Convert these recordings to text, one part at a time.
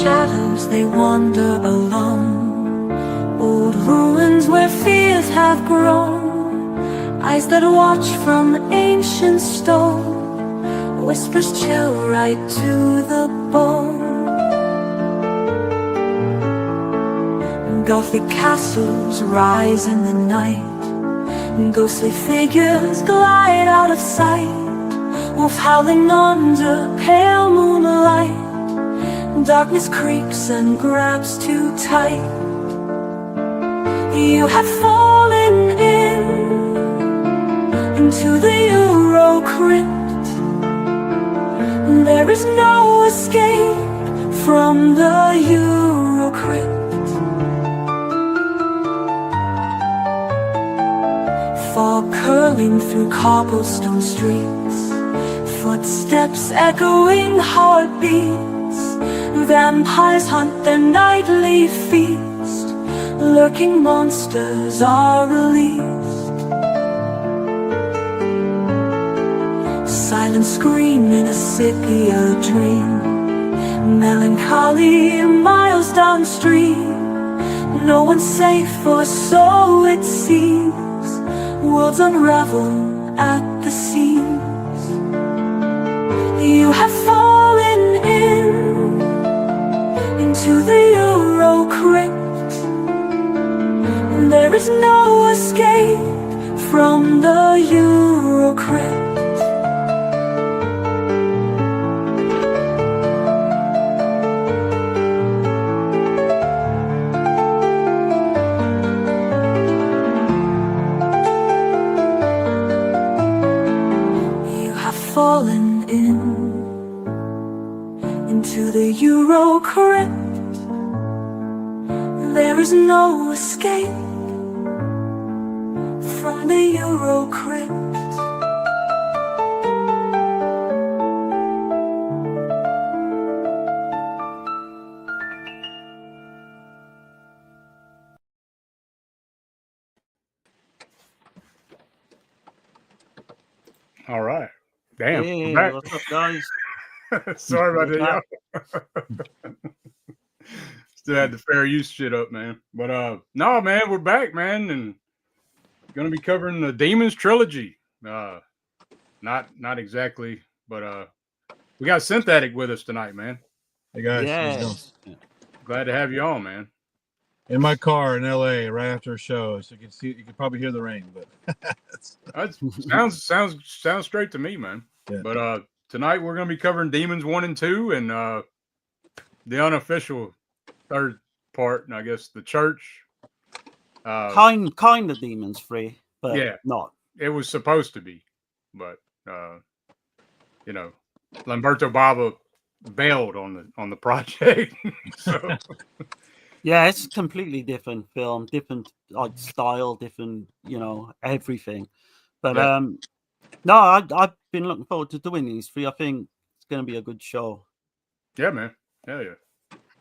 shadows they wander along, old ruins where fears have grown, eyes that watch from ancient stone, whispers chill right to the bone. Gothic castles rise in the night, ghostly figures glide out of sight, wolf howling under pale moonlight. Darkness creeps and grabs too tight. You have fallen into the EuroCrypt. There is no escape from the EuroCrypt. Fog curling through cobblestone streets, footsteps echoing heartbeats. Vampires hunt their nightly feast, lurking monsters are released. Silent scream in a sepia dream, melancholy miles downstream. No one's safe, or so it seems. Worlds unravel at the seams. You have fallen into the EuroCrypt. There is no escape from the EuroCrypt. Fallen into the EuroCrypt. There is no escape from the EuroCrypt. All right. Damn. Hey, what's up, guys? Sorry about that, y'all. Still had the fair use shit up, man. But no, man, we're back, man, and gonna be covering the Demons Trilogy. Not exactly, but we got Synthetic with us tonight, man. Hey guys, Yes. Glad to have you on, man. in my car in LA right after a show, so you can probably hear the rain, but That sounds straight to me, man. Yeah. But tonight we're gonna be covering Demons 1 and 2 and the unofficial third part, and I guess the church. Kind of Demons 3, but yeah, not. It was supposed to be, but you know, Lamberto Bava bailed on the project. So Yeah, it's a completely different film, different like style, different, everything. But Yeah. no, I've been looking forward to doing these 3. I think it's going to be a good show. yeah, man, hell yeah.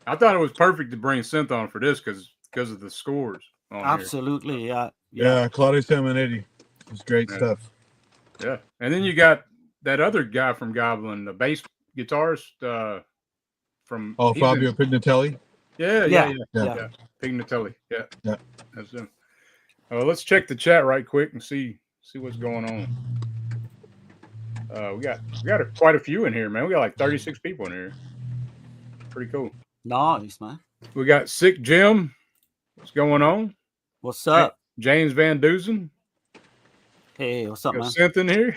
I thought it was perfect to bring Synth on for this because of the scores. On Absolutely, here. Yeah, Claudio Simonetti. It's great stuff. Yeah, and then you got that other guy from Goblin, the bass guitarist from Fabio Pignatelli. Yeah. Pignatelli. Yeah. That's him. Let's check the chat right quick and see what's going on. We got quite a few in here, man. We got like 36 people in here. Pretty cool. Nice, man. We got Sick Jim. What's going on? What's up? James Van Dusen. Hey, what's up, man? Synth in here.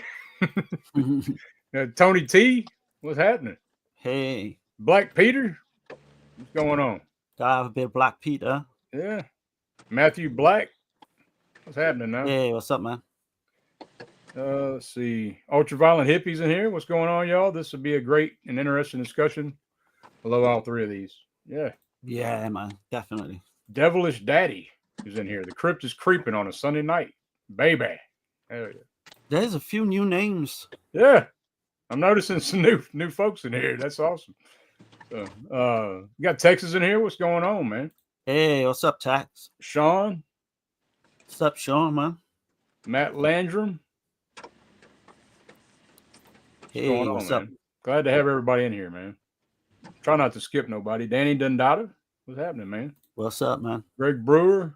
Tony T. What's happening? Hey. Black Peter. What's going on? Gotta have a bit of Black Peter. Yeah. Matthew Black. What's happening now? Hey, what's up, man? Let's see. Ultraviolet Hippies in here. What's going on, y'all? This will be a great and interesting discussion. I love all 3 of these. Yeah. Yeah, man. Definitely. Devilish Daddy is in here. The crypt is creeping on a Sunday night. Baby. Hell yeah. There's a few new names. Yeah. I'm noticing some new folks in here. That's awesome. You got Texas in here. What's going on, man? Hey, what's up, Tex? Sean. What's up, Sean, man? Matt Landrum. Hey, what's up? Glad to have everybody in here, man. Try not to skip nobody. Danny Dundada. What's happening, man? What's up, man? Greg Brewer.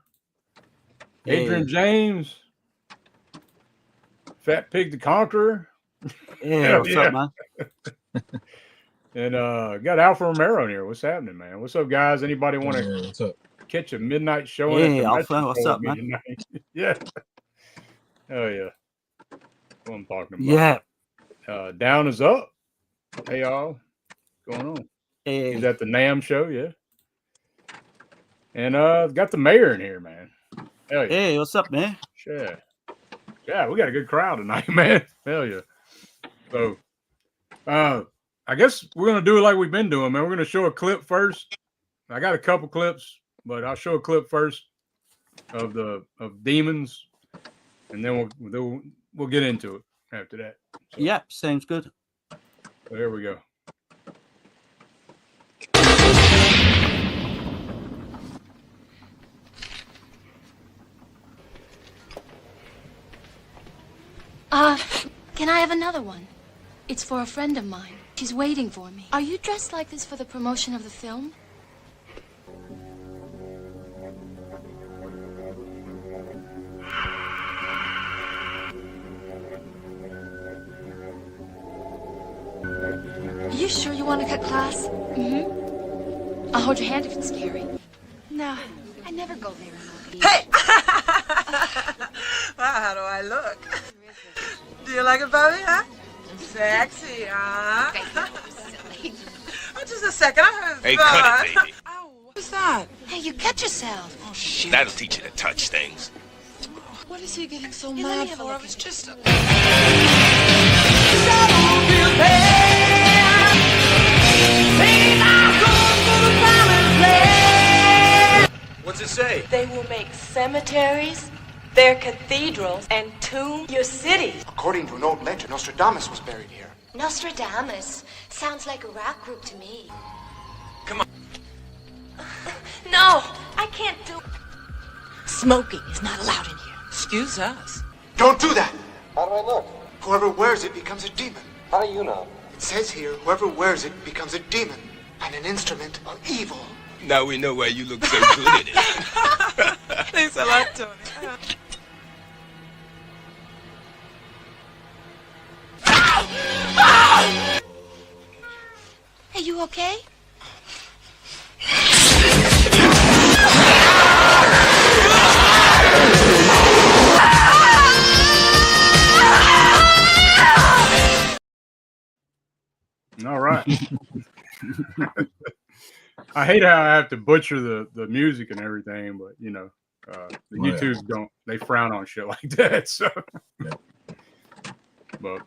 Adrian James. Fat Pig the Conqueror. Yeah, what's up, man? And got Alpha Romero in here. What's happening, man? What's up, guys? Anybody want to catch a midnight showing? Hey, Alpha, what's up, man? Yeah. Oh, yeah. That's what I'm talking about. Yeah. Down is up. Hey, y'all. What's going on? Hey. He's at the NAM show, yeah. And got the mayor in here, man. Hell yeah. Hey, what's up, man? Sure. Yeah, we got a good crowd tonight, man. Hell yeah. So, I guess we're going to do it like we've been doing, man. We're going to show a clip first. I got a couple clips, but I'll show a clip first of Demons, and then we'll get into it after that. So, yeah, sounds good. So here we go. Can I have another one? It's for a friend of mine. She's waiting for me. Are you dressed like this for the promotion of the film? Are you sure you want to cut class? Mm-hmm. I'll hold your hand if it's scary. No, I never go there. Hey! Wow, how do I look? Do you like it, Bobby, huh? Sexy, huh? Oh, just a second. I heard Hey, cut it, baby. Ow, what's that? Hey, you cut yourself. Oh, shit. That'll teach you to touch things. What is he getting so Here, let mad me have a for? look. It was just a... What's it say? They will make cemeteries, their cathedrals, and tomb your cities. According to an old legend, Nostradamus was buried here. Nostradamus. Sounds like a rap group to me. Come on. No, I can't do... Smoking is not allowed in here. Excuse us. Don't do that! How do I look? Whoever wears it becomes a demon. How do you know? It says here, whoever wears it becomes a demon and an instrument of evil. Now we know why you look so good in it. Thanks a lot, Tony. Hey, you okay? All right. I hate how I have to butcher the music and everything, but you know, the YouTube don't, they frown on shit like that. So, but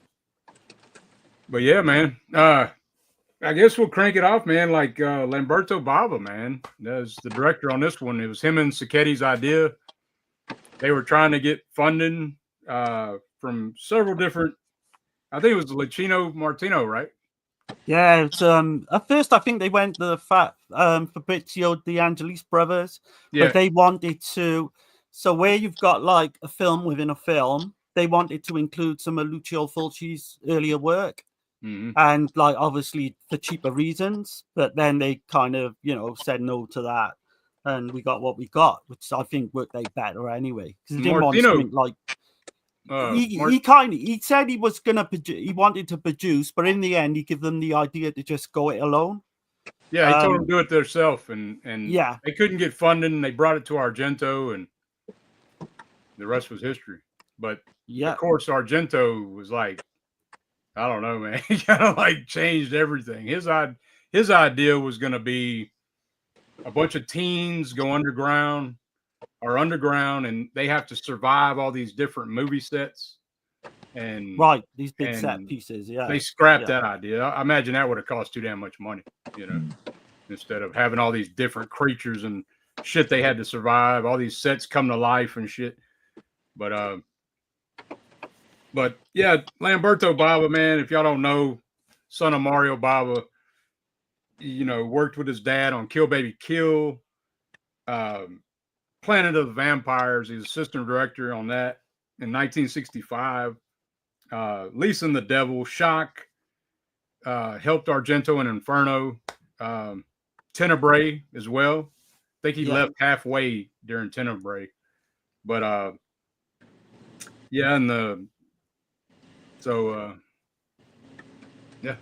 yeah, man. I guess we'll crank it off, man. Like Lamberto Bava, man, as the director on this one. It was him and Saccheti's idea. They were trying to get funding from several different. I think it was Licino Martino, right? Yeah, it's at first I think they went the Fabrizio De Angelis brothers, but they wanted to. So where you've got like a film within a film, they wanted to include some of Lucio Fulci's earlier work, and like obviously for cheaper reasons. But then they kind of said no to that, and we got what we got, which I think worked out better anyway because they didn't want something like. He said he was gonna he wanted to produce, but in the end he gave them the idea to just go it alone. Yeah, he told them to do it themselves, and they couldn't get funding, and they brought it to Argento, and the rest was history. But of course, Argento was like, I don't know, man. He kind of like changed everything. His idea was gonna be a bunch of teens go underground, and they have to survive all these different movie sets, and these big set pieces. Yeah, they scrapped that idea. I imagine that would have cost too damn much money, instead of having all these different creatures and shit they had to survive, all these sets come to life and shit. But yeah, Lamberto Bava, man, if y'all don't know, son of Mario Bava, worked with his dad on Kill Baby Kill, Planet of the Vampires. He's assistant director on that in 1965. Lisa and the Devil, Shock, helped Argento in Inferno. Tenebrae as well. I think he Yeah. left halfway during Tenebrae, but yeah, and yeah.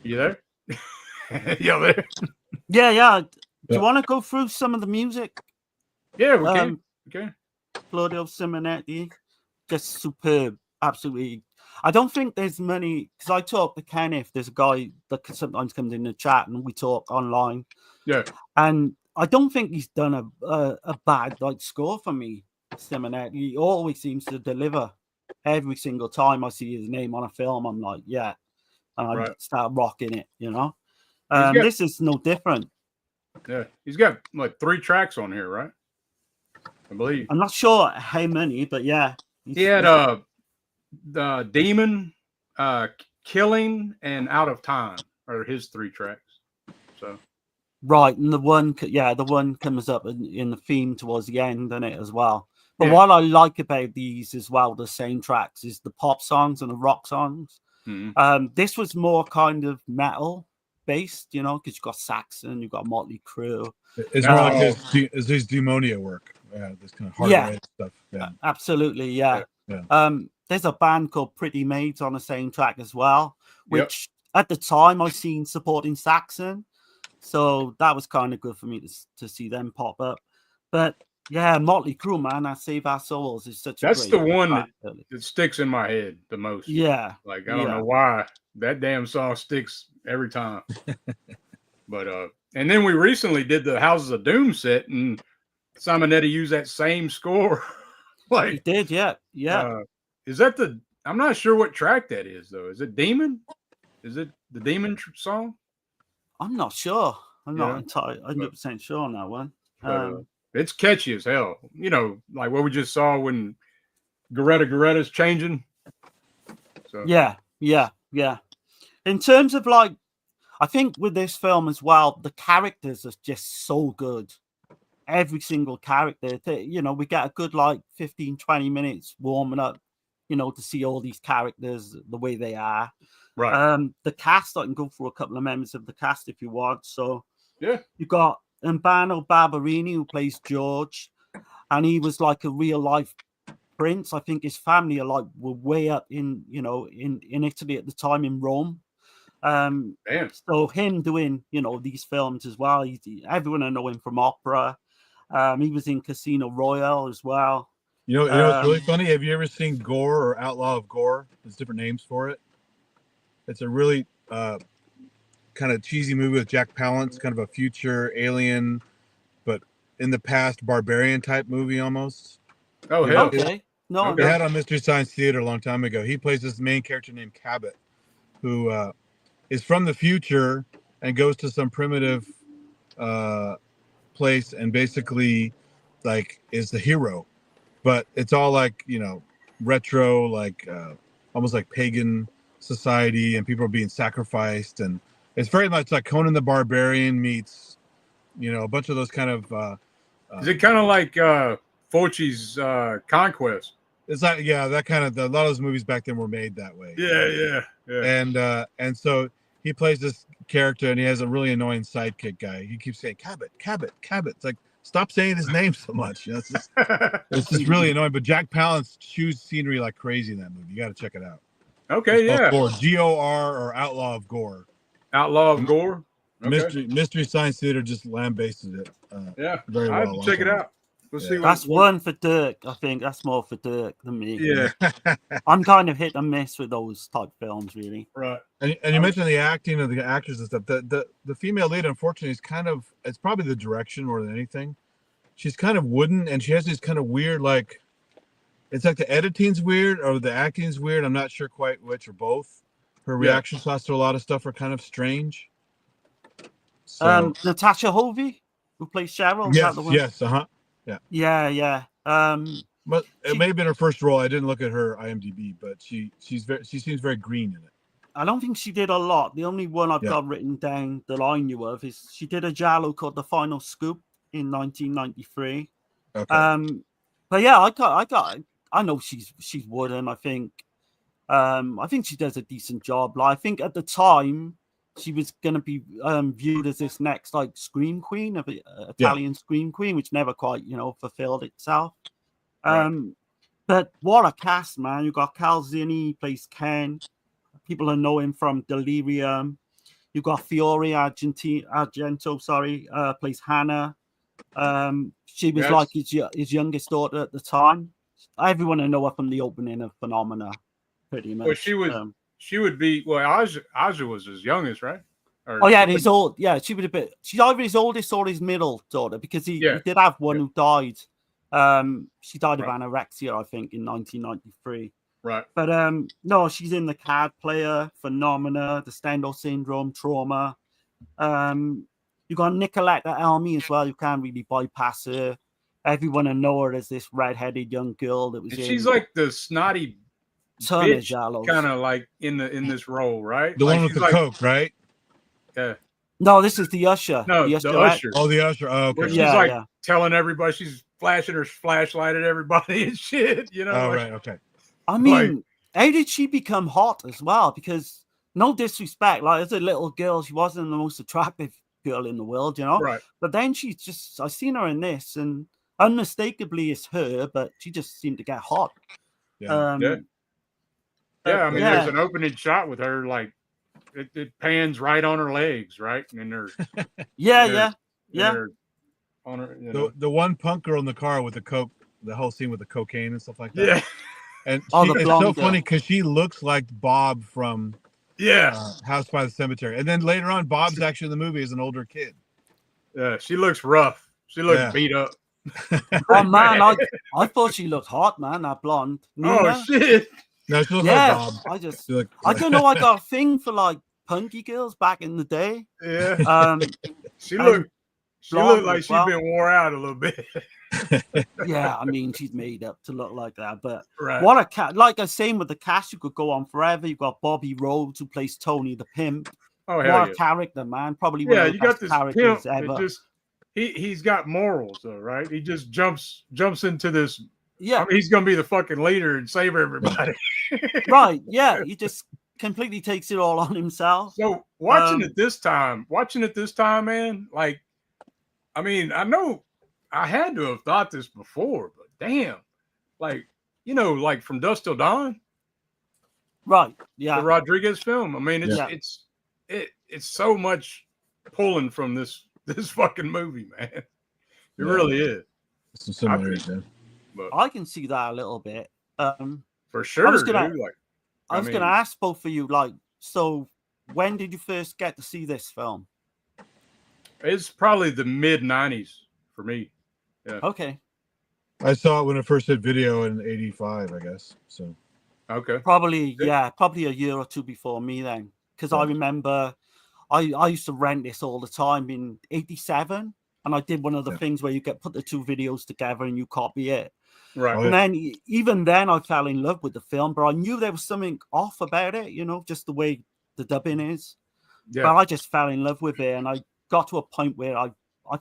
You there? You there? Yeah, yeah. Do Yeah. you want to go through some of the music? Yeah, we can. Okay. Claudio Simonetti, just superb. Absolutely. I don't think there's many, because I talk to Kenneth. There's a guy that sometimes comes in the chat and we talk online. Yeah. And I don't think he's done a bad like score for me. Simonetti, he always seems to deliver. Every single time I see his name on a film, I'm like, yeah, and I start rocking it. You know, this is no different. Yeah, he's got like 3 tracks on here, right? I believe. I'm not sure how many, but yeah, he had the Demon, Killing, and Out of Time are his 3 tracks. So. Right, and the one comes up in the theme towards the end, doesn't it, as well? But what I like about these as well, the same tracks, is the pop songs and the rock songs. Mm-hmm. This was more kind of metal based, you know, because you've got Saxon, you've got Motley Crue. It's more like his Demonia work. Yeah, this kind of hard stuff. Yeah, absolutely. Yeah. There's a band called Pretty Maids on the same track as well, which at the time I seen supporting Saxon. So that was kind of good for me to see them pop up. But yeah, Motley Crue, man, I Save Our Souls is such That's a great the one that sticks in my head the most. Yeah. Like, I don't know why that damn song sticks every time. But and then we recently did the Houses of Doom set, and Simonetti used that same score. Like he did, yeah. Is that I'm not sure what track that is though. Is it Demon? Is it the Demon song? I'm not sure. I'm not entirely 100% sure on that one. But, it's catchy as hell. You know, like what we just saw when Goretta's changing. So yeah. In terms of like, I think with this film as well, the characters are just so good. Every single character, you know, we get a good like 15, 20 minutes warming up, you know, to see all these characters the way they are. Right. The cast, I can go through a couple of members of the cast if you want. So yeah, you got Urbano Barberini, who plays George, and he was like a real life prince. I think his family were way up in, you know, in Italy at the time, in Rome. So him doing, you know, these films as well. Everyone I know him from opera. He was in Casino Royale as well. You know what's really funny? Have you ever seen Gore or Outlaw of Gore? There's different names for it. It's a really kind of cheesy movie with Jack Palance, kind of a future alien, but in the past barbarian type movie almost. Oh, hell. Okay. No, they had on Mystery Science Theater a long time ago. He plays this main character named Cabot, who is from the future and goes to some primitive place and basically like is the hero. But it's all like, you know, retro, like almost like pagan society, and people are being sacrificed, and it's very much like Conan the Barbarian meets, you know, a bunch of those kind of is it kind of like Fulci's Conquest? It's like, yeah, that kind of, a lot of those movies back then were made that way. Yeah. And so he plays this character, and he has a really annoying sidekick guy. He keeps saying Cabot. It's like, stop saying his name so much. You know, it's just really annoying. But Jack Palance chews scenery like crazy in that movie. You got to check it out. Okay, it's Gore, G-O-R or Outlaw of Gore. Outlaw of Gore. Okay. Mystery Science Theater just lambasted it. Very well. I have to check it out. We'll see. That's one for Dirk. I think that's more for Dirk than me. Yeah. I'm kind of hit and miss with those type films, really. Right. And you mentioned the acting of the actors and stuff. The female lead, unfortunately, is kind of, it's probably the direction more than anything. She's kind of wooden, and she has these kind of weird, like, it's like the editing's weird or the acting's weird. I'm not sure quite which or both. Her reaction shots to a lot of stuff are kind of strange. So, Natasha Hovey, who plays Cheryl. Yes. Yeah. But it may have been her first role. I didn't look at her IMDb, but she seems very green in it. I don't think she did a lot. The only one I've got written down that I knew of is she did a giallo called The Final Scoop in 1993. Okay. But yeah, I know she's wooden. I think I think she does a decent job. Like, I think at the time she was going to be viewed as this next like scream queen of Italian scream queen, which never quite fulfilled itself. But what a cast, man! You got Calzini plays Ken. People will know him from Delirium. You got Fiore Argento, plays Hannah. She was like his youngest daughter at the time. Everyone will know her from the opening of Phenomena, pretty much. Well, she would be. Well, Aja was his youngest, right? He's old. Yeah, she would have been. She's either his oldest or his middle daughter, because he did have one who died. She died of anorexia, I think, in 1993. Right. But no, she's in The Card Player, Phenomena, The Stendhal Syndrome, Trauma. You got Nicoletta Elmi as well. You can't really bypass her. Everyone will know her as this red-headed young girl that was. And she's like the snotty bitch, kind of like in this role, right? The one with the coke, right? Yeah. No, this is the usher. No, the usher. Oh, the usher. Oh, okay. Where she's telling everybody, she's flashing her flashlight at everybody and shit. Oh, right. Okay. I mean, how did she become hot as well? Because no disrespect, like as a little girl, she wasn't the most attractive girl in the world, Right. But then she's just, I've seen her in this, and unmistakably it's her, but she just seemed to get hot. Yeah. I mean, there's an opening shot with her, like it pans right on her legs, right? And her on her, the one punk girl in the car with the coke, the whole scene with the cocaine and stuff like that. Yeah. And it's so funny because she looks like Bob from House by the Cemetery. And then later on, Bob's actually in the movie as an older kid. Yeah, she looks rough. She looks beat up. Oh, man, I thought she looked hot, man, that blonde. Oh, shit. No, she looks like Bob. I don't know, I got a thing for, like, punky girls back in the day. Yeah. She looked like she'd been wore out a little bit. Yeah, I mean, she's made up to look like that. But what a cat! Like I was saying with the cast, you could go on forever. You've got Bobby Rhodes, who plays Tony the Pimp. Oh, what a character, man! Probably one of the best characters ever. He's got morals, though, right? He just jumps into this. Yeah, I mean, he's gonna be the fucking leader and save everybody. Right? Yeah, he just completely takes it all on himself. So watching it this time, man, like, I mean, I know I had to have thought this before, but damn, like, like From Dusk Till Dawn, right? Yeah, the Rodriguez film. I mean, it's so much pulling from this fucking movie, man. It really is. Some similarities, I can see that a little bit. For sure. I was gonna ask both of you, like, so when did you first get to see this film? It's probably the mid 90s for me. Yeah. Okay. I saw it when it first hit video in '85, I guess. So. Okay. Probably a year or two before me then, because I remember I used to rent this all the time in '87, and I did one of the things where you put the two videos together and you copy it. Right. And then even then I fell in love with the film, but I knew there was something off about it, just the way the dubbing is. Yeah. But I just fell in love with it, and I got to a point where I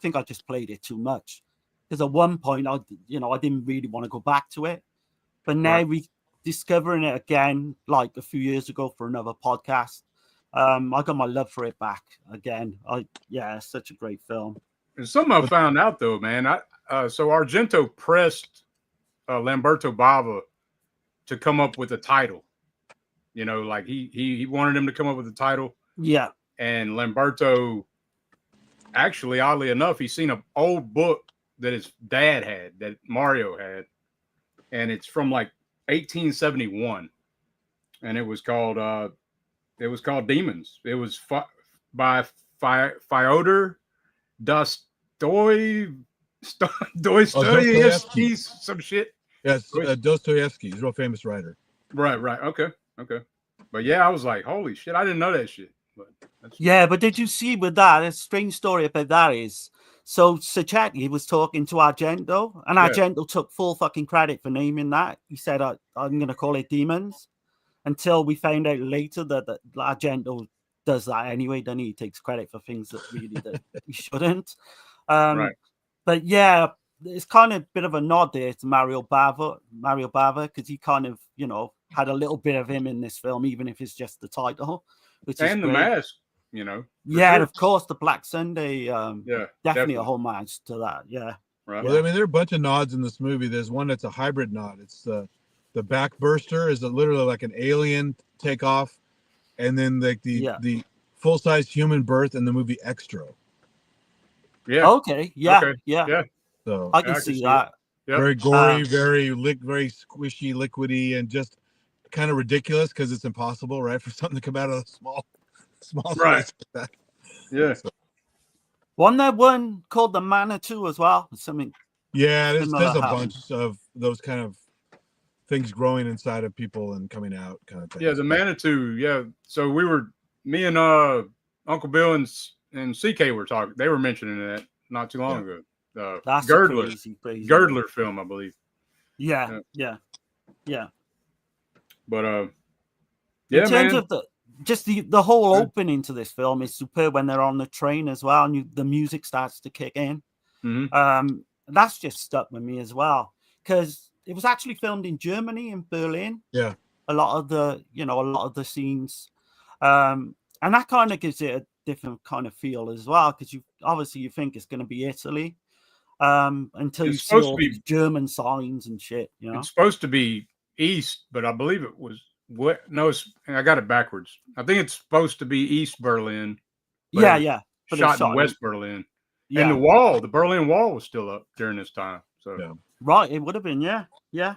think I just played it too much. Because at one point I didn't really want to go back to it. But now rediscovering it again, like a few years ago for another podcast, I got my love for it back again. It's such a great film. And something I found out though, man, so Argento pressed Lamberto Bava to come up with a title. Like he wanted him to come up with a title. Yeah. And Lamberto, actually, oddly enough, he's seen an old book that his dad had, that Mario had, and it's from like 1871, and it was called Demons. It was by Fyodor Dostoevsky, some shit. Yes, Dostoevsky. He's a real famous writer. Right. Okay. But yeah, I was like, holy shit, I didn't know that shit. But did you see with that? A strange story about that is, so Sacchetti was talking to Argento, and Argento took full fucking credit for naming that. He said, I'm going to call it Demons, until we found out later that Argento does that anyway. Then he takes credit for things that he shouldn't. But yeah, it's kind of a bit of a nod there to Mario Bava, because he kind of, had a little bit of him in this film, even if it's just the title, which is and the great. mask, you know. Yeah, sure. and of course the Black Sunday. Yeah, definitely a homage to that. Yeah. Right. Well, I mean, there are a bunch of nods in this movie. There's one that's a hybrid nod. It's the backburster is literally like an alien takeoff, and then like the full size human birth in the movie Extra. Yeah. Okay. Yeah. Okay. Yeah. Yeah. So I can see that. Yep. Very gory, very squishy, liquidy, and just kind of ridiculous because it's impossible, right, for something to come out of a small right. space like that. Yeah. So, Wasn't there one called the Manitou as well? Something. yeah, there's a happened. bunch of those kind of things growing inside of people and coming out kind of thing. Yeah, the Manitou. Yeah. So me and Uncle Bill and CK were talking. They were mentioning that not too long ago. That's Girdler, crazy Girdler film, I believe. Yeah. But in terms of the whole opening to this film is superb when they're on the train as well, and the music starts to kick in. Mm-hmm. That's just stuck with me as well because it was actually filmed in Germany, in Berlin. Yeah, a lot of the scenes, and that kind of gives it a different kind of feel as well because you think it's going to be Italy, until you see all these German signs and shit. You know, it's supposed to be east, but I believe it was what? No, I got it backwards. I think it's supposed to be East Berlin. Yeah. But shot in West Berlin. Yeah. And the Berlin Wall was still up during this time. So right, it would have been, yeah. But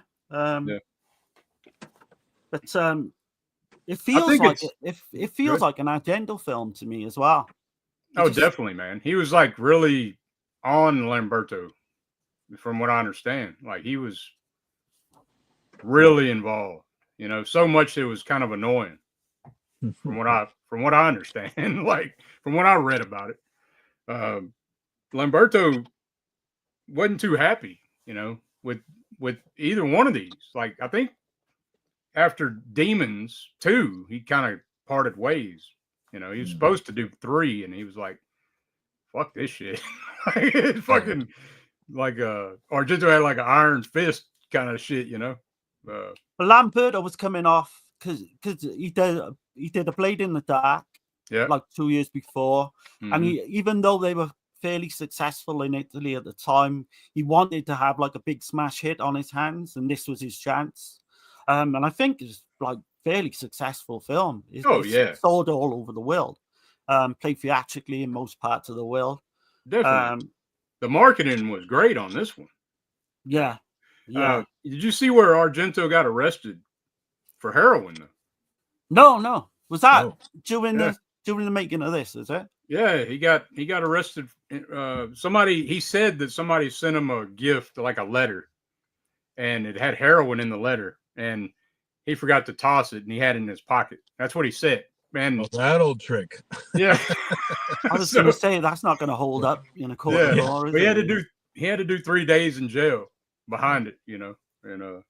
it feels like it feels like an Argento film to me as well. Definitely, man. He was like really on Lamberto, from what I understand. Like he was really involved. You know, so much it was kind of annoying. From what I understand, like from what I read about it, Lamberto wasn't too happy, you know, with either one of these. Like I think after Demons 2, he kind of parted ways. You know, he was supposed to do 3, and he was like, "Fuck this shit." It's fucking like Argento had like an iron fist kind of shit, you know. But Lamberto was coming off because he did A Blade in the Dark, like 2 years before, and even though they were fairly successful in Italy at the time, he wanted to have like a big smash hit on his hands, and this was his chance. And I think it's like fairly successful film. It's sold all over the world, played theatrically in most parts of the world. Definitely, the marketing was great on this one. Yeah. Did you see where Argento got arrested for heroin? No. Was that during the making of this? Is it? Yeah, he got arrested. He said that somebody sent him a gift, like a letter, and it had heroin in the letter, and he forgot to toss it, and he had it in his pocket. That's what he said. Man, that old trick. Yeah, I was going to say that's not going to hold up in a court of law. But he had to do 3 days in jail behind it, you know, and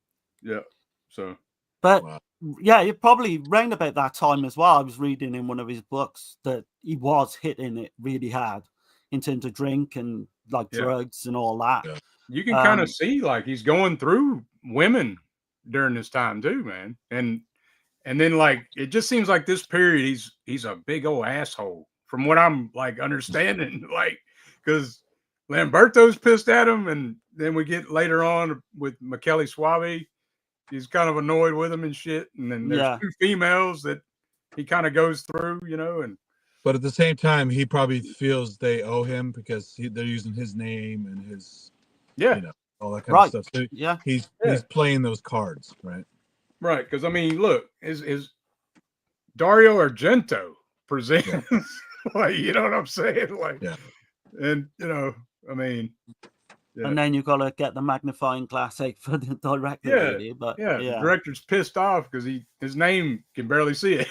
so. But it probably around about that time as well. I was reading in one of his books that he was hitting it really hard in terms of drink and like drugs and all that. Yeah. You can kind of see like he's going through women during this time too, man. And then like it just seems like this period he's a big old asshole from what I'm like understanding, like because Lamberto's pissed at him, and then we get later on with Michele Soavi. He's kind of annoyed with him and shit. And then there's 2 females that he kind of goes through, you know. But at the same time, he probably feels they owe him because they're using his name and his, you know, all that kind of stuff. So he's playing those cards, right? Right. Because, I mean, look, is Dario Argento presents, like, you know what I'm saying? Like, and, you know, I mean. Yeah. And then you've got to get the magnifying glass out for the director. Really, but the director's pissed off because his name can barely see it.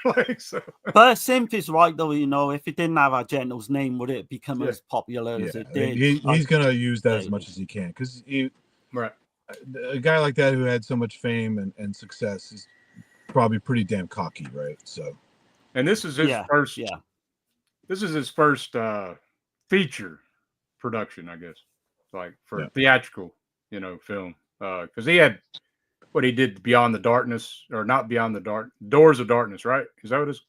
Like so. But Simp is right though. You know, if it didn't have Argento's name, would it become as popular as it did? He's gonna use that as much as he can because a guy like that who had so much fame and success is probably pretty damn cocky, right? So, and this is his first. Yeah, this is his first feature production, I guess. Like for theatrical, you know, film, because he had what he did Beyond the Darkness, or not Beyond the Dark, Doors of Darkness, right? Is that what it's?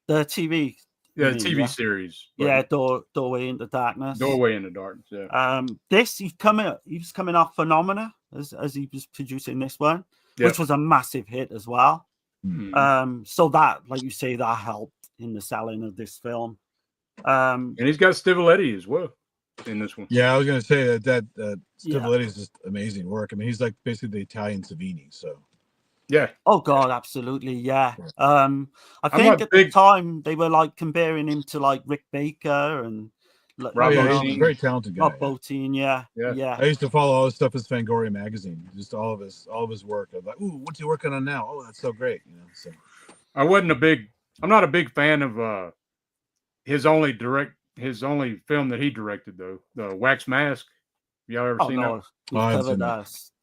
The TV. Yeah, the TV series. Yeah, Doorway into Darkness. Doorway into Darkness. Yeah. He was coming off Phenomena as he was producing this one, which was a massive hit as well. Mm-hmm. So that, like you say, that helped in the selling of this film. And he's got Stivalletti as well in this one. Yeah, I was gonna say that Stivalletti is just amazing work. I mean, he's like basically the Italian Savini. So yeah. Oh God, absolutely. Yeah. I think at the time they were like comparing him to like Rick Baker and he's a very talented guy. Rob Bottin, yeah. I used to follow all his stuff as Fangoria magazine, just all of his work. I was like, ooh, what's he working on now? Oh, that's so great. You know, so I'm not a big fan of his only film that he directed though, the Wax Mask. Y'all ever seen that?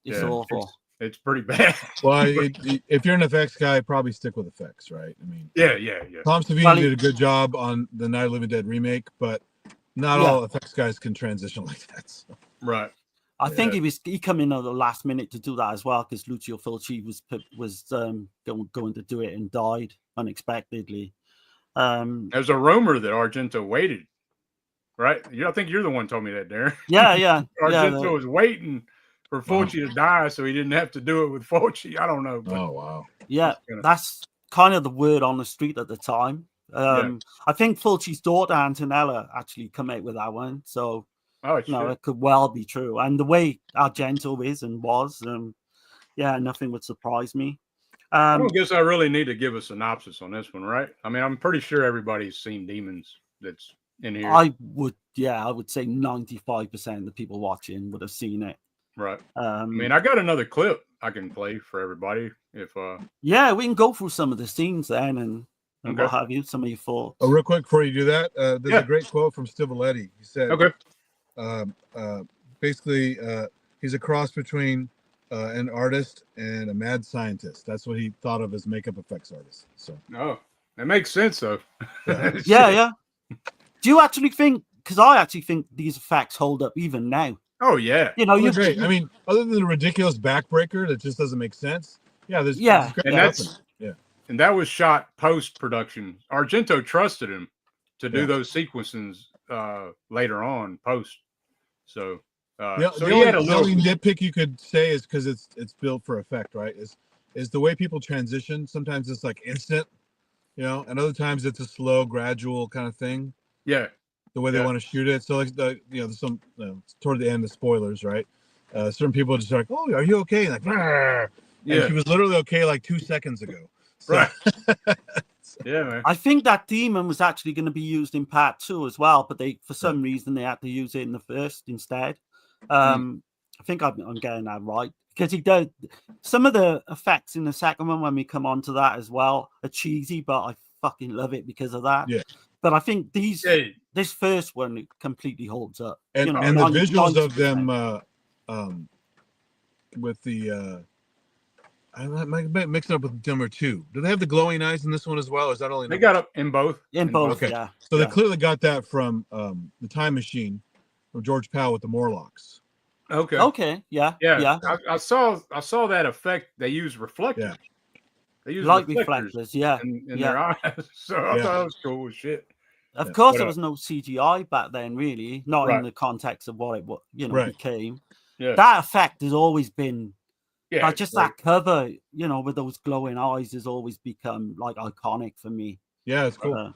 It's awful. It's pretty bad. Well, if you're an effects guy, probably stick with effects, right? I mean, yeah. Tom Savini did a good job on the Night of the Living Dead remake, but not all effects guys can transition like that. So. Right. I think he came in at the last minute to do that as well, because Lucio Fulci was going to do it and died unexpectedly. There's a rumor that Argento waited, right? I think you're the one who told me that, Darren. Yeah. Argento was waiting for Fulci to die so he didn't have to do it with Fulci. I don't know. Oh, wow. Yeah, that's kind of the word on the street at the time. I think Fulci's daughter, Antonella, actually come out with that one. So, it could well be true. And the way Argento is and was, nothing would surprise me. I don't guess I really need to give a synopsis on this one, right? I mean, I'm pretty sure everybody's seen Demons that's in here. I would say 95% of the people watching would have seen it. Right. I mean, I got another clip I can play for everybody if we can go through some of the scenes then and what have you, some of your thoughts. Oh, real quick before you do that, there's a great quote from Stivalletti. He said, basically, he's a cross between an artist and a mad scientist. That's what he thought of as makeup effects artist. So that makes sense though. Yeah. Do you actually think, because I actually think these effects hold up even now? Oh yeah, you're great. I mean, other than the ridiculous backbreaker that just doesn't make sense. Yeah, there's and that was shot post production. Argento trusted him to do those sequences later on post. So the only nitpick you could say is because it's built for effect, right? Is the way people transition. Sometimes it's like instant, and other times it's a slow, gradual kind of thing. Yeah. The way they want to shoot it. So like there's some toward the end, the spoilers, right? Certain people are just like, "Oh, are you okay?" And like, and she was literally okay like 2 seconds ago. So. Right. Yeah, man. I think that demon was actually going to be used in part 2 as well, but for some reason they had to use it in the first instead. I think I'm getting that right, because he does some of the effects in the second one when we come on to that as well are cheesy, but I fucking love it because of that. Yeah. But I think this first one completely holds up. And the visuals of them with the I might mix it up with number 2. Do they have the glowing eyes in this one as well? Or is that only they got up in both? In both, okay. Yeah. So they clearly got that from the Time Machine from George Powell with the Morlocks. Okay. Yeah. I saw that effect. They use reflectors. Yeah. They use light reflectors, in their eyes. So I thought it was cool as shit. Of course, there was no CGI back then, really, not in the context of what it became. Yeah. That effect has always been, that cover, with those glowing eyes has always become like iconic for me. Yeah, it's cool.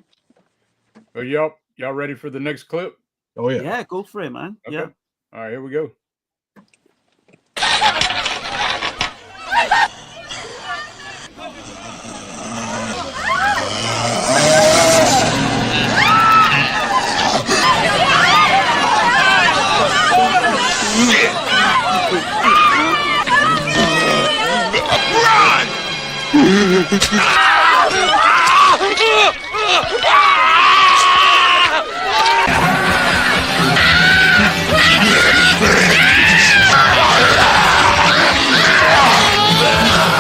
Are y'all ready for the next clip? Oh yeah. Yeah, go for it, man. Okay. Yeah. All right, here we go.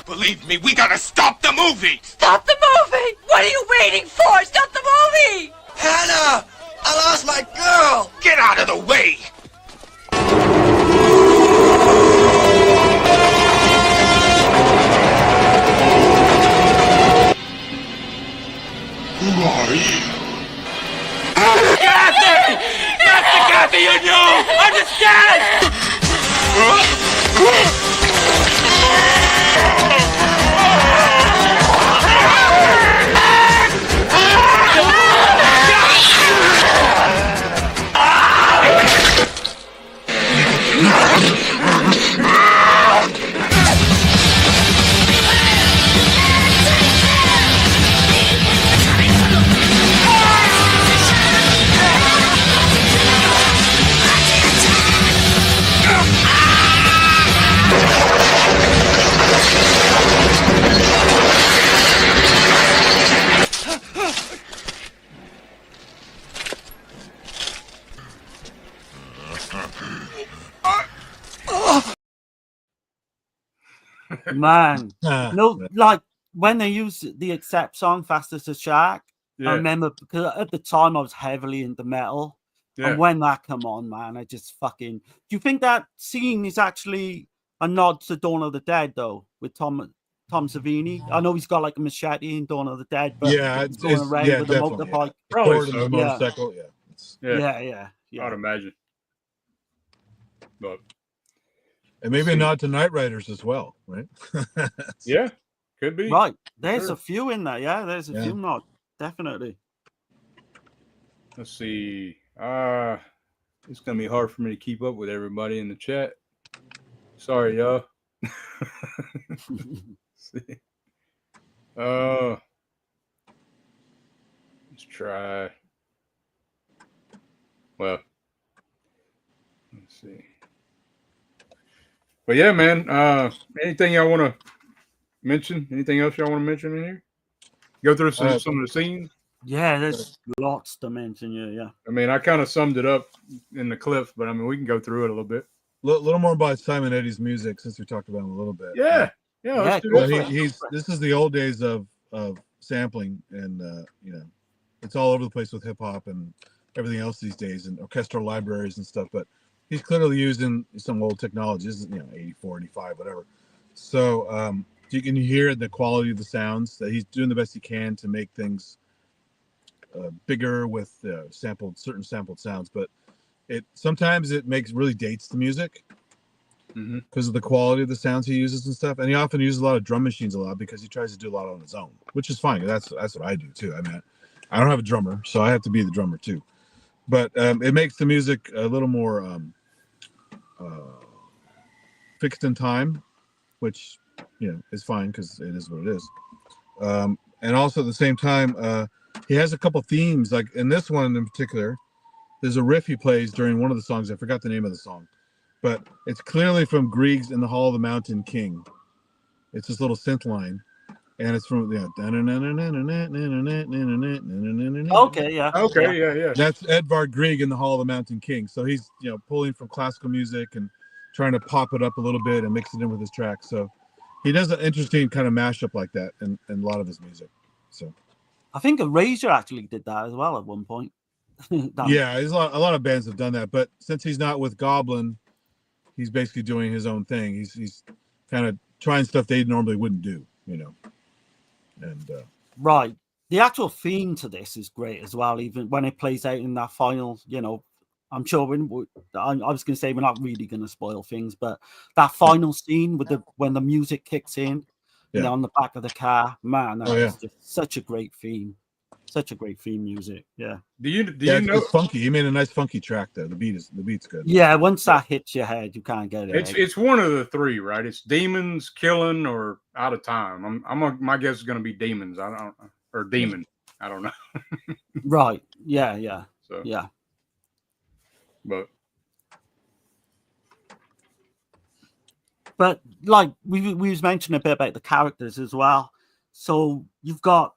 Believe me, we gotta stop the movie! Stop the movie! What are you waiting for? Stop the movie! Hannah! I lost my girl! Get out of the way! Kathy! That's the Kathy you knew! Understand? Man, no, like when they use the Accept song "Fast as a Shark," I remember because at the time I was heavily into metal, and when that come on, man, I just fucking. Do you think that scene is actually a nod to Dawn of the Dead though, with Tom Savini? I know he's got like a machete in Dawn of the Dead, but it's going around with a definitely, motorbike, Probably so. Motorcycle, yeah. I'd imagine, but. And maybe a nod to Night Riders as well, right? Yeah, could be. Right. There's a few in there. Yeah, there's a few nods. Definitely. Let's see. It's going to be hard for me to keep up with everybody in the chat. Sorry, y'all. See. Let's try. Well, let's see. But yeah, man. Anything y'all want to mention? Anything else y'all want to mention in here? Go through some of the scenes. Yeah, there's lots to mention. Yeah. I mean, I kind of summed it up in the clips, but I mean, we can go through it a little bit. A little more about Simon Eddy's music, since we talked about him a little bit. Yeah. Let's do that. This is the old days of sampling, and it's all over the place with hip hop and everything else these days, and orchestral libraries and stuff. But he's clearly using some old technologies, 84, 85, whatever. So you can hear the quality of the sounds, that he's doing the best he can to make things bigger with certain sampled sounds. But sometimes it really dates the music because of the quality of the sounds he uses and stuff. And he often uses a lot of drum machines because he tries to do a lot on his own, which is fine. That's what I do too. I mean, I don't have a drummer, so I have to be the drummer too. But it makes the music a little more fixed in time, which is fine because it is what it is. And also at the same time, he has a couple themes. Like in this one in particular, there's a riff he plays during one of the songs. I forgot the name of the song, but it's clearly from Grieg's "In the Hall of the Mountain King." It's this little synth line, and it's from Okay, yeah. That's Edvard Grieg in the Hall of the Mountain King. So he's pulling from classical music and trying to pop it up a little bit and mix it in with his tracks. So he does an interesting kind of mashup like that in a lot of his music. So I think Erasure actually did that as well at one point. Yeah, there's a lot of bands have done that, but since he's not with Goblin, he's basically doing his own thing. He's kind of trying stuff they normally wouldn't do, And right, the actual theme to this is great as well. Even when it plays out in that final, I'm sure I was going to say we're not really going to spoil things, but that final scene with when the music kicks in, on the back of the car, man, that's just such a great theme. Such a great theme music. Yeah. Do you know it's funky? He made a nice funky track there. The beat's good. Yeah, once that hits your head, you can't get it. It's one of the three, right? It's Demons, Killing, or Out of Time. My guess is going to be Demons. Demon. I don't know. Right. Yeah. So yeah. But like we was mentioning a bit about the characters as well. So you've got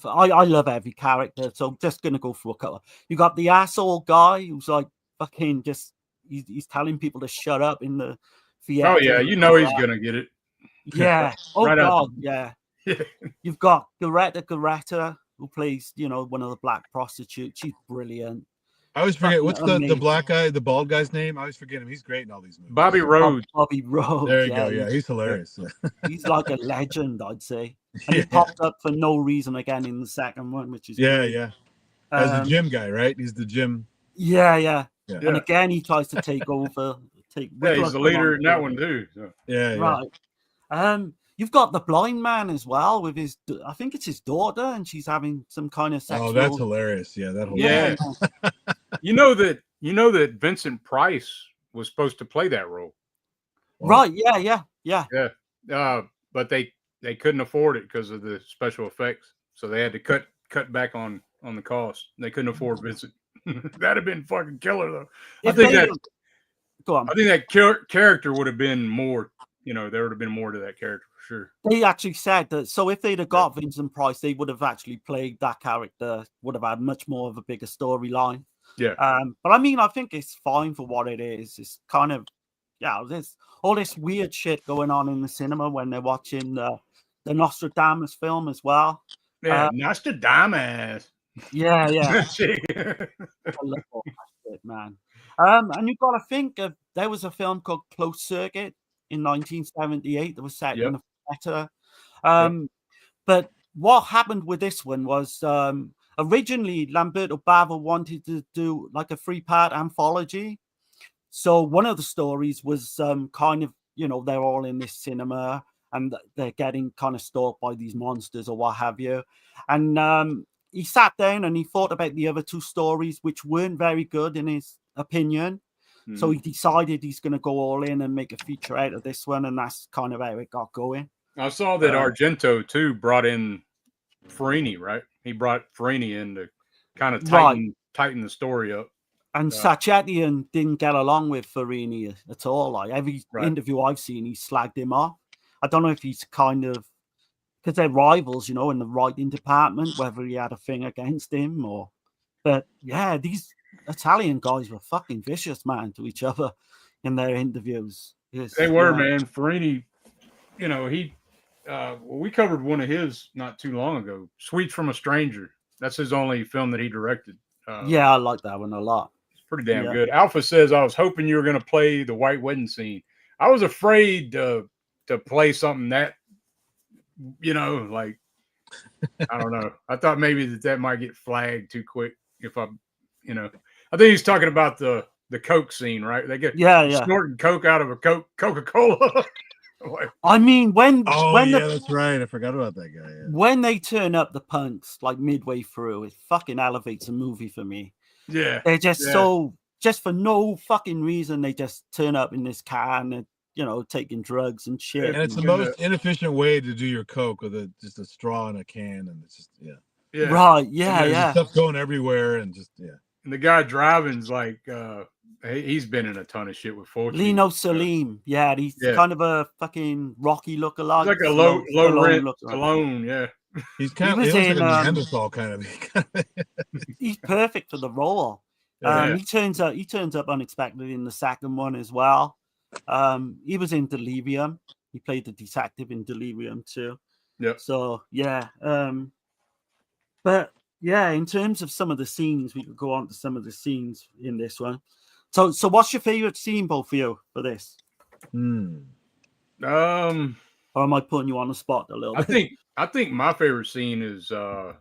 I love every character, so I'm just gonna go through a couple. You got the asshole guy who's like fucking just he's telling people to shut up in the theater. Oh yeah, he's gonna get it. Yeah. Oh Right god, yeah. You've got Garetta, who plays, one of the black prostitutes. She's brilliant. I always forget what's the black guy, the bald guy's name. I always forget him. He's great in all these movies. Bobby Rhodes. Bobby Rhodes. There you go. Yeah, he's hilarious. He's like a legend, I'd say. and he popped up for no reason again in the second one, which is great. As the gym guy, right? He's the gym. Yeah. And again, he tries to take over. He's the leader in that one too. So. Right. You've got the blind man as well with his. I think it's his daughter, and she's having some kind of sexual. Oh, that's hilarious! Yeah, that whole. Yeah. you know that Vincent Price was supposed to play that role. Right. Yeah. But they couldn't afford it because of the special effects, so they had to cut back on the cost. They couldn't afford Vincent. That'd have been fucking killer though. Go on. I think that character would have been more. There would have been more to that character for sure. They actually said that. So if they'd have got Vincent Price, they would have actually played that character. Would have had much more of a bigger storyline. Yeah. But I mean, I think it's fine for what it is. It's kind of, there's all this weird shit going on in the cinema when they're watching the Nostradamus film as well. Yeah, Nostradamus. Yeah. I love all that shit, man. And you've got to think of, there was a film called Closed Circuit in 1978 that was set in a theater. But what happened with this one was originally Lamberto Bava wanted to do like a 3-part anthology. So one of the stories was kind of, they're all in this cinema and they're getting kind of stalked by these monsters or what have you. And he sat down and he thought about the other 2 stories, which weren't very good in his opinion. So he decided he's going to go all in and make a feature out of this one. And that's kind of how it got going. I saw that Argento too brought in Fellini, right? He brought Fellini in to kind of tighten the story up. And Sachetian didn't get along with Fellini at all. Like every interview I've seen, he slagged him off. I don't know if he's kind of, because they're rivals, in the writing department, whether he had a thing against him or, but yeah, these Italian guys were fucking vicious, man, to each other in their interviews. They were, man. Fellini, we covered one of his not too long ago, Sweets from a Stranger. That's his only film that he directed. I like that one a lot. It's pretty damn good. Alpha says, I was hoping you were going to play the white wedding scene. I was afraid to play something that, like, I don't know. I thought maybe that might get flagged too quick if I think he's talking about the Coke scene, right? They get snorting Coke out of a Coca-Cola. I mean, that's right. I forgot about that guy. Yeah. When they turn up the punks like midway through, it fucking elevates a movie for me. Yeah, they're just just for no fucking reason, they just turn up in this car and taking drugs and shit. And it's the most inefficient way to do your Coke with just a straw and a can, and it's just right, yeah. Stuff going everywhere, and just And the guy driving's like, he's been in a ton of shit with Fulci. Lino Salim, he's kind of a fucking Rocky lookalike. He's like a low rent alone, He's kind of like a Neanderthal kind of. He's perfect for the role. He turns up unexpectedly in the second one as well. He was in Delirium. He played the detective in Delirium too. Yeah. So but in terms of some of the scenes, we could go on to some of the scenes in this one. So what's your favorite scene, both for you, for this? Or am I putting you on the spot a little bit? I think my favorite scene is I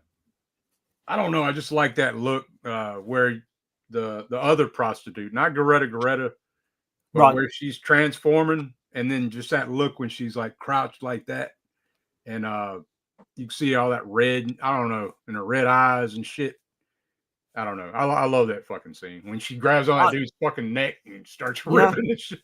don't know, I just like that look where the other prostitute, not Goretta, but where she's transforming, and then just that look when she's like crouched like that, and you can see all that red, I don't know, and her red eyes and shit. I don't know. I love that fucking scene when she grabs on that dude's fucking neck and starts ripping and shit.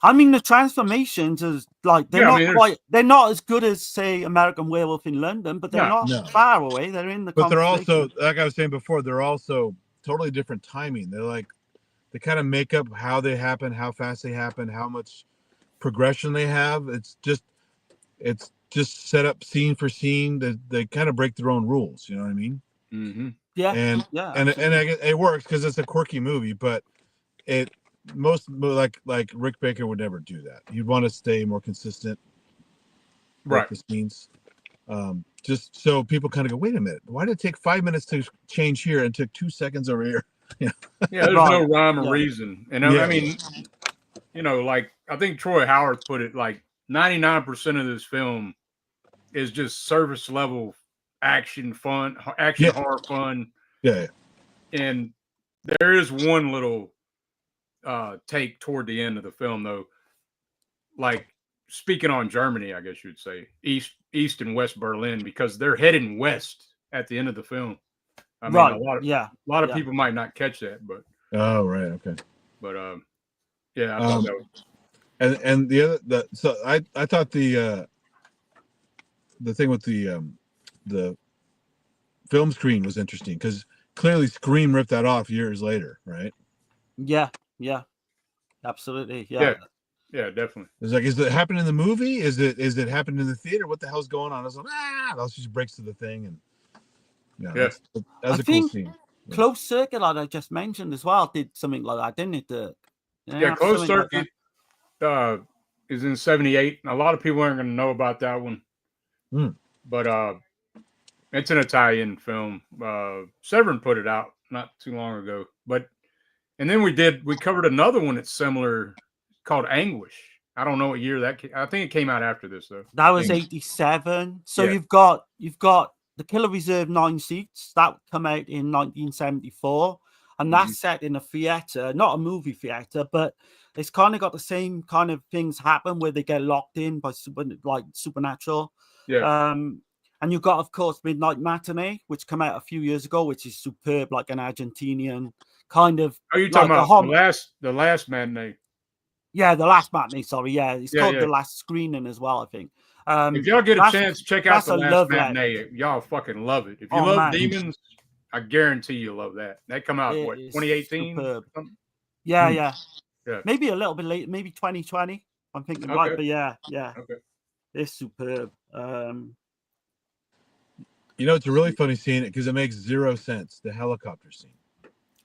I mean, the transformations is like they're not as good as say American Werewolf in London, but they're not far away. They're in the. But they're also, like I was saying before, they're also totally different timing. They kind of make up how they happen, how fast they happen, how much progression they have. It's just set up scene for scene. They kind of break their own rules. You know what I mean? Mm-hmm. Yeah, and it works because it's a quirky movie, but most like Rick Baker would never do that. You'd want to stay more consistent, right? The scenes, just so people kind of go, wait a minute, why did it take 5 minutes to change here and took 2 seconds over here? There's no rhyme or reason, and I mean, like I think Troy Howard put it, like 99% of this film is just service level action horror fun. Yeah. And there is one little take toward the end of the film, though. Like, speaking on Germany, I guess you'd say East and West Berlin, because they're heading west at the end of the film. I mean, a lot of people might not catch that, but right, okay. But yeah, I thought that was... and so I thought the thing with the film screen was interesting because clearly Scream ripped that off years later, right? Yeah, absolutely, yeah, definitely. It's like, is it happening in the movie? Is it happening in the theater? What the hell's going on? I was like, she just breaks to the thing, and that's a cool scene. Closed Circuit, like I just mentioned as well, did something like that, didn't it, Dirk? Yeah, Closed Circuit is in '78. A lot of people aren't going to know about that one, but it's an Italian film. Severin put it out not too long ago, and then we covered another one that's similar called Anguish. I don't know what year that came. I think it came out after this though. That was '87. So you've got The Killer Reserve 9 Seats that come out in 1974, and that's set in a theater, not a movie theater, but it's kind of got the same kind of things happen where they get locked in by supernatural. And you've got, of course, Midnight Matinee, which came out a few years ago, which is superb, like an Argentinian kind of. Are you talking about the last matinee? Yeah, The Last Matinee. Sorry, it's called The Last Screening as well, I think. If y'all get a chance, check out The Last Matinee. Y'all fucking love it. If you love demons, I guarantee you'll love that. That come out, 2018? Yeah. Maybe a little bit late, maybe 2020. I'm thinking right, but yeah. Okay. It's superb. It's a really funny scene because it makes zero sense. The helicopter scene.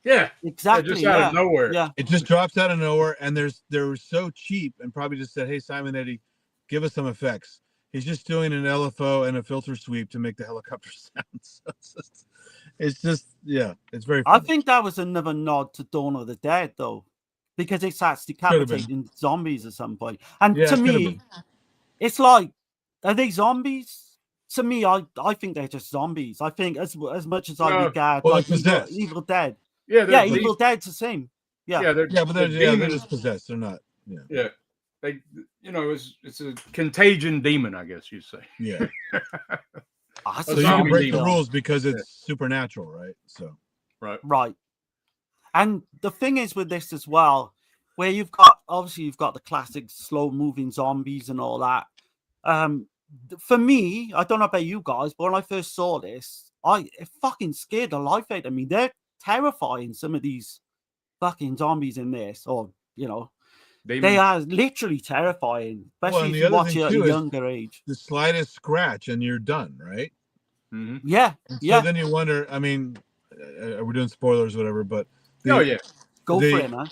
Yeah, exactly. Just out of nowhere. Yeah, it just drops out of nowhere, and they were so cheap, and probably just said, "Hey, Simon Eddy, give us some effects." He's just doing an LFO and a filter sweep to make the helicopter sound. It's very funny. I think that was another nod to Dawn of the Dead, though, because it starts decapitating zombies at some point. And to me, it's like, are they zombies? To me, I think they're just zombies. I think as much as I regard Evil Dead. Yeah, Evil Dead's the same. Yeah, but they're just possessed. They're not. Yeah. They, it's a contagion demon, I guess you'd say. Yeah. So you can break the rules because it's supernatural, right? So. Right. And the thing is with this as well, where you've got the classic slow moving zombies and all that. For me, I don't know about you guys, but when I first saw this, it fucking scared the life out of me. They're terrifying, some of these fucking zombies in this, or they are literally terrifying, especially if you watch it at a younger age. The slightest scratch and you're done, right? Mm-hmm. Yeah. So then you wonder, I mean, we're doing spoilers or whatever, but go for it, man.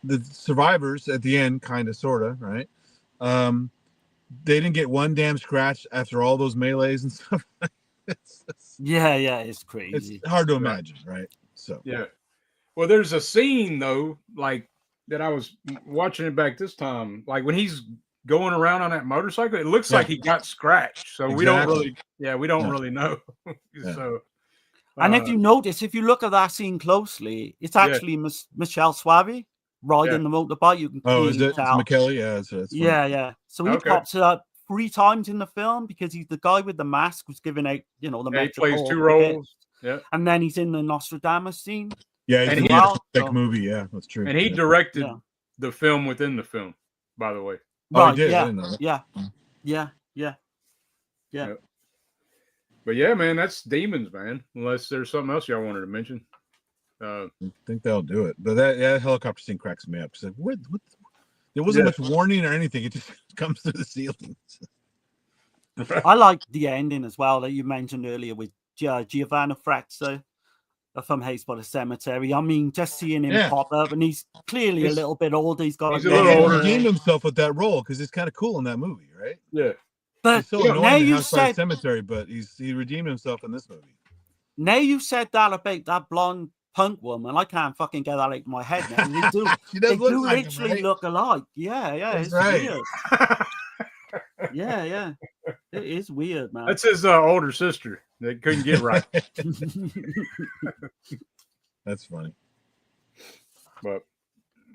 The survivors at the end, kind of, sort of, right? They didn't get one damn scratch after all those melees and stuff. It's crazy. It's hard to imagine, right? So well, there's a scene though, like that I was watching it back this time, like when he's going around on that motorcycle, it looks like he got scratched. So we don't really know. So, and if you notice, if you look at that scene closely, it's actually Michele Soavi riding the motorbike. You can is it? It's Michele? Yeah, that's yeah. So he pops up 3 times in the film because he's the guy with the mask who's giving out, the he plays 2 roles. Yeah, and then he's in the Nostradamus scene. Yeah, he's in the movie. Yeah, that's true. And he directed the film within the film, by the way. Right. He did. Yeah. But yeah, man, that's demons, man. Unless there's something else y'all wanted to mention. I think that'll do it. But that helicopter scene cracks me up. Like, what? There wasn't much warning or anything. It just comes through the ceiling. I like the ending as well that you mentioned earlier with Giovanni Frazzo from Haste by the Cemetery. I mean, just seeing him pop up, and he's clearly a little bit older. He's got a little older. He redeemed himself with that role because it's kind of cool in that movie, right? Yeah. But he's so annoying in House by the Cemetery, but he redeemed himself in this movie. Now you said that about that blonde punk woman, I can't fucking get that out of my head now. They do, they do like literally look alike. Yeah, it's right. weird. Yeah. It is weird, man. That's his older sister that couldn't get right. That's funny. But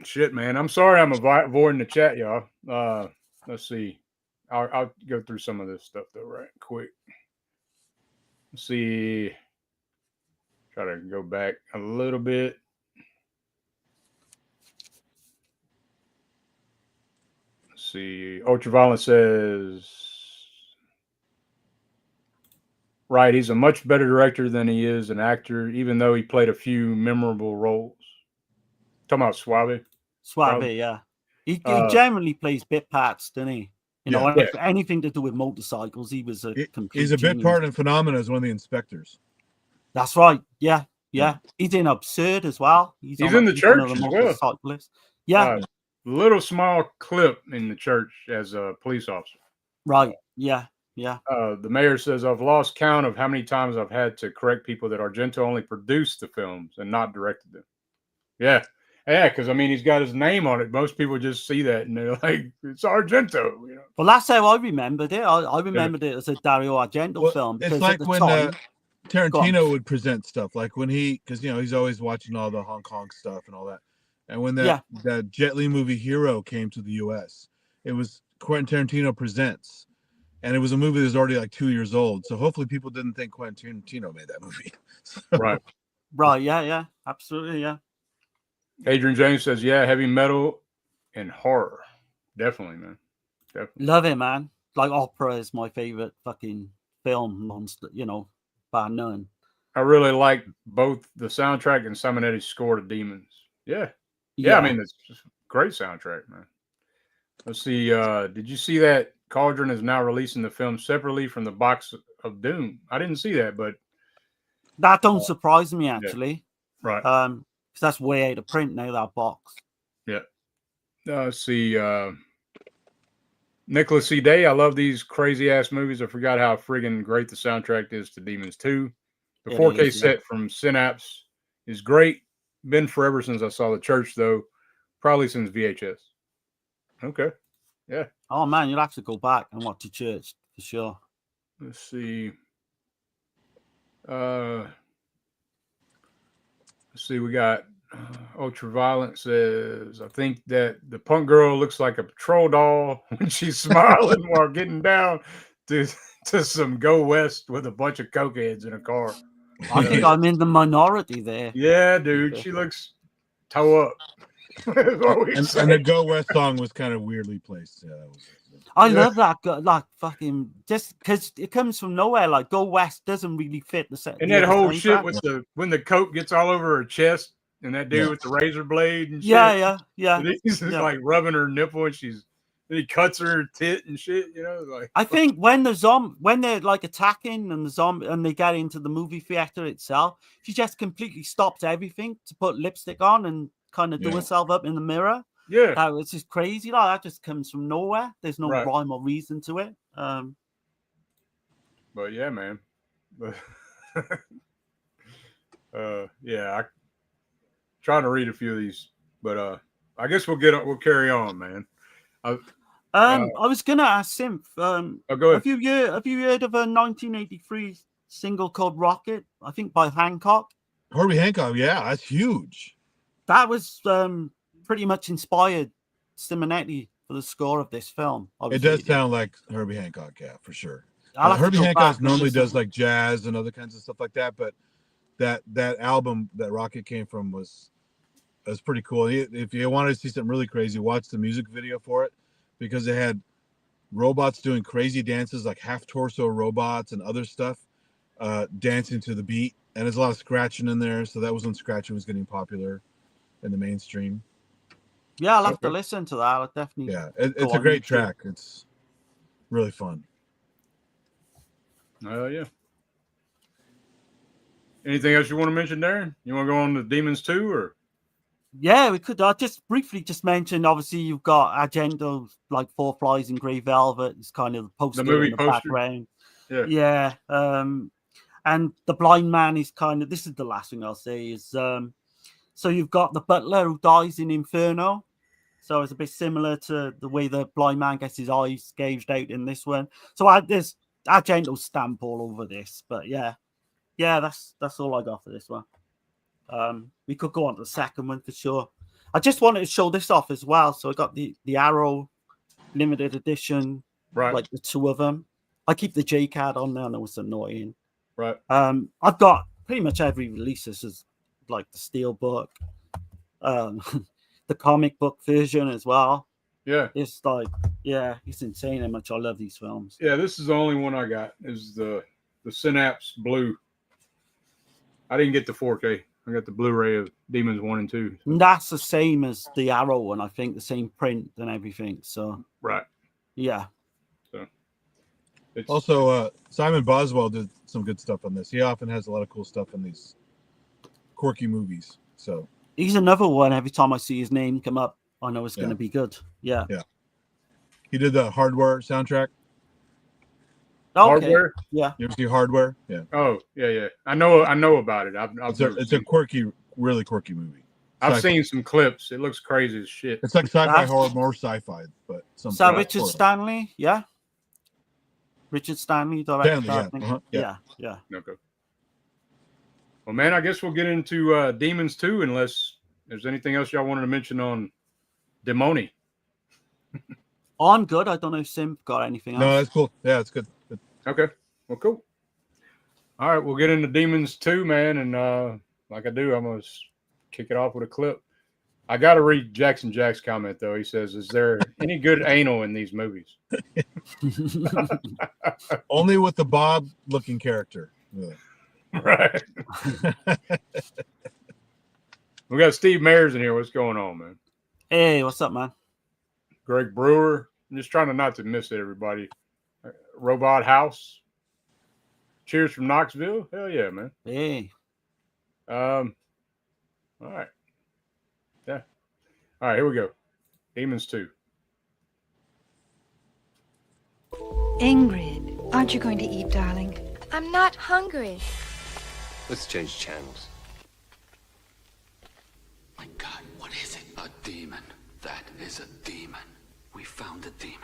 shit, man. I'm sorry I'm avoiding the chat, y'all. Let's see. I'll go through some of this stuff though, right quick. Let's see. Try to go back a little bit. Let's see. Ultraviolet says, right, he's a much better director than he is an actor, even though he played a few memorable roles. Talking about Soavi. Soavi, yeah. He generally plays bit parts, doesn't he? You know, anything to do with motorcycles, he was a complete He's a bit part in Phenomena as one of the inspectors. That's right. Yeah. He's in Absurd as well. He's in the church as well. Yeah. Little small clip in the church as a police officer. Right. Yeah. The mayor says, I've lost count of how many times I've had to correct people that Argento only produced the films and not directed them. Yeah, because I mean, he's got his name on it. Most people just see that and they're like, it's Argento. You know? Well, that's how I remembered it. I remembered it as a Dario Argento film. It's like when Tarantino would present stuff, like when because he's always watching all the Hong Kong stuff and all that. And when that Jet Li movie Hero came to the U.S., it was Quentin Tarantino Presents. And it was a movie that was already like 2 years old. So hopefully people didn't think Quentin Tarantino made that movie. Right. Yeah. Absolutely, yeah. Adrian James says, yeah, heavy metal and horror. Definitely, man. Definitely. Love it, man. Like opera is my favorite fucking film, monster, bar none. I really like both the soundtrack and Simonetti's score to Demons. Yeah. I mean, it's just a great soundtrack, man. Let's see. Did you see that Cauldron is now releasing the film separately from the Box of Doom? I didn't see that, but that don't surprise me actually. Yeah. Right. Because that's way out of print now, that box. Yeah. Let's see. Nicholas C. Day. I love these crazy ass movies. I forgot how friggin' great the soundtrack is to Demons 2. The 4K set from Synapse is great. Been forever since I saw The Church, though. Probably since VHS. Okay. Yeah. Oh, man, you'll have to go back and watch The Church for sure. Let's see. We got Ultraviolet says, I think that the punk girl looks like a patrol doll when she's smiling while getting down to some Go West with a bunch of cokeheads in a car. I think I'm in the minority there. Yeah, dude. She looks toe up. And the Go West song was kind of weirdly placed. Yeah, I love that. Like fucking just because it comes from nowhere. Like Go West doesn't really fit the set. And that whole shit with when the coat gets all over her chest and that dude with the razor blade and shit. Yeah. And he's just like rubbing her nipple and he cuts her tit and shit. Like I think when they're like attacking and they get into the movie theater itself, she just completely stops everything to put lipstick on and kind of do herself up in the mirror. Yeah, it's just crazy. Like that just comes from nowhere. There's no rhyme or reason to it. But yeah, man. I'm trying to read a few of these, but I guess we'll carry on, man. I was gonna ask Simph. Go ahead. Have you heard of a 1983 single called Rocket? I think by Hancock. Herbie Hancock, yeah, that's huge. That was pretty much inspired Simonetti for the score of this film. It does sound like Herbie Hancock, yeah, for sure. Herbie Hancock normally does like jazz and other kinds of stuff like that, but that album that Rocket came from was pretty cool. If you wanted to see something really crazy, watch the music video for it, because they had robots doing crazy dances, like half torso robots and other stuff, dancing to the beat. And there's a lot of scratching in there, so that was when scratching was getting popular in the mainstream. Yeah, I'll have to listen to that. I'll definitely. Yeah, it's a great track. It's really fun. Yeah. Anything else you want to mention there? You want to go on to Demons 2 or? Yeah, we could. I just briefly mention. Obviously, you've got Argento, like Four Flies in Grey Velvet. It's kind of the poster in the background. Yeah. And the blind man is kind of. This is the last thing I'll say is. So you've got the butler who dies in Inferno. So it's a bit similar to the way the blind man gets his eyes gouged out in this one. So I had this Argento stamp all over this. But yeah, that's all I got for this one. We could go on to the second one for sure. I just wanted to show this off as well. So I got the Arrow limited edition, Right. like the two of them. I keep the J card on there. I know it's annoying. Right. I've got pretty much every release. This is like the Steelbook, the comic book version as well. Yeah. It's like, yeah, it's insane how much I love these films. Yeah, this is the only one I got. Is the Synapse Blue. I didn't get the 4K. I got the Blu-ray of Demons 1 and 2. And that's the same as the Arrow one, I think, the same print and everything. So right. Yeah. So it's... Also, Simon Boswell did some good stuff on this. He often has a lot of cool stuff in these quirky movies. So he's another one. Every time I see his name come up, I know it's going to be good. Yeah. Yeah. He did the Hardware soundtrack. Okay. Hardware? Yeah. You ever see Hardware? Yeah. Oh, yeah. I know about it. It's a quirky, really quirky movie. I've seen some clips. It looks crazy as shit. It's like sci-fi horror, more sci-fi, but some. Is that Richard Stanley? Yeah. Richard Stanley directed. Yeah. Okay. Well, man, I guess we'll get into Demons 2 unless there's anything else y'all wanted to mention on Demoni. I'm good. I don't know if Sim got anything else. No, that's cool. Yeah, it's good. Okay. Well, cool. All right, we'll get into Demons 2, man. And like I do, I'm going to kick it off with a clip. I got to read Jackson Jack's comment, though. He says, is there any good anal in these movies? Only with the Bob-looking character. Yeah. Right. We got Steve Mayers in here. What's going on, man? Hey, what's up, man? Greg Brewer. I'm just trying not to miss it, everybody. Robot House. Cheers from Knoxville. Hell yeah, man. Hey. All right. Yeah. All right, here we go. Demons 2. Ingrid, aren't you going to eat, darling? I'm not hungry. Let's change channels. My God, what is it? A demon. That is a demon. We found a demon.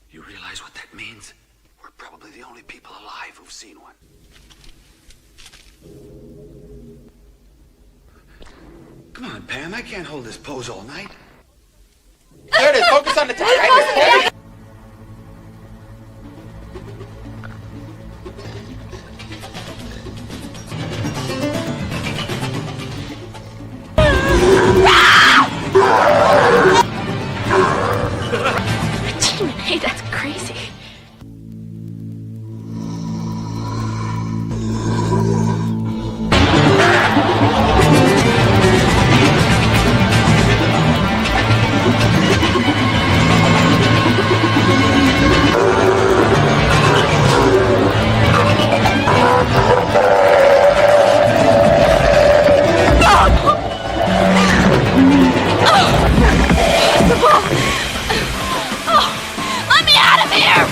You realize what that means? We're probably the only people alive who've seen one. Come on, Pam, I can't hold this pose all night. There it is. Focus on the target. Hey, that's crazy. Let me out of here!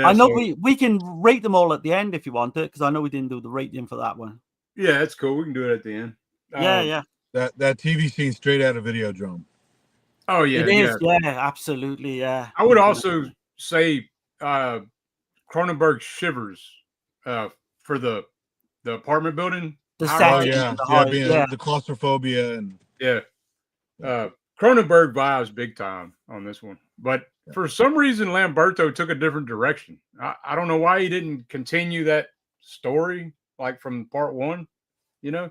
I know we can rate them all at the end if you want it, because I know we didn't do the rating for that one. Yeah, that's cool. We can do it at the end. Yeah. That TV scene straight out of Videodrome. Oh yeah, it is. Yeah, absolutely. Yeah. I would also say Cronenberg shivers for the apartment building. The claustrophobia and Cronenberg vibes big time on this one. But for some reason, Lamberto took a different direction. I don't know why he didn't continue that story like from part one. You know,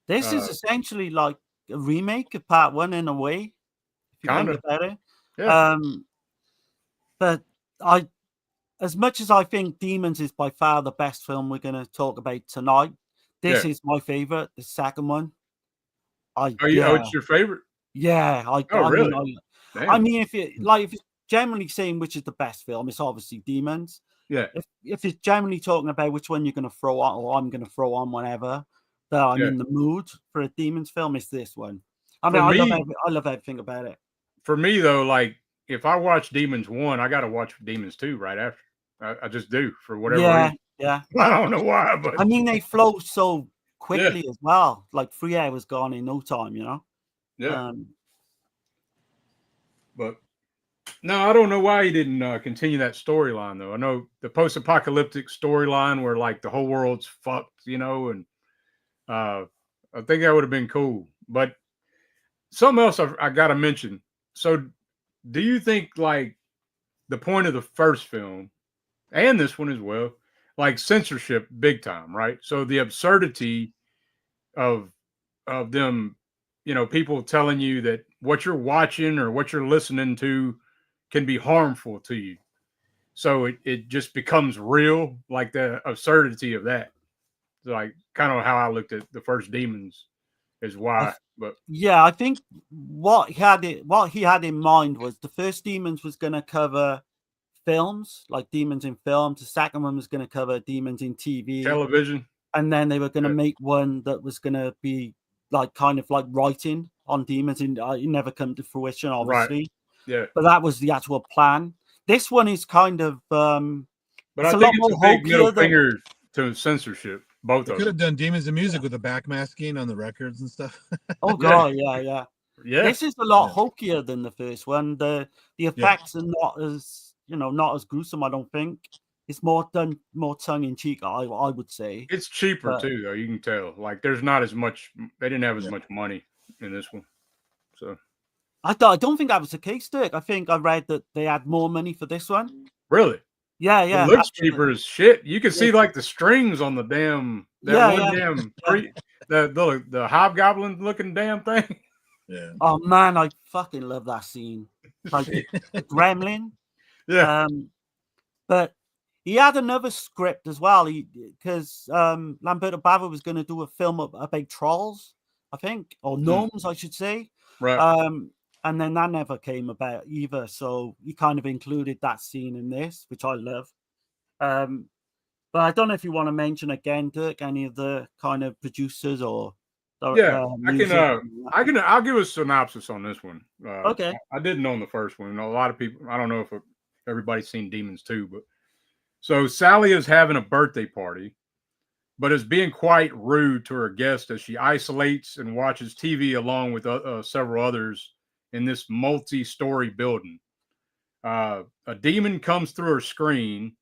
this is essentially like a remake of part one in a way. If you think about it. Yeah. But as much as I think Demons is by far the best film we're going to talk about tonight, this is my favorite. The second one. It's your favorite? Yeah. Really? I mean, if you're generally saying which is the best film, it's obviously Demons. Yeah. If you're generally talking about which one you're going to throw on, or I'm going to throw on whenever that I'm in the mood for a Demons film, it's this one. I mean, I love everything about it. For me, though, like if I watch Demons 1, I got to watch Demons 2 right after. I just do for whatever Yeah, reason. yeah. I don't know why, but I mean, they flow so quickly as well. Like 3 hours gone in no time, you know. Yeah. But no, I don't know why he didn't continue that storyline though. I know the post-apocalyptic storyline where like the whole world's fucked, you know, and I think that would have been cool. But something else I got to mention. So, do you think like the point of the first film and this one as well, like censorship big time, right? So the absurdity of them, you know, people telling you that what you're watching or what you're listening to can be harmful to you. So it just becomes real, like the absurdity of that. So like kind of how I looked at the first Demons is why. But yeah, I think what he had in mind was the first Demons was going to cover films, like demons in films. The second one was going to cover demons in TV, television, and then they were going to make one that was going to be like kind of like writing on demons. In it never come to fruition, obviously. Right. Yeah, but that was the actual plan. This one is kind of, but it's I a think lot it's more a big middle than finger to censorship. Both They of could them. have done Demons of Music with the backmasking on the records and stuff. Oh god, yeah. This is a lot hokier than the first one. The effects are not as not as gruesome. I don't think it's more done more tongue in cheek. I would say It's cheaper too, though. You can tell. Like there's not as much. They didn't have as much money in this one. So I don't think that was the case, Dirk. I think I read that they had more money for this one. really, Yeah. It looks cheaper as shit. You can see like the strings on the damn the hobgoblin looking damn thing. Yeah. Oh man, I fucking love that scene. Like the gremlin. Yeah. But he had another script as well. Because Lamberto Bava was going to do a film about trolls, I think, or gnomes, I should say. Right. And then that never came about either. So he kind of included that scene in this, which I love. But I don't know if you want to mention again, Dirk, any of the kind of producers or I'll give a synopsis on this one. Okay. I didn't know on the first one. A lot of people, I don't know if everybody's seen Demons too, but so Sally is having a birthday party, but is being quite rude to her guests as she isolates and watches TV along with several others in this multi-story building. A demon comes through her screen,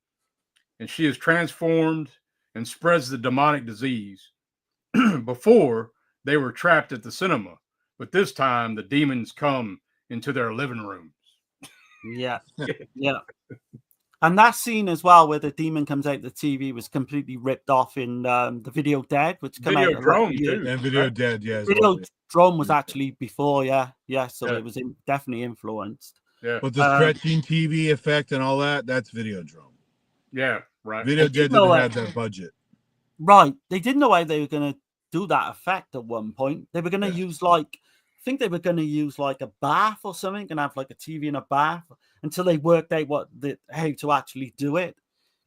and she is transformed and spreads the demonic disease. Before, they were trapped at the cinema, but this time the demons come into their living rooms. Yeah. And that scene as well, where the demon comes out the TV, was completely ripped off in the Video Dead, which came out Videodrome too. And Video Dead, yeah. Videodrome was actually before, so it was definitely influenced. Yeah. But the stretching TV effect and all that's Videodrome. Yeah, right. Video Dead didn't have that budget. Right. They didn't know how they were going to do that effect at one point. They were going to use I think they were going to use like a bath or something and have like a TV in a bath until they worked out how to actually do it.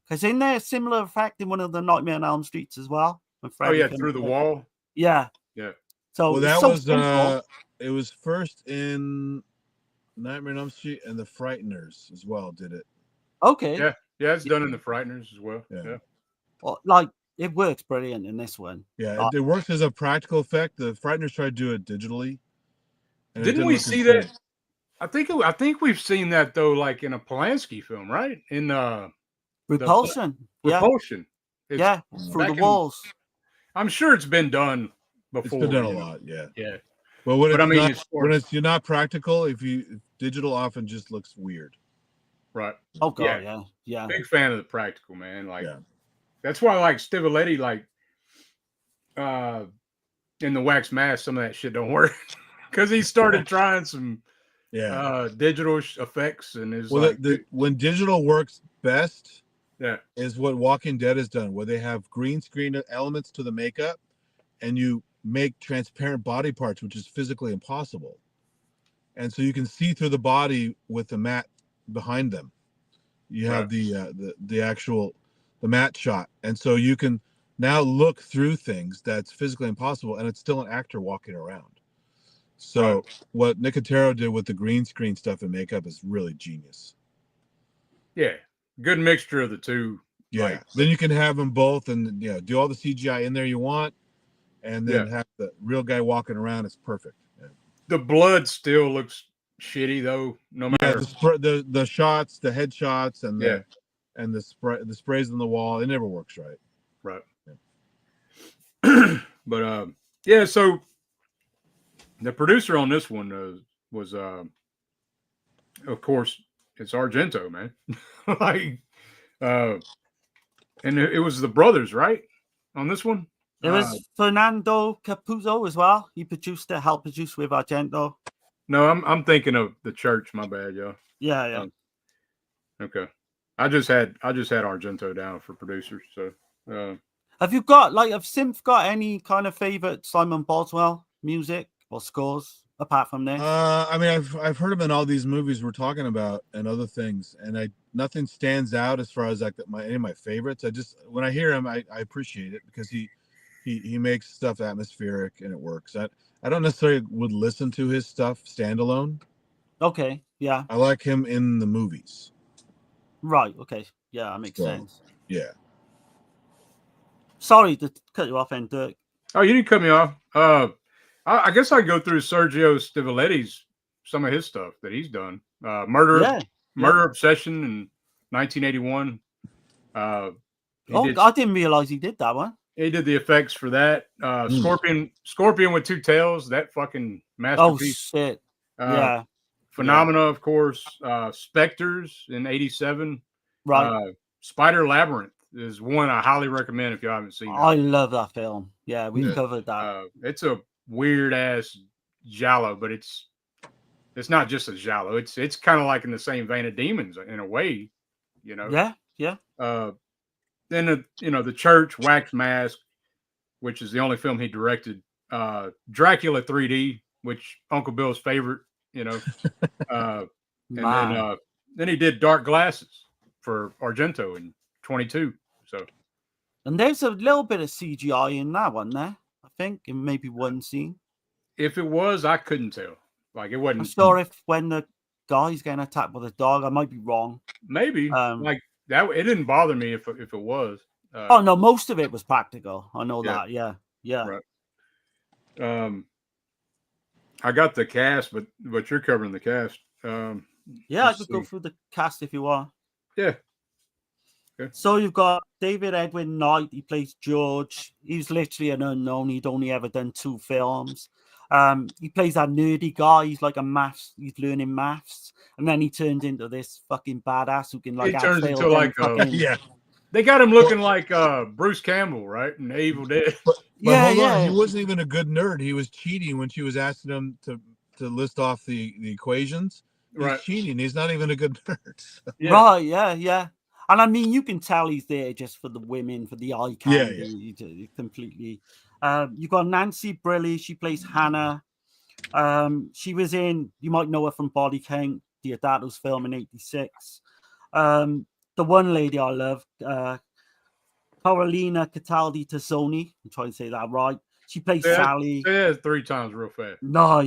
Because in there, a similar effect in one of the Nightmare on Elm Streets as well. Through the wall. Yeah. So that was it was first in Nightmare on Elm Street, and the Frighteners as well did it. Okay. Yeah, it's done in the Frighteners as well. Yeah. Well, like it works brilliant in this one. Yeah, it works as a practical effect. The Frighteners tried to do it digitally. Didn't we see that? I think we've seen that though, like in a Polanski film, right? In Repulsion. Repulsion. Through the walls. I'm sure it's been done before. It's been done a lot, yeah. But when it's not practical, if digital often just looks weird. Right. Oh god, yeah. Big fan of the practical, man. Like that's why like Stivalletti, like in the Wax Mask, some of that shit don't work. Because he started trying some digital effects and is when digital works best is what Walking Dead has done, where they have green screen elements to the makeup and you make transparent body parts, which is physically impossible. And so you can see through the body with the mat behind them. You have the actual mat shot. And so you can now look through things that's physically impossible, and it's still an actor walking around. So what Nicotero did with the green screen stuff and makeup is really genius. Yeah. good mixture of the two. Yeah. Like, then you can have them both, and do all the CGI in there you want, and then have the real guy walking around. It's perfect. Yeah. The blood still looks shitty though. No matter the shots, the headshots, and the sprays on the wall. It never works right. Right. Yeah. But yeah. So the producer on this one was of course, it's Argento, man. Like, and it was the brothers, right, on this one. It was Fernando Capuzzo as well. He helped produce with Argento. No, I'm thinking of The Church. My bad, y'all. Yeah. Okay. I just had Argento down for producers. So, have Synth got any kind of favorite Simon Boswell music or scores apart from this? I mean, I've heard him in all these movies we're talking about and other things, and nothing stands out as far as like any of my favorites. When I hear him, I appreciate it because he makes stuff atmospheric and it works. I don't necessarily would listen to his stuff standalone. Okay, yeah. I like him in the movies. Right. Okay. Yeah, that makes sense. Yeah. Sorry to cut you off, and Dirk. Oh, you didn't cut me off. I guess I go through Sergio Stivoletti's some of his stuff that he's done. Murder Obsession in 1981. I didn't realize he did that one. He did the effects for that. Scorpion with Two Tails. That fucking masterpiece. Oh shit! Yeah. Phenomena, of course. Spectres in 87. Right. Spider Labyrinth is one I highly recommend if you haven't seen it. I love that film. Yeah, we covered that. It's a weird ass giallo, but it's not just a giallo. It's kind of like in the same vein of Demons in a way, you know. Yeah. Then The Church, Wax Mask, which is the only film he directed. Dracula 3D, which Uncle Bill's favorite, you know. And then he did Dark Glasses for Argento in 22. So, and there's a little bit of CGI in that one there, I think, in maybe one scene. If it was, I couldn't tell. Like, it wasn't. I'm sure if when the guy's getting attacked by the dog, I might be wrong. Maybe like that. It didn't bother me if it was. Oh no, most of it was practical. I know that. Yeah. Right. I got the cast, but you're covering the cast. I could go through the cast if you want. Yeah. Okay. So you've got David Edwin Knight. He plays George. He's literally an unknown. He'd only ever done 2 films. He plays that nerdy guy. He's like he's learning maths, and then he turns into this fucking badass who can like. He turns into like They got him looking like Bruce Campbell, right? In Evil Dead. But hold on, he wasn't even a good nerd. He was cheating when she was asking him to list off the equations. He's cheating. He's not even a good nerd. Right? Yeah. And I mean, you can tell he's there just for the women, for the eye candy. Yeah. Completely. You've got Nancy Briley. She plays Hannah. She was in, you might know her from Body Count, Deodato's film in 86. The one lady I love, Carolina Cataldi Tazzoni. I'm trying to say that right. She plays Sally. Say that 3 times real fast. No,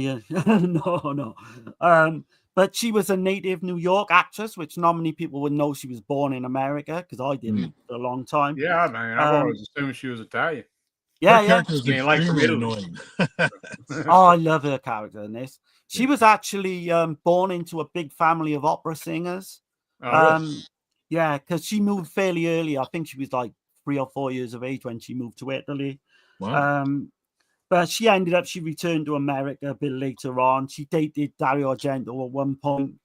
no. But she was a native New York actress, which not many people would know she was born in America, because I didn't for a long time. Yeah, man. I've always assumed she was Italian. Yeah. Character's extremely annoying. Oh, I love her character in this. She was actually born into a big family of opera singers. Yeah, because she moved fairly early. I think she was like 3 or 4 years of age when she moved to Italy. Wow. But she returned to America a bit later on. She dated Dario Argento at one point.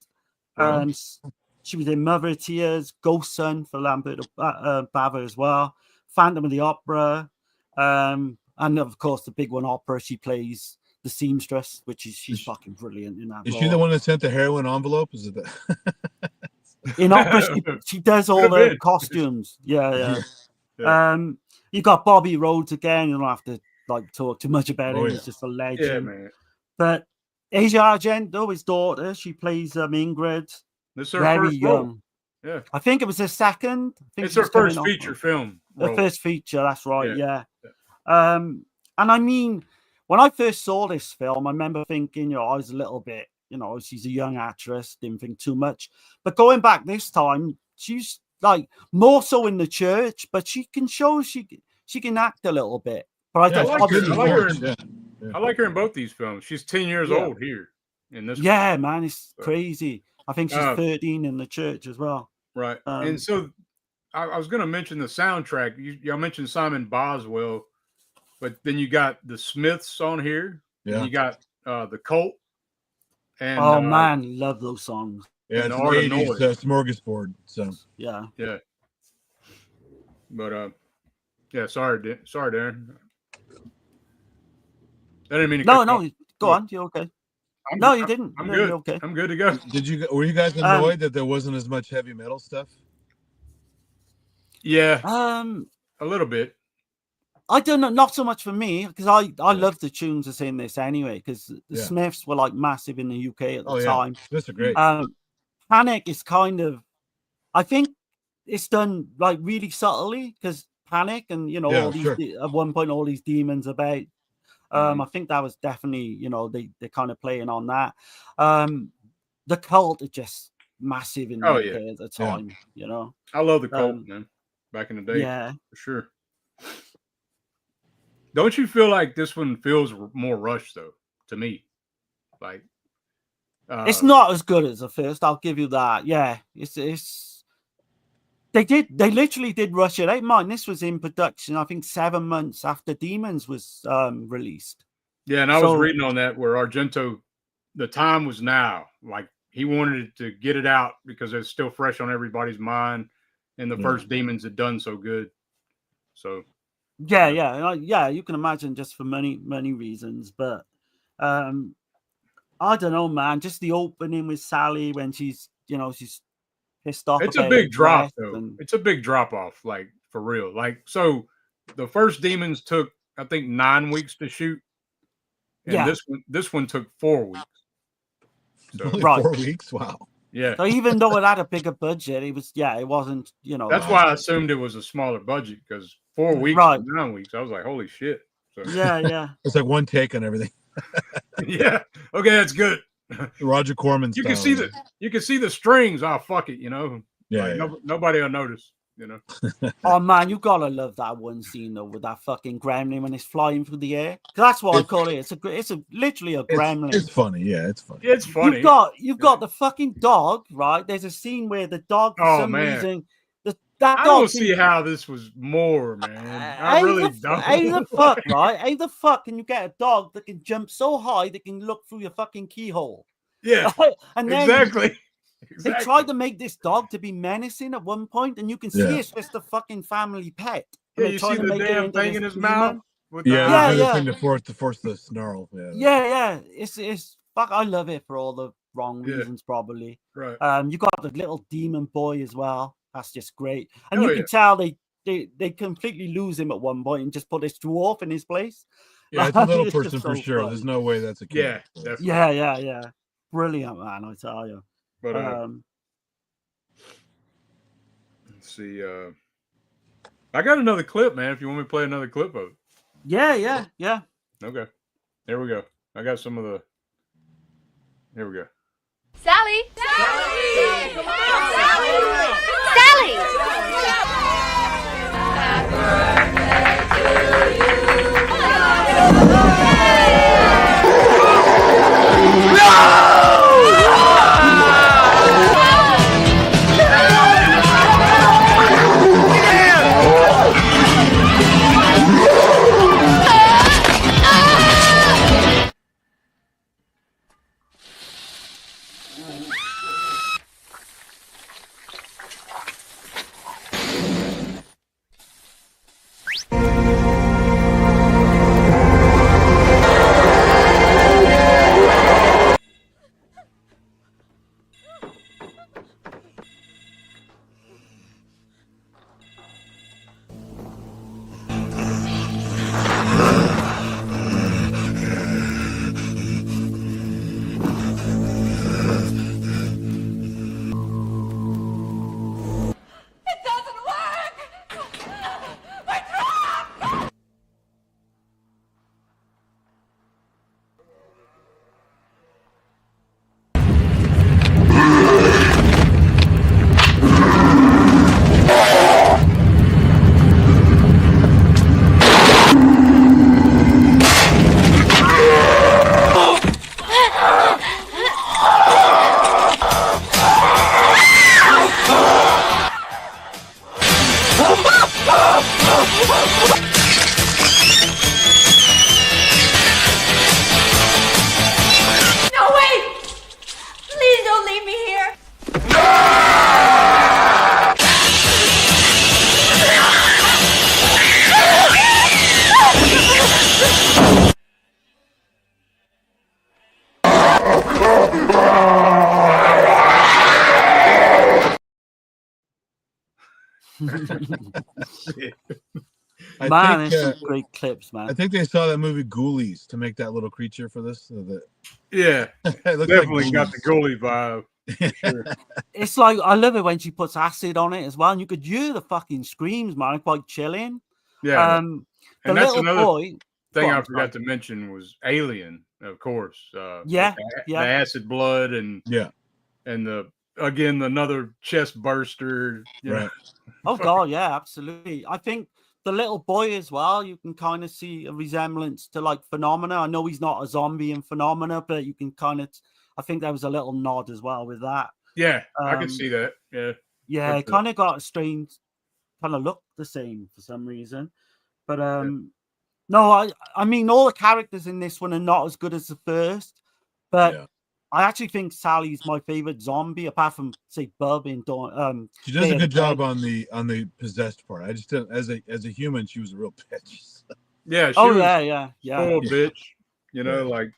She was in Mother of Tears, Ghost Son for Lamberto Bava as well, Phantom of the Opera, and of course the big one, Opera. She plays the seamstress, she's fucking brilliant in that. Is she the one that sent the heroin envelope? Is it that? In Opera, she does all the costumes. Yeah. You got Bobby Rhodes again. You don't have to talk too much about him. He's just a legend. Yeah, man. But Asia Argento, his daughter, she plays Ingrid. This is her very first young. role. Yeah, I think it was her second. It's her first feature film. Her first feature. That's right. Yeah. And I mean, when I first saw this film, I remember thinking, I was a little bit, she's a young actress, didn't think too much. But going back this time, she's like more so in the church, but she can show she can act a little bit. But I like her. I like her in both these films. She's 10 years Yeah. old here in this. Yeah, man, it's crazy. I think she's 13 in the church as well. Right. And so I was going to mention the soundtrack. Y'all mentioned Simon Boswell, but then you got the Smiths on here. Yeah. And you got the Cult. And oh man, love those songs. Yeah, it's an 80s smorgasbord. So yeah. But yeah, sorry, Darren. I didn't mean to. No, go on. You're okay. No, you didn't. I'm No, good. you're okay. I'm good to go. Were you guys annoyed that there wasn't as much heavy metal stuff? Yeah. A little bit. I don't know, not so much for me, because I love the tunes that's in this anyway, because the Smiths were like massive in the UK at the time. Smiths are great. Panic is kind of, I think it's done like really subtly, because Panic and all these at one point all these demons about. I think that was definitely they're kind of playing on that. The Cult are just massive in the UK at the time. I love the Cult, man. Back in the day, for sure. Don't you feel like this one feels more rushed though? To me, like it's not as good as the first. I'll give you that. Yeah, it's. They literally did rush it out. Mine, this was in production, I think 7 months after Demons was released. Yeah, and I was reading on that where Argento, the time was now. Like he wanted to get it out because it's still fresh on everybody's mind, and the first Demons had done so good. So yeah, you can imagine, just for many reasons. But I don't know, man. Just the opening with Sally when she's pissed off. It's a big drop, though. It's a big drop off, like for real. Like so, the first Demons took I think 9 weeks to shoot, and this one took 4 weeks. So, right, 4 weeks. Wow. Yeah. So even though it had a bigger budget, it wasn't. That's why I assumed it was a smaller budget, because 4 weeks, 9 weeks. I was like, holy shit. So. Yeah. It's like one take on everything. Yeah. Okay, that's good. Roger Corman style. You can see the strings. Oh, fuck it, Yeah, like, nobody will notice, Oh man, you gotta love that one scene though, with that fucking gremlin when it's flying through the air. That's what I call it. It's literally a gremlin. It's funny. Yeah, it's funny. It's funny. You've got the fucking dog, right? There's a scene where the dog for some reason. I don't see how this was more, man. I really don't. How the fuck, right? How the fuck can you get a dog that can jump so high that can look through your fucking keyhole? Yeah, and then exactly. They tried to make this dog to be menacing at one point, and you can see it's just a fucking family pet. Yeah, you see the damn thing in his mouth. To force the snarl. Yeah. It's fuck. I love it for all the wrong reasons, probably. Right. You got the little demon boy as well. That's just great, and you can tell they completely lose him at one point and just put this dwarf in his place. Yeah, it's a little person for sure. Funny. There's no way that's a kid. Yeah, yeah. Brilliant, man. I tell you. But let's see. I got another clip, man. If you want me to play another clip of it. Yeah. Okay. There we go. I got some of the. Here we go. Sally! Sally! Come on, Sally! Sally! Happy birthday to you! No! Man, there's some great clips, man. I think they saw that movie Ghoulies to make that little creature for this. So yeah, it looks definitely like got the ghoulie vibe. For sure. It's like, I love it when she puts acid on it as well, and you could hear the fucking screams, man, quite chilling. Yeah, the and that's little another boy. thing I forgot to mention was Alien, of course. Yeah, the acid blood and another chest burster. Right. Oh god, yeah, absolutely. I think the little boy as well, you can kind of see a resemblance to like Phenomena. I know he's not a zombie in Phenomena, but you can kind of, I think there was a little nod as well with that. Yeah, I can see that. Yeah, it kind of got a strange, kind of looked the same for some reason. But no, I mean, all the characters in this one are not as good as the first, but I actually think Sally's my favorite zombie, apart from say Bub in Dawn. She does a good job on the possessed part. I just didn't, as a human, she was a real bitch. Yeah. She was spoiled bitch. You know, like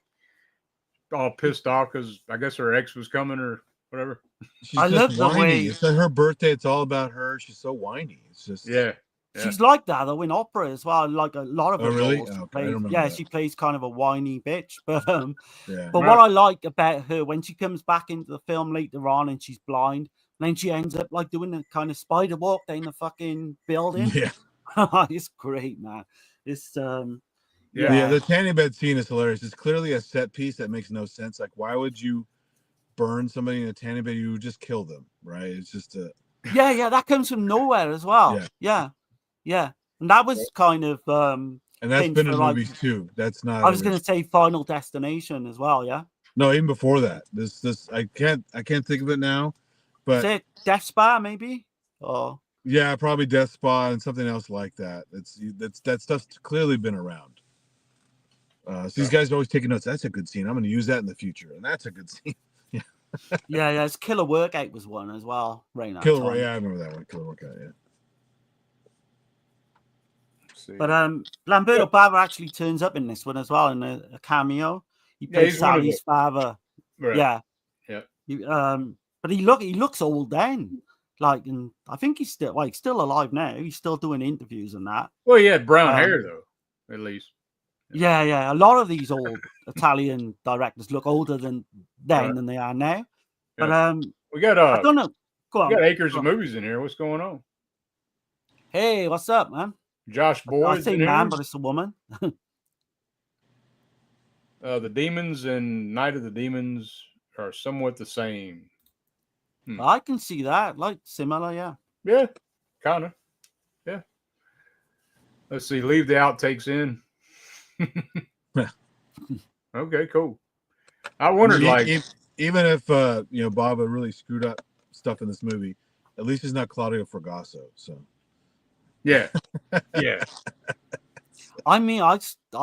all pissed off because I guess her ex was coming or whatever. She's just whiny. It's her birthday. It's all about her. She's so whiny. It's just She's like that though in opera as well. Like a lot of her roles. She plays kind of a whiny bitch. But what I like about her when she comes back into the film later on and she's blind, and then she ends up like doing the kind of spider walk down the fucking building. Yeah, it's great, man. It's the tanning bed scene is hilarious. It's clearly a set piece that makes no sense. Like, why would you burn somebody in a tanning bed? You would just kill them, right? It's just a that comes from nowhere as well. Yeah, and that was kind of and that's been in movies too. That's not. I was going to say Final Destination as well. Yeah. No, even before that. This I can't think of it now, but is it Death Spa maybe? Or yeah, probably Death Spa and something else like that. That stuff's clearly been around. So these guys are always taking notes. That's a good scene. I'm going to use that in the future, and that's a good scene. yeah. It's Killer Workout was one as well. Right now. Killer, I remember that one. Killer Workout. Yeah. But Lamberto Bava actually turns up in this one as well in a cameo. He plays Sally's father. Right. Yeah. But he looks old then. Like, and I think he's still alive now. He's still doing interviews and that. Well, he had brown hair though, at least. Yeah. A lot of these old Italian directors look older than they are now. Yeah. But we got I don't know. Go on. We got acres of movies in here. What's going on? Hey, what's up, man? Josh Boyd. I say man, but it's a woman. The Demons and Night of the Demons are somewhat the same. I can see that. Like similar, yeah. Yeah, kind of. Yeah. Let's see. Leave the outtakes in. Okay, cool. I wondered, even if Bava really screwed up stuff in this movie, at least he's not Claudio Fragasso. So. Yeah. I mean, I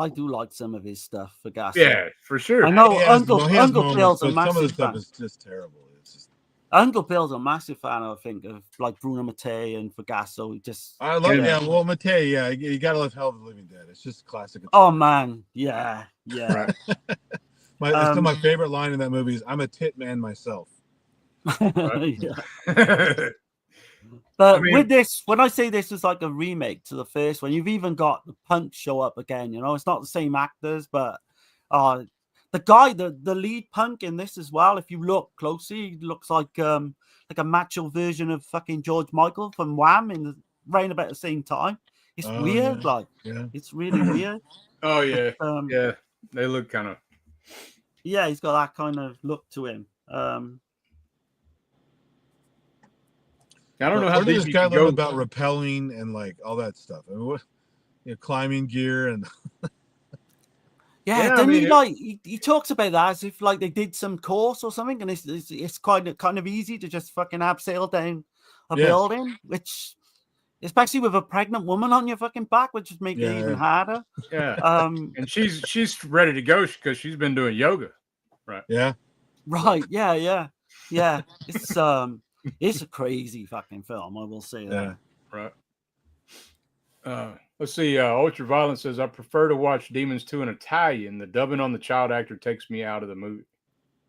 do like some of his stuff for gas. Yeah, for sure. I know Uncle Bill's a massive some of the stuff fan. is just terrible. It's just... Uncle Bill's a massive fan, I think, of like Bruno Mattei and Fragasso. I love well, Mattei, you gotta love Hell of the Living Dead. It's just classic. Oh man, yeah. Right. Still my favorite line in that movie is "I'm a tit man myself." But with this, when I say this is like a remake to the first one, you've even got the Punk show up again. You know, it's not the same actors, but the guy, the lead Punk in this as well. If you look closely, he looks like a macho version of fucking George Michael from Wham in around about the same time. It's weird, it's really weird. Oh yeah, yeah. They look kind of. Yeah, he's got that kind of look to him. I don't know how deep this guy learned about rappelling and like all that stuff. I mean, climbing gear and. He talks about that as if like they did some course or something, and it's kind of easy to just fucking abseil down a building, which especially with a pregnant woman on your fucking back, which would make it even harder. Yeah. And she's ready to go because she's been doing yoga, right? Yeah. Right. Yeah. It's a crazy fucking film, I will say that. Right. Let's see. Ultraviolent says, I prefer to watch Demons 2 in Italian. The dubbing on the child actor takes me out of the movie.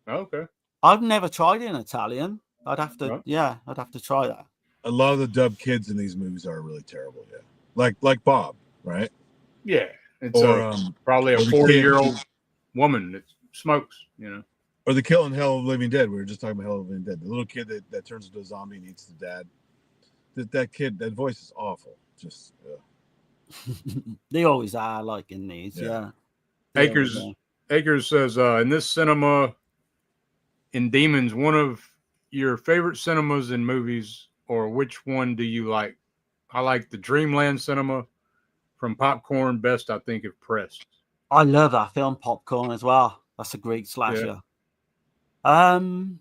Okay. I've never tried it in Italian. I'd have to try that. a lot of the dub kids in these movies are really terrible. Yeah, like Bob, right? Yeah, it's Or probably a or the 40-year-old woman that smokes. Or the Kill in Hell of Living Dead. We were just talking about Hell of Living Dead. The little kid that turns into a zombie and eats the dad. That kid, that voice is awful. Just they always are like in these. Yeah. Akers says in this cinema in Demons, one of your favorite cinemas in movies, or which one do you like? I like the Dreamland Cinema from Popcorn. Best, I think, of Press. I love that film, Popcorn, as well. That's a great slasher. I'd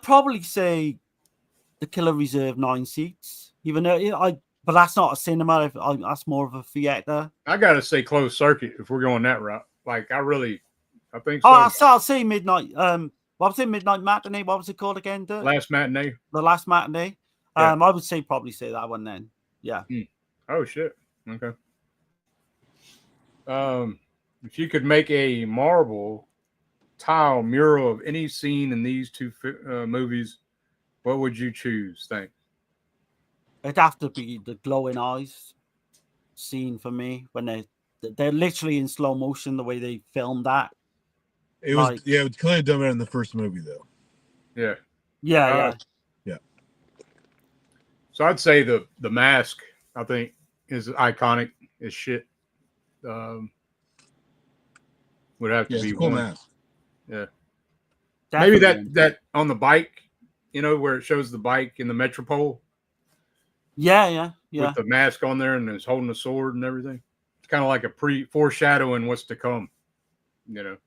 probably say the Killer Reserve 9 seats, even though but that's not a cinema. That's more of a theater. I gotta say Closed Circuit if we're going that route. Like I think so. I'll say Midnight. What was it? Midnight Matinee. What was it called again? Last Matinee. The Last Matinee. Yeah. I would probably say that one then. Yeah. Oh shit. Okay. If you could make a marble tile mural of any scene in these two movies, what would you choose? Think. It'd have to be the glowing eyes scene for me when they're literally in slow motion the way they filmed that. It was clearly done better in the first movie though. Yeah. Yeah. So I'd say the mask, I think, is iconic as shit. Would have to be cool one. Mask. Yeah. Definitely. Maybe that on the bike, where it shows the bike in the Metropole. Yeah. With the mask on there and is holding a sword and everything. It's kind of like a foreshadowing what's to come. No.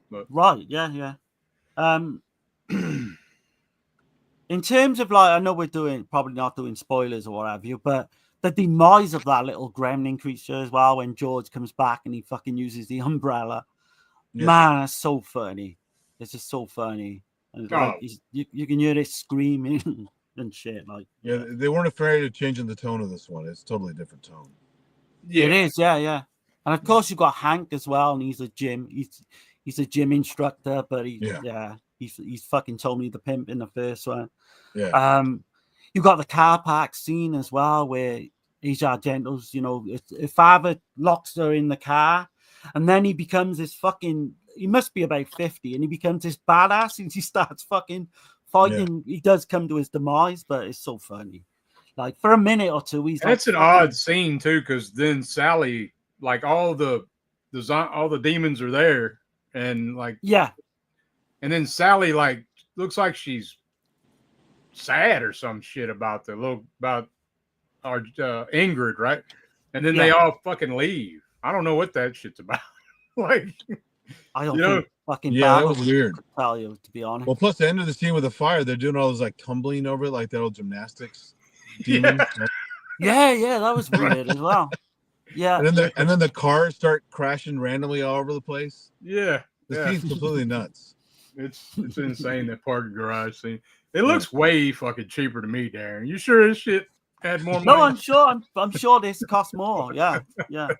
But. Right. Yeah. In terms of I know we're probably not doing spoilers or what have you, but the demise of that little gremlin creature as well when George comes back and he fucking uses the umbrella. Yeah. Man, that's so funny. It's just so funny. And you can hear it screaming and shit. They weren't afraid of changing the tone of this one. It's a totally different tone. Yeah. It is, yeah. And of course you've got Hank as well, and he's a gym instructor, but he's fucking Tony the Pimp in the first one. Yeah. You've got the car park scene as well where Asia Argento's, his father locks her in the car, and then he becomes this he must be about 50, and he becomes this badass and he starts fucking fighting. Yeah. He does come to his demise, but it's so funny. Like for a minute or two, that's an odd scene too, because then Sally, like all the demons are there, and and then Sally looks like she's sad or some shit about our Ingrid, right? And then they all fucking leave. I don't know what that shit's about. I don't think fucking that was weird. Tell you, to be honest. Well, plus the end of the scene with the fire, they're doing all those tumbling over it, like that old gymnastics. Demons. Yeah, that was weird as well. Yeah, and then the cars start crashing randomly all over the place. Yeah, the scene's completely nuts. It's insane, that parking garage scene. It looks way fucking cheaper to me, Darren. You sure this shit had more money? No, I'm sure this costs more. Yeah. Well,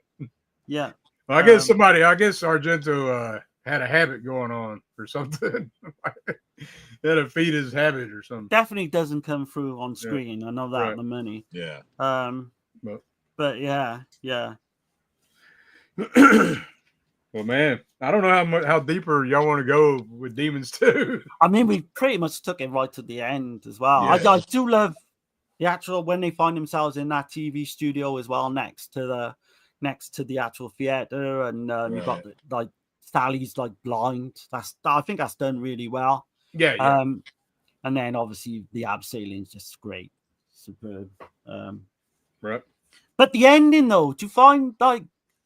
I guess Argento had a habit going on or something. Had to feed his habit or something. Definitely doesn't come through on screen. I know that, right. The money. Yeah. But yeah. Well, man, I don't know how deeper y'all want to go with Demons 2. I mean, we pretty much took it right to the end as well. Yeah. I do love the actual when they find themselves in that TV studio as well, next to the actual theater, and you've got Sally's blind. I think that's done really well. Yeah. And then obviously the abseiling is just great, superb. Right. But the ending though, do you find I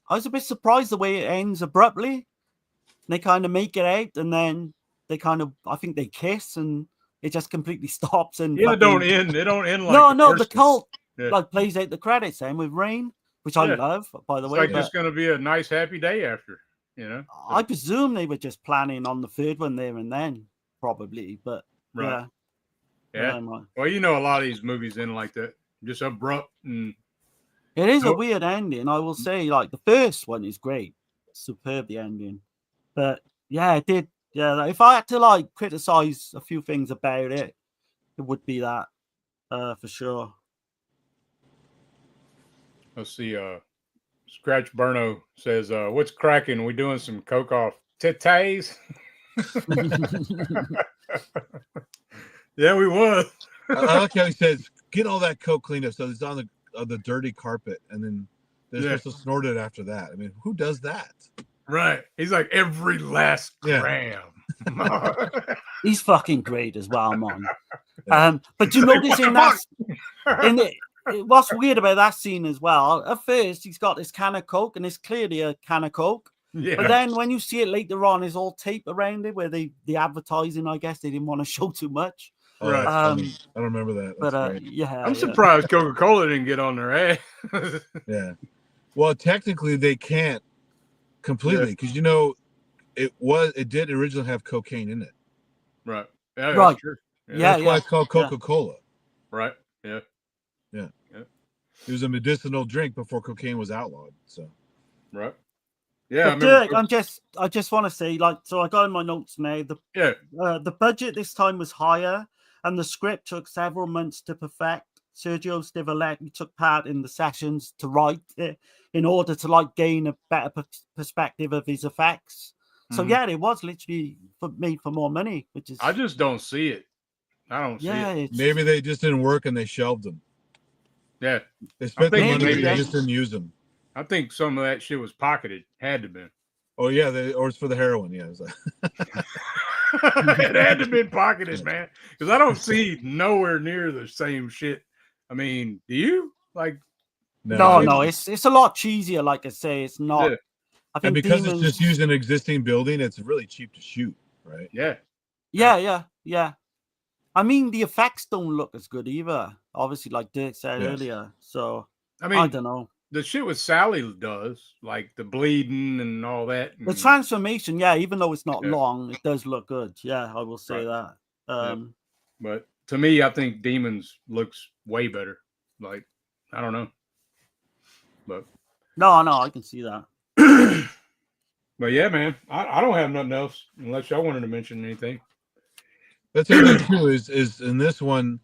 was a bit surprised the way it ends abruptly. They kind of make it out, and then they I think they kiss, and it just completely stops. And it don't end like the cult plays out the credits then with Rain, which I love, by the way. It's just going to be a nice happy day after, I presume they were just planning on the third one there and then, probably. But right. Yeah. Well, a lot of these movies end like that, just abrupt and. It is a weird ending, I will say. The first one is great, superb, the ending. But yeah, it did Yeah, if I had to like criticize a few things about it, it would be that for sure. Let's see. Scratch Burno says, "What's cracking? We doing some coke off titties?" Yeah, we was. I like how he says, "Get all that coke cleaned up." So it's on the dirty carpet, and then they're supposed to snort it after that. I mean, who does that? Right. He's like every last gram. He's fucking great as well, man. But you notice in that, what's weird about that scene as well, at first he's got this can of Coke and it's clearly a can of Coke. Yeah. But then when you see it later on, there's all tape around it where the advertising, I guess they didn't want to show too much. Right. I don't remember that. That's but yeah, I'm surprised Coca-Cola didn't get on their ass. Yeah. Well, technically they can't completely because you know it did originally have cocaine in it. Right. Yeah, right. That's true. Yeah. That's why it's called Coca-Cola. Right. Yeah. Yeah. It was a medicinal drink before cocaine was outlawed. So. Right. Yeah. Dirk, I just want to say, like, so I got in my notes now. The budget this time was higher, and the script took several months to perfect. Sergio Stivoletti took part in the sessions to write it in order to like gain a better perspective of his effects. So yeah, it was literally made for more money, which is. I just don't see it. I don't see it. Maybe they just didn't work and they shelved them. Yeah, they spent the money, but they just didn't use them. I think some of that shit was pocketed. Had to be. Oh yeah, or it's for the heroin. Yeah, it was it had to be pocketed, man. Because I don't see nowhere near the same shit. I mean, do you like? No, it's a lot cheesier. Like I say, it's not. Yeah. I think and because it's just using an existing building, it's really cheap to shoot, right? Yeah. I mean, the effects don't look as good either. Obviously, like Dirk said earlier. So I mean, I don't know. The shit with Sally does, like the bleeding and all that. The transformation, even though it's not long, it does look good. Yeah, I will say that. But to me, I think Demons looks way better. Like, I don't know. But no, I can see that. But yeah, man, I don't have nothing else unless y'all wanted to mention anything. That's the thing too. Is in this one,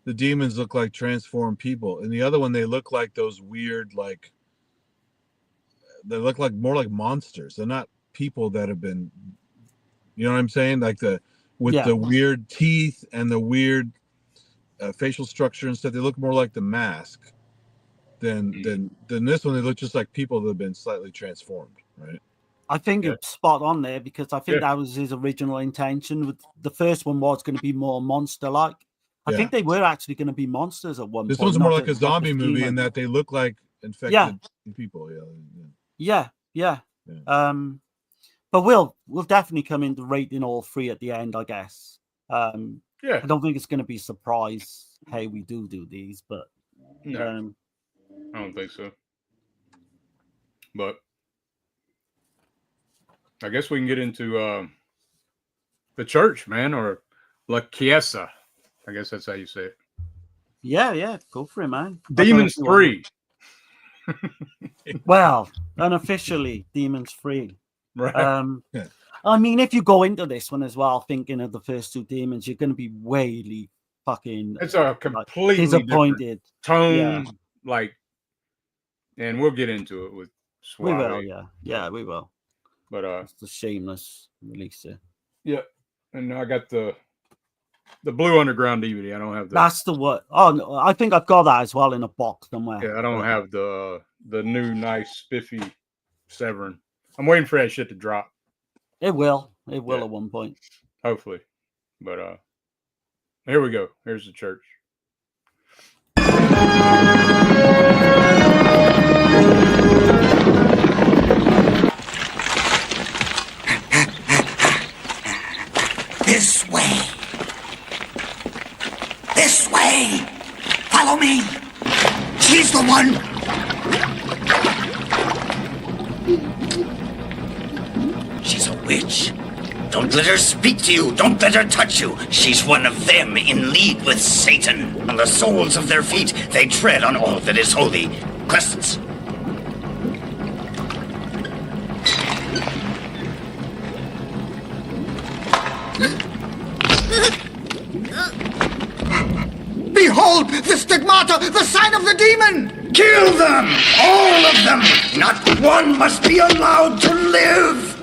the demons look like transformed people. In the other one, they look like those weird, like they look like more like monsters. They're not people that have been, you know what I'm saying? Like the weird teeth and the weird facial structure and stuff. They look more like the Mask than this one. They look just like people that have been slightly transformed, right? I think it's spot on there because I think that was his original intention. With the first one was going to be more monster-like. I think they were actually going to be monsters at one point. This one's more like a zombie movie in that they look like infected people. Yeah. But we'll definitely come into rating all three at the end, I guess. I don't think it's going to be a surprise how we do these, but no, I don't think so. But I guess we can get into the church, man, or La Chiesa. I guess that's how you say it. Yeah, go for it, man. Demons 3. Well, unofficially, Demons 3. Right. I mean, if you go into this one as well, thinking of the first two Demons, you're going to be way fucking. It's a completely disappointed tone, and we'll get into it with Soavi. We will, yeah, we will. But it's the shameless release there. Yeah, and I got the Blue Underground DVD. I don't have That's the what? Oh, no, I think I've got that as well in a box somewhere. Yeah, I don't have the new nice spiffy Severin. I'm waiting for that shit to drop. It will at one point. Hopefully, but here we go. Here's the church. This way. This way! Follow me! She's the one! She's a witch. Don't let her speak to you. Don't let her touch you. She's one of them in league with Satan. On the soles of their feet, they tread on all that is holy. Questions? behold, the stigmata, the sign of the demon! Kill them! All of them! Not one must be allowed to live!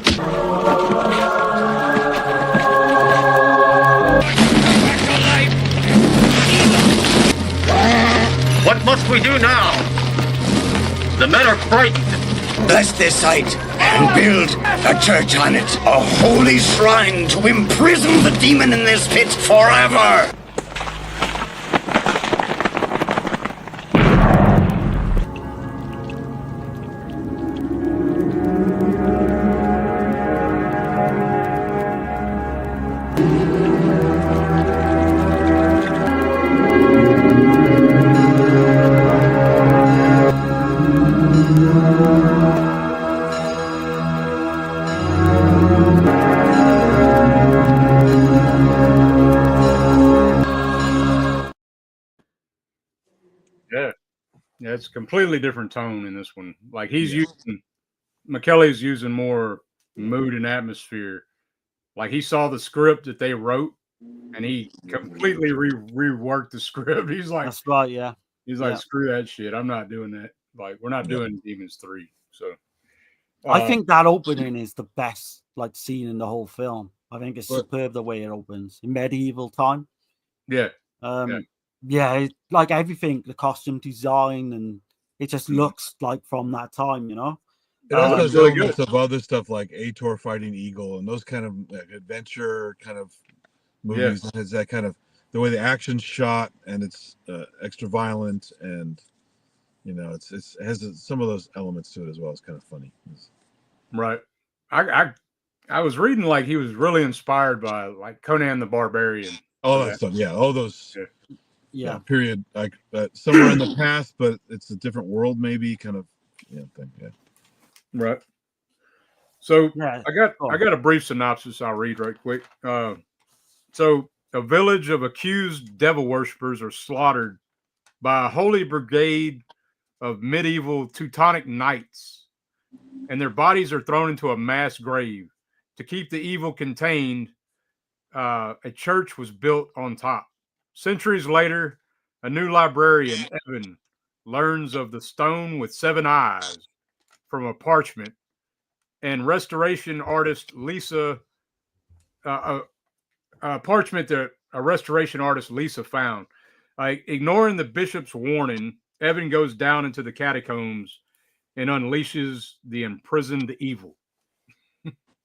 What must we do now? The men are frightened. Bless this site and build a church on it. A holy shrine to imprison the demon in this pit forever. Yeah, it's a completely different tone in this one. Like Michele's using more mood and atmosphere. Like he saw the script that they wrote, and he completely reworked the script. He's like, that's right, yeah. He's like, screw that shit. I'm not doing that. Like, we're not doing Demons 3. So I think that opening is the best like scene in the whole film. I think it's superb the way it opens in medieval time. Yeah. Yeah, like everything, the costume design, and it just looks like from that time, you know. It also has elements of other stuff like Ator fighting Eagle and those kind of like, adventure kind of movies. It has that kind of the way the action's shot, and it's extra violent, and you know, it has some of those elements to it as well. It's kind of funny. Right. I was reading like he was really inspired by like Conan the Barbarian. All that stuff, yeah. All those. Yeah, period. Like somewhere in the past, but it's a different world, maybe kind of thing. Yeah. Right. So I got a brief synopsis I'll read right quick. So a village of accused devil worshippers are slaughtered by a holy brigade of medieval Teutonic knights, and their bodies are thrown into a mass grave. To keep the evil contained, a church was built on top. Centuries later, a new librarian, Evan, learns of the stone with 7 eyes from a parchment, and restoration artist Lisa, parchment that a restoration artist Lisa found. Ignoring the bishop's warning, Evan goes down into the catacombs and unleashes the imprisoned evil.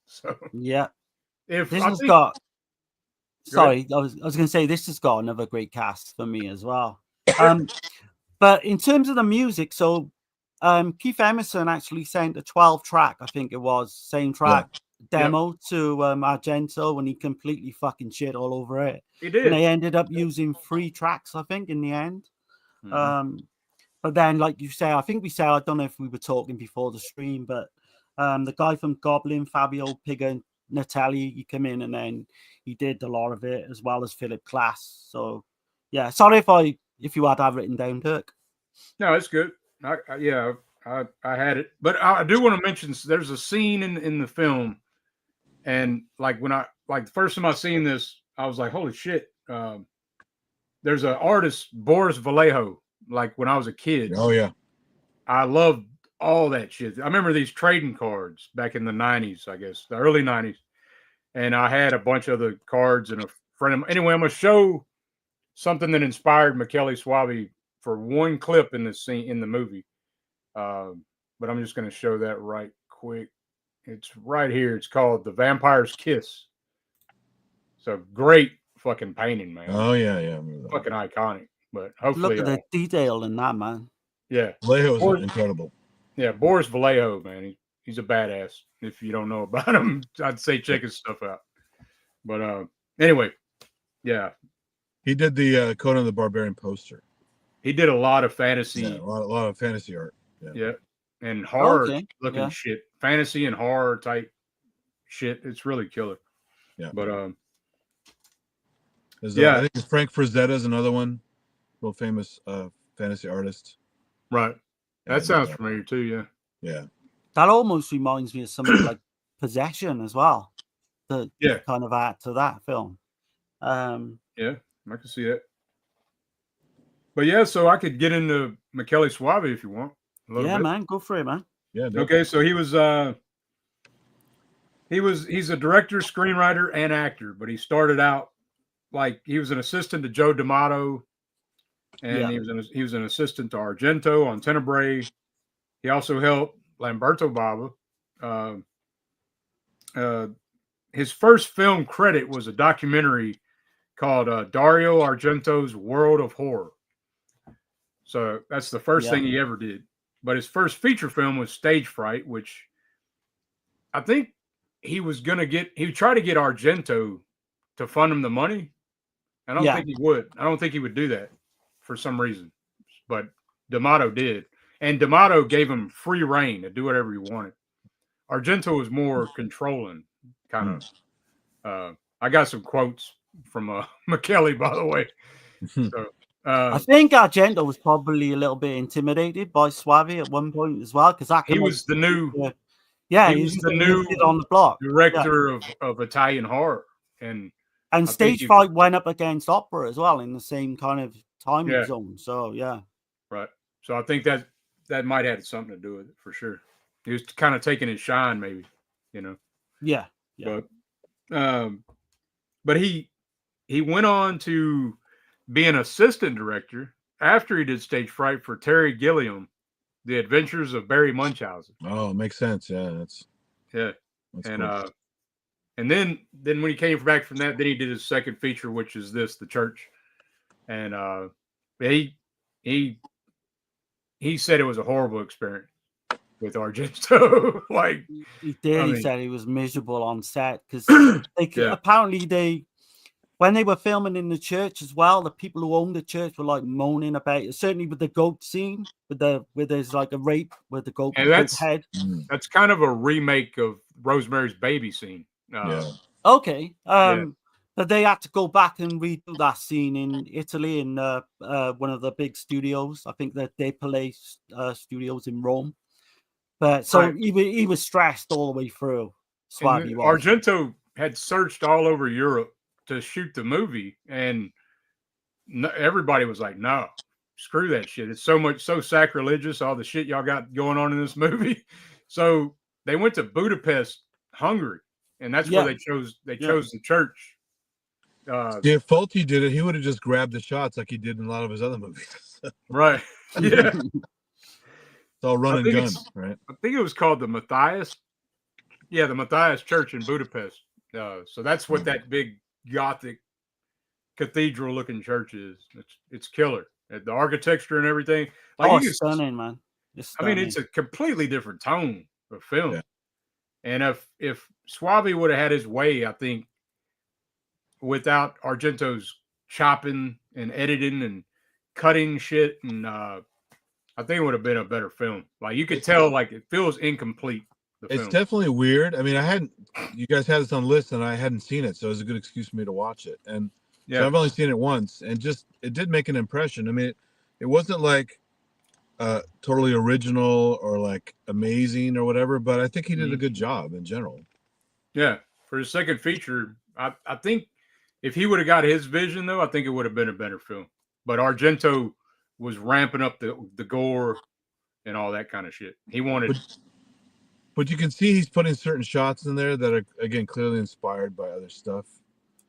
So this has got. Sorry, I was going to say this has got another great cast for me as well. But in terms of the music, so Keith Emerson actually sent a 12-track, I think it was, same track demo to Argento, and he completely fucking shit all over it. He did. And they ended up using 3 tracks, I think, in the end. But then, like you say, I think we said, I don't know if we were talking before the stream, but the guy from Goblin, Fabio Pignatelli, he came in and then he did a lot of it, as well as Philip Glass. So yeah, sorry if you had that written down, Dirk. No, it's good. I had it, but I do want to mention there's a scene in the film, and like the first time I seen this, I was like, holy shit. There's an artist, Boris Vallejo, like when I was a kid. Oh yeah, I loved all that shit. I remember these trading cards back in the 90s, I guess, the early 90s. And I had a bunch of the cards and a friend of mine. Anyway, I'm going to show something that inspired Michele Soavi for one clip in the scene in the movie. But I'm just going to show that right quick. It's right here. It's called The Vampire's Kiss. So great fucking painting, man. Oh, yeah. Fucking iconic. But hopefully. Look at the detail in that, man. Yeah. Vallejo is incredible. Yeah, Boris Vallejo, man. He's a badass. If you don't know about him, I'd say check his stuff out. But anyway, yeah. He did the Conan the Barbarian poster. He did a lot of fantasy. Yeah, a lot of fantasy art. Yeah. And horror looking shit. Fantasy and horror type shit. It's really killer. Yeah. But I think Frank Frazetta is another one. Real famous fantasy artist. Right. That sounds familiar too, yeah. Yeah. That almost reminds me of something like Possession as well. The kind of add to that film. Yeah, I can see that. But yeah, so I could get into Michele Soavi if you want. A little bit. Man, go for it, man. Yeah. Okay, so he's a director, screenwriter, and actor, but he started out like he was an assistant to Joe D'Amato, and he was an assistant to Argento on Tenebrae. He also helped Lamberto Bava. His first film credit was a documentary called Dario Argento's World of Horror. So that's the first thing he ever did. But his first feature film was Stage Fright, which I think he was going to get. He would try to get Argento to fund him the money. I don't think he would. I don't think he would do that for some reason. But D'Amato did. And D'Amato gave him free reign to do whatever he wanted. Argento was more controlling, kind of. I got some quotes from Michele, by the way. So, I think Argento was probably a little bit intimidated by Soavi at one point as well, because he was the new, he was the new kid on the block director of Italian horror, and Stage Fright went up against opera as well in the same kind of time zone. So right. So I think that might have something to do with it for sure. He was kind of taking his shine, maybe, you know. Yeah. But he went on to be an assistant director after he did Stage Fright for Terry Gilliam, The Adventures of Barry Munchausen. Oh, makes sense. Yeah, that's and cool. And then when he came back from that, then he did his second feature, which is The Church. And he said it was a horrible experience with Argento. Like he did. He said he was miserable on set because apparently when they were filming in the church as well, the people who owned the church were like moaning about it. Certainly with the goat scene, where there's like a rape with the goat head. That's kind of a remake of Rosemary's Baby scene. Okay. But they had to go back and redo that scene in Italy in one of the big studios. I think the De Palais studios in Rome. But so he was stressed all the way through. Argento had searched all over Europe to shoot the movie, and everybody was like, "No, screw that shit. It's so sacrilegious. All the shit y'all got going on in this movie." So they went to Budapest, Hungary, and that's where they chose the church. If Fulci did it, he would have just grabbed the shots like he did in a lot of his other movies. Right. Yeah. It's all run and gun, right? I think it was called the Matthias. Yeah, the Matthias Church in Budapest. So that's what that big Gothic cathedral-looking church is. It's killer. The architecture and everything. Like, stunning, man. I mean, it's a completely different tone of film. Yeah. And if Soavi would have had his way, I think, without Argento's chopping and editing and cutting shit, and I think it would have been a better film. Like, you could tell, like, it feels incomplete. It's definitely weird. I mean, you guys had this on the list and I hadn't seen it, so it was a good excuse for me to watch it. And so I've only seen it once, and it did make an impression. I mean, it wasn't like totally original or like amazing or whatever, but I think he did a good job in general. Yeah, for his second feature, I think if he would have got his vision, though, I think it would have been a better film. But Argento was ramping up the gore and all that kind of shit. He wanted. But you can see he's putting certain shots in there that are, again, clearly inspired by other stuff.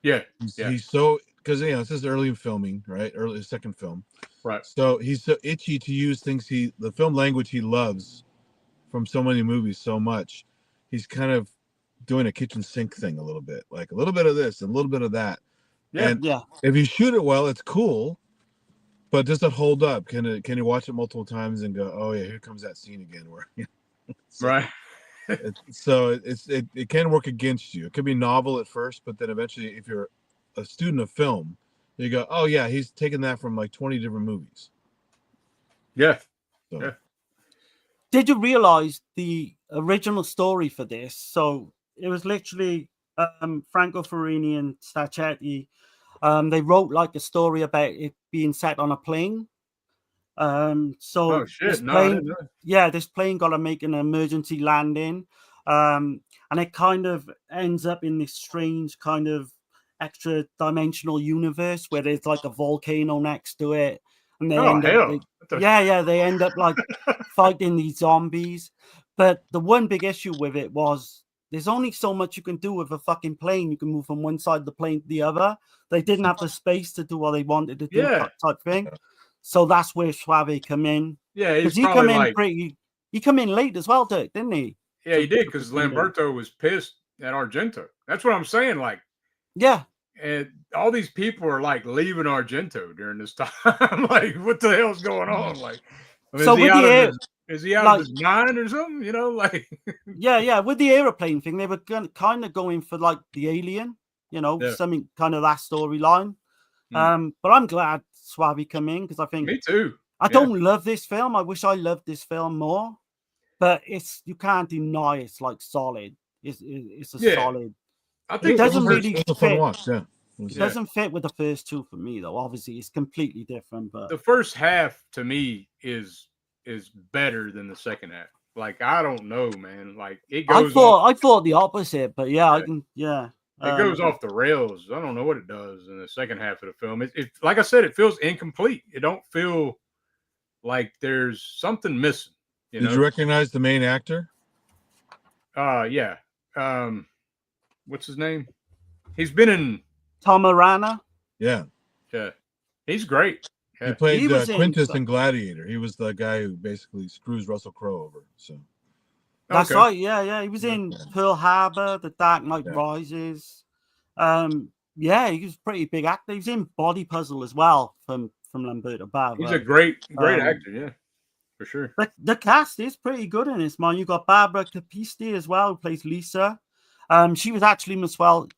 Yeah. He's so, because, it's his early filming, right? His second film. Right. So he's so itchy to use the film language he loves from so many movies so much. He's kind of doing a kitchen sink thing a little bit, like a little bit of this and a little bit of that. Yeah. And if you shoot it well, it's cool, but does it hold up? Can you watch it multiple times and go, oh yeah, here comes that scene again? Where right. It can work against you. It could be novel at first, but then eventually, if you're a student of film, you go, oh yeah, he's taken that from like 20 different movies. Yeah. So. Yeah. Did you realize the original story for this? So it was literally Franco Ferrini and Sacchetti. They wrote like a story about it being set on a plane. This plane got to make an emergency landing, and it kind of ends up in this strange kind of extra dimensional universe where there's like a volcano next to it, And they Oh, end up, hell. they end up like fighting these zombies. But the one big issue with it was there's only so much you can do with a fucking plane. You can move from one side of the plane to the other. They didn't have the space to do what they wanted to do, type thing. So that's where Soavi come in. Yeah, he's he probably come in he come in late as well, Dirk, didn't he? Yeah, he did, because Lamberto was pissed at Argento. That's what I'm saying. Like, yeah. And all these people are like leaving Argento during this time. Like, what the hell's going on? Like, I mean, so is he out of his mind or something? You know, like yeah. With the aeroplane thing, they were kind of going for like the alien, something kind of that storyline. But I'm glad Soavi come in, because I think me too. I don't love this film. I wish I loved this film more, but you can't deny it's like solid. It's a solid. I think it doesn't really fit. It doesn't fit with the first two for me, though. Obviously, it's completely different. But the first half to me is better than the second half. Like, I don't know, man. Like, it goes. I thought the opposite, but I can. It goes off the rails. I don't know what it does in the second half of the film. It like I said, it feels incomplete. It don't feel like there's something missing. Did you recognize the main actor? Yeah. What's his name? He's been in Tom Arana. Yeah. He's great. Yeah. He played Quintus in Gladiator. He was the guy who basically screws Russell Crowe over. So that's right. Yeah. He was in Pearl Harbor, The Dark Knight Rises. He was a pretty big actor. He was in Body Puzzle as well from Lamberto Bava. He's a great actor. Yeah. For sure. The cast is pretty good in this, man. You got Barbara Capisti as well, who plays Lisa. She was actually Michele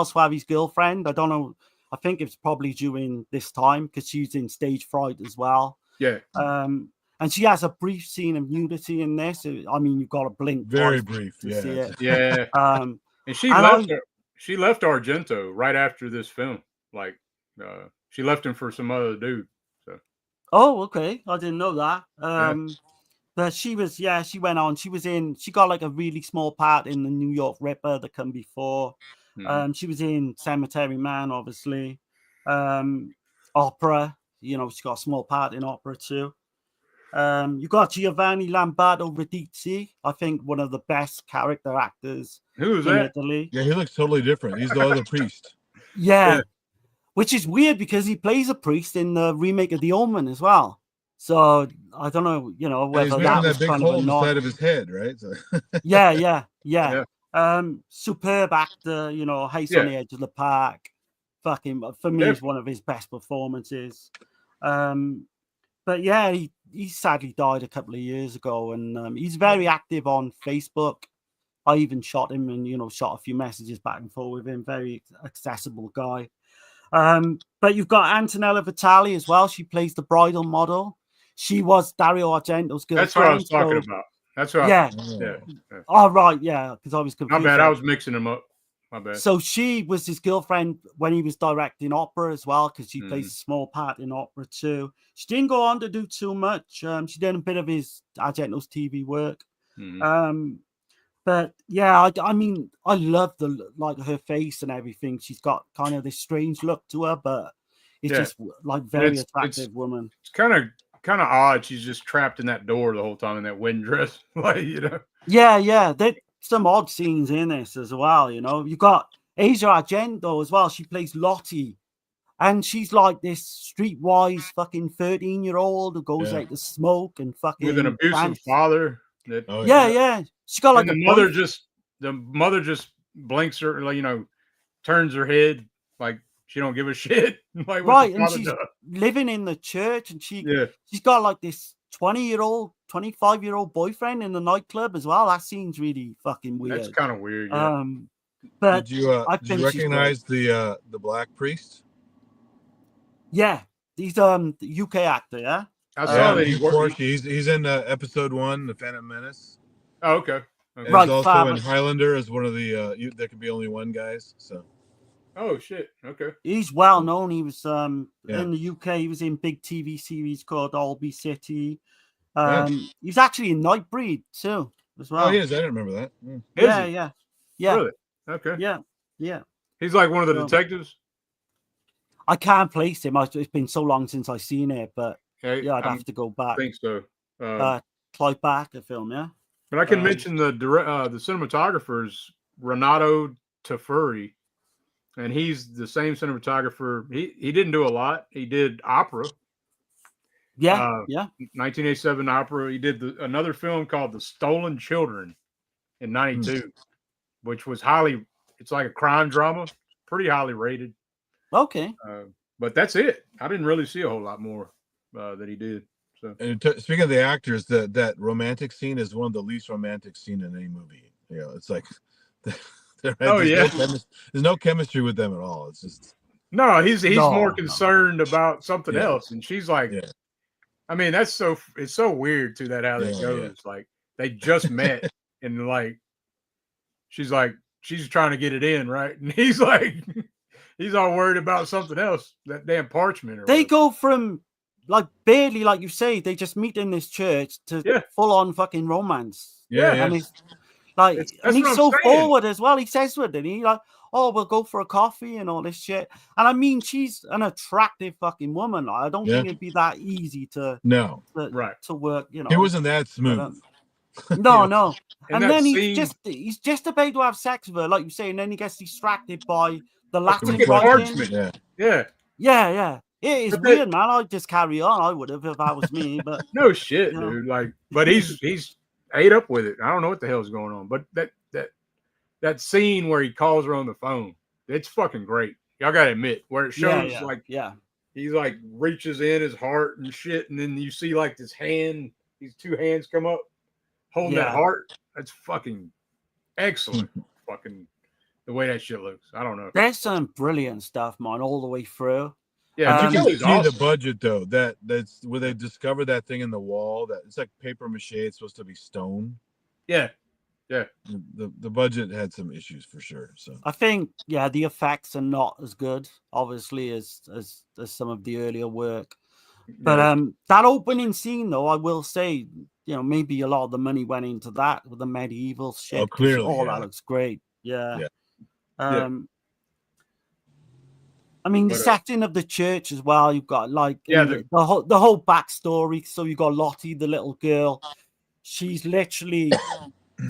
Soavi's girlfriend. I don't know. I think it's probably during this time, because she's in Stage Fright as well. Yeah. And she has a brief scene of nudity in this. I mean, you've got to blink. Very brief. To see it. Yeah. And she left Argento right after this film. Like, she left him for some other dude. Oh, okay. I didn't know that. But she went on. She got like a really small part in the New York Ripper that come before. She was in Cemetery Man, obviously. Opera, she got a small part in Opera too. You got Giovanni Lamberto Radici, I think one of the best character actors in Italy. Yeah, he looks totally different. He's the other priest. Yeah. Which is weird, because he plays a priest in the remake of The Omen as well. So I don't know, whether that was big kind hole of a nod. inside of his head, right? So. Yeah. Superb actor, Heights on the Edge of the Park. Fucking, for me, is one of his best performances. But yeah, he sadly died a couple of years ago, and he's very active on Facebook. I even shot him and shot a few messages back and forth with him. Very accessible guy. But you've got Antonella Vitali as well. She plays the bridal model. She was Dario Argento's girlfriend. That's what I was talking about. That's what. Yeah. Oh, right. Yeah, because I was confused. My bad. I was mixing them up. My bad. So she was his girlfriend when he was directing Opera as well, because she plays a small part in Opera too. She didn't go on to do too much. She did a bit of his Argento's TV work. But yeah, I mean, I love her face and everything. She's got kind of this strange look to her, but it's just like very attractive woman. It's kind of odd. She's just trapped in that door the whole time in that wedding dress, like Yeah. There's some odd scenes in this as well. You got Asia Argento as well. She plays Lottie, and she's like this streetwise fucking 13-year-old who goes out to smoke and fucking with an abusive father. Yeah. She got like the mother just blinks her, like, turns her head like she don't give a shit. Like, right, and she's living in the church, and she's got like this 25-year-old boyfriend in the nightclub as well. That seems really fucking weird. That's kind of weird. Yeah. But did you recognize the black priest? Yeah, he's the UK actor. Yeah, I saw that he's in episode 1, The Phantom Menace. Oh, okay. And he's also in Highlander as one of the there could be only one guys. So. Oh shit! Okay. He's well known. He was in the UK. He was in big TV series called Alby City. He's actually in Nightbreed too, as well. Oh, he is. I didn't remember that. Yeah. Really? Okay. Yeah. He's like one of the detectives. I can't place him. It's been so long since I've seen it, but Yeah, I'd have to go back. I think so. Clive Barker film, yeah. But I can mention the cinematographer's Renato Tafuri, and he's the same cinematographer. He didn't do a lot. He did opera. Yeah, 1987 opera. He did another film called The Stolen Children in '92, which was it's like a crime drama, pretty highly rated. Okay. But that's it. I didn't really see a whole lot more that he did. So, and speaking of the actors, that romantic scene is one of the least romantic scene in any movie. You know, it's like there's no chemistry with them at all. It's just he's more concerned about something else, and she's like, I mean, it's so weird too that how that goes. Like they just met, and like she's trying to get it in, right, and he's like. He's all worried about something else, that damn parchment. They go from like barely, like you say, they just meet in this church to full on fucking romance. Yeah. And he's like, and he's so forward as well. He says to her, didn't he? Like, oh, we'll go for a coffee and all this shit. And I mean, she's an attractive fucking woman. I don't think it'd be that easy to work. You know, he wasn't that smooth. No. And then he's just about to have sex with her, like you say, and then he gets distracted by the Latin writing. Yeah. It is weird, man. I'd just carry on. I would have if that was me, but no shit, dude. Like, but he's ate up with it. I don't know what the hell's going on, but that scene where he calls her on the phone, it's fucking great. Y'all gotta admit, where it shows he's like reaches in his heart and shit, and then you see like these two hands come up holding that heart. That's fucking excellent. Fucking the way that shit looks. I don't know. There's some brilliant stuff, man, all the way through. Yeah, you can see the budget though. That's where they discovered that thing in the wall. That it's like paper mache. It's supposed to be stone. Yeah. The budget had some issues for sure. So I think the effects are not as good, obviously, as some of the earlier work. But that opening scene, though, I will say, you know, maybe a lot of the money went into that with the medieval shit. Oh, clearly, that looks great. Yeah. I mean, the setting of the church as well. You've got like the whole backstory. So you've got Lottie, the little girl. She's literally.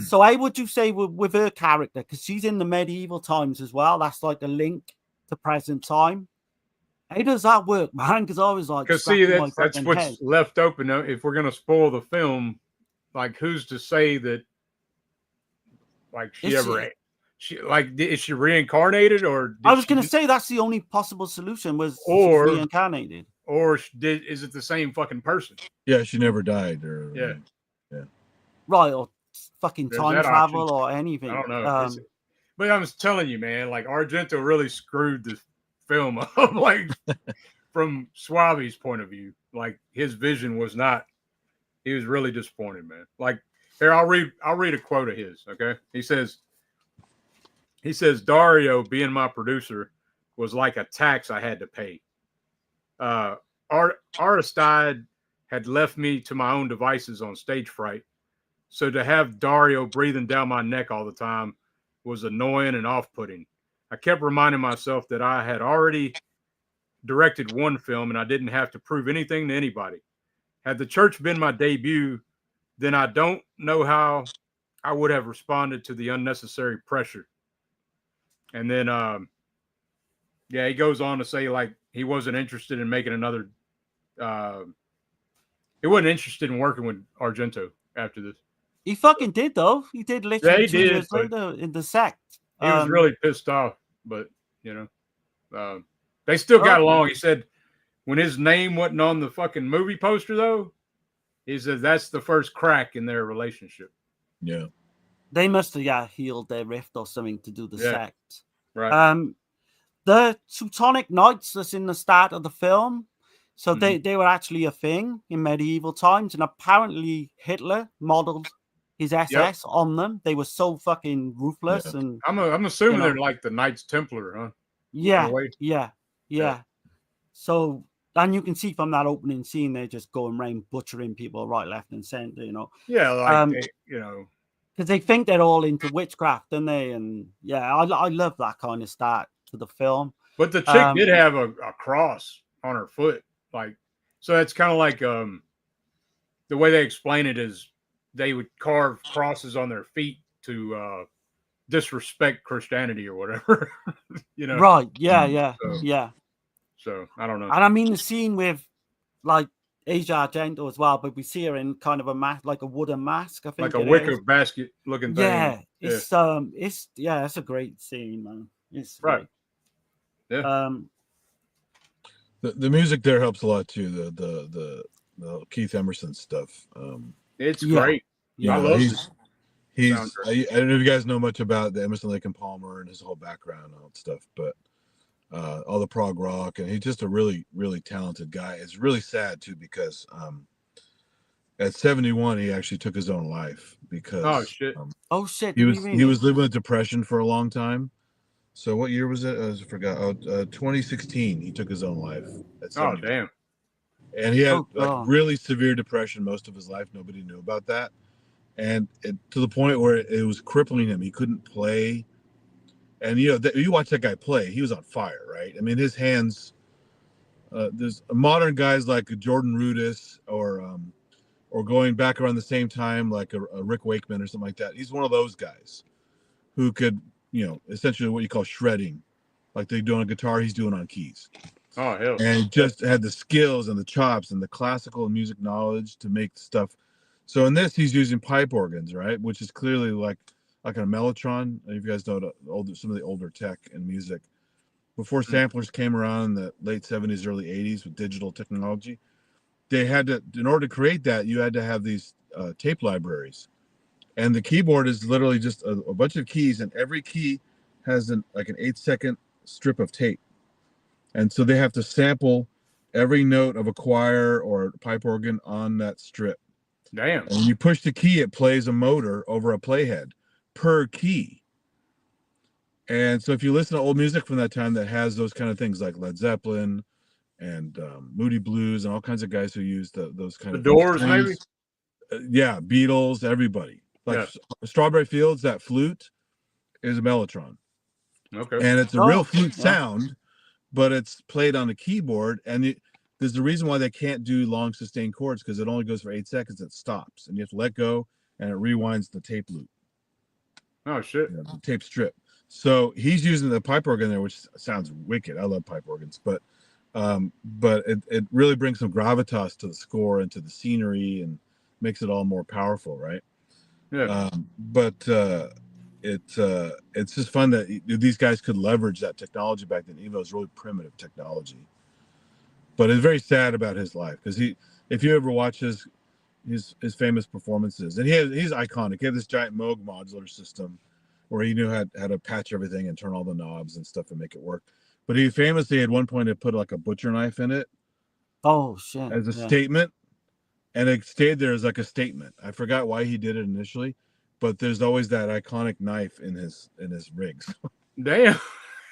So how would you say with her character? Because she's in the medieval times as well. That's like a link to present time. How does that work, man? Because I was like, because see, that's what's left open. If we're gonna spoil the film, like, who's to say that? Like, is she reincarnated, or I was gonna say that's the only possible solution was she's reincarnated, or is it the same fucking person? Yeah, she never died, or right, or fucking time travel or anything. I don't know. But I was telling you, man, like Argento really screwed the film up, like from Soavi's point of view. Like his vision was not. He was really disappointed, man. Like here, I'll read a quote of his. Okay, he says, Dario, being my producer, was like a tax I had to pay. Aristide had left me to my own devices on stage fright. So to have Dario breathing down my neck all the time was annoying and off-putting. I kept reminding myself that I had already directed one film and I didn't have to prove anything to anybody. Had the church been my debut, then I don't know how I would have responded to the unnecessary pressure. And then, he goes on to say, like, he wasn't interested in making another. He wasn't interested in working with Argento after this. He fucking did, though. He did literally 2 years later in the sect. He was really pissed off, but you know, they still got along. He said when his name wasn't on the fucking movie poster, though, he said that's the first crack in their relationship. Yeah, they must have healed their rift or something to do the sect. Right. The Teutonic Knights that's in the start of the film. So they were actually a thing in medieval times, and apparently Hitler modeled his SS on them. They were so fucking ruthless, and I'm assuming they're like the Knights Templar, huh? Yeah. So, and you can see from that opening scene, they're just going around butchering people right, left, and center. You know. Yeah, like because they think they're all into witchcraft, don't they? And I love that kind of start to the film. But the chick did have a cross on her foot. Like, So that's kind of like the way they explain it is they would carve crosses on their feet to disrespect Christianity or whatever. You know. Right. Yeah. Yeah. So I don't know. And I mean the scene with like Asia Argento as well, but we see her in kind of a mask, like a wooden mask. I think Like a wicker basket looking thing. Yeah, it's a great scene, man. It's right. Great. Yeah. The music there helps a lot too. The Keith Emerson stuff. It's great. Yeah, I love he's. I don't know if you guys know much about the Emerson, Lake and Palmer and his whole background and all that stuff, but all the prog rock, and he's just a really, really talented guy. It's really sad too because at 71 he actually took his own life because he was living with depression for a long time. So what year was it? I forgot. 2016 he took his own life. At 71. Oh damn! And he had really severe depression most of his life. Nobody knew about that, and to the point where it was crippling him. He couldn't play. And you watch that guy play; he was on fire, right? I mean, his hands. There's modern guys like Jordan Rudess or going back around the same time like a Rick Wakeman or something like that. He's one of those guys who could, essentially what you call shredding, like they do on a guitar, he's doing on keys. Oh hell! And just had the skills and the chops and the classical music knowledge to make stuff. So in this, he's using pipe organs, right? Which is clearly like a mellotron. If you guys know some of the older tech and music, before samplers came around in the late 70s, early 80s with digital technology, they had to, in order to create that, you had to have these tape libraries. And the keyboard is literally just a bunch of keys, and every key has an 8-second strip of tape. And so they have to sample every note of a choir or pipe organ on that strip. Damn. And when you push the key, it plays a motor over a playhead per key. And so if you listen to old music from that time that has those kind of things like Led Zeppelin and Moody Blues and all kinds of guys who use those kind of Doors, maybe? Yeah, Beatles, everybody. Like Strawberry Fields, that flute is a mellotron. Okay. And it's a real flute sound, but it's played on a keyboard. And there's the reason why they can't do long sustained chords, because it only goes for 8 seconds. It stops, and you have to let go, and it rewinds the tape loop. Oh shit! The tape strip. So he's using the pipe organ there, which sounds wicked. I love pipe organs, but it really brings some gravitas to the score and to the scenery, and makes it all more powerful, right? Yeah. It's just fun that these guys could leverage that technology back then. Even though it was really primitive technology, but it's very sad about his life, because if you ever watch his famous performances, and he's iconic. He had this giant Moog modular system where he knew how to patch everything and turn all the knobs and stuff and make it work. But he famously at one point had put like a butcher knife in it. Oh shit! As a statement, and it stayed there as like a statement. I forgot why he did it initially, but there's always that iconic knife in his rigs. Damn.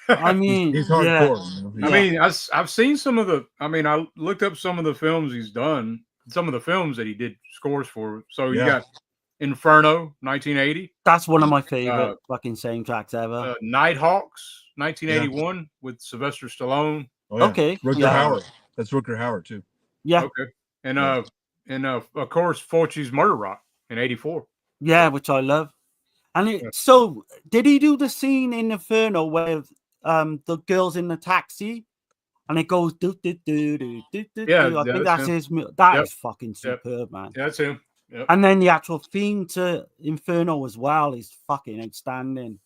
I mean, he's hardcore. I mean, I've seen some of the. I mean, I looked up some of the films he's done. Some of the films that he did scores for. So you got Inferno, 1980. That's one of my favorite fucking soundtracks ever. Nighthawks, 1981, with Sylvester Stallone. Oh, yeah. Okay. Rutger Hauer. That's Rutger Hauer too. Yeah. Okay. And of course, Fulci's Murder Rock in 84. Yeah, which I love. And so did he do the scene in Inferno where the girl's in the taxi and it goes do do do do do do? Yeah, I think that's him. his. That is fucking superb, man. Yeah, that's him. Yep. And then the actual theme to Inferno as well is fucking outstanding.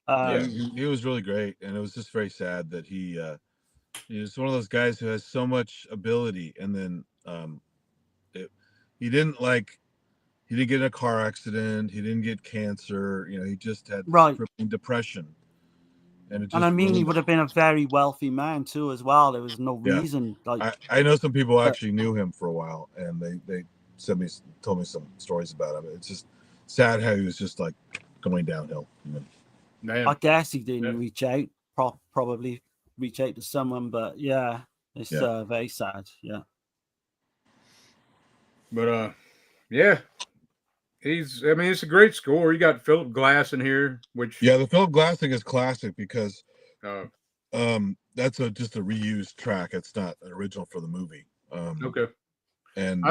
He was really great, and it was just very sad that he was one of those guys who has so much ability, and then he didn't get in a car accident, he didn't get cancer, he just had crippling depression. And I mean, he would have been a very wealthy man too, as well. There was no reason. I know some people actually knew him for a while, and they told me some stories about him. It's just sad how he was just like going downhill. I guess he didn't reach out, probably reach out to someone, but it's very sad. Yeah. But it's a great score. You got Philip Glass in here, which the Philip Glass thing is classic because that's just a reused track. It's not an original for the movie. Okay. And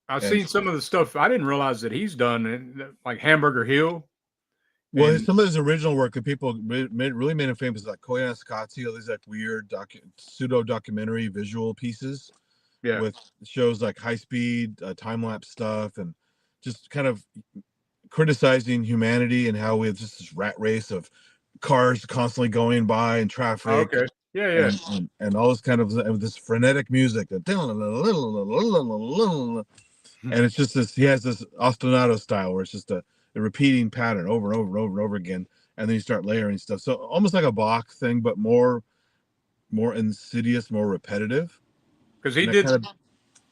I've seen some of the stuff. I didn't realize that he's done, like Hamburger Hill. Well, some of his original work that people really made him famous, like Koyana Sakatsu, all these like weird pseudo documentary visual pieces, with shows like high speed time lapse stuff, and just kind of criticizing humanity and how we have just this rat race of cars constantly going by and traffic. Okay. Yeah. And all this kind of this frenetic music that, and it's just this. He has this ostinato style where it's just a repeating pattern over and over and over and over again, and then you start layering stuff. So almost like a Bach thing, but more insidious, more repetitive. Because he did.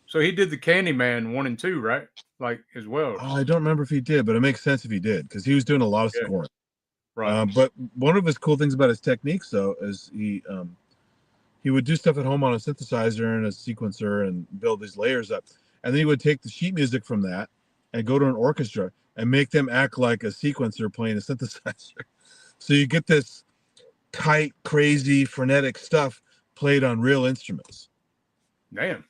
So he did the Candyman 1 and 2, right? Like as well. I don't remember if he did, but it makes sense if he did, because he was doing a lot of scoring. Right. But one of his cool things about his techniques, though, is he would do stuff at home on a synthesizer and a sequencer and build these layers up, and then he would take the sheet music from that and go to an orchestra and make them act like a sequencer playing a synthesizer. So you get this tight, crazy, frenetic stuff played on real instruments. Damn.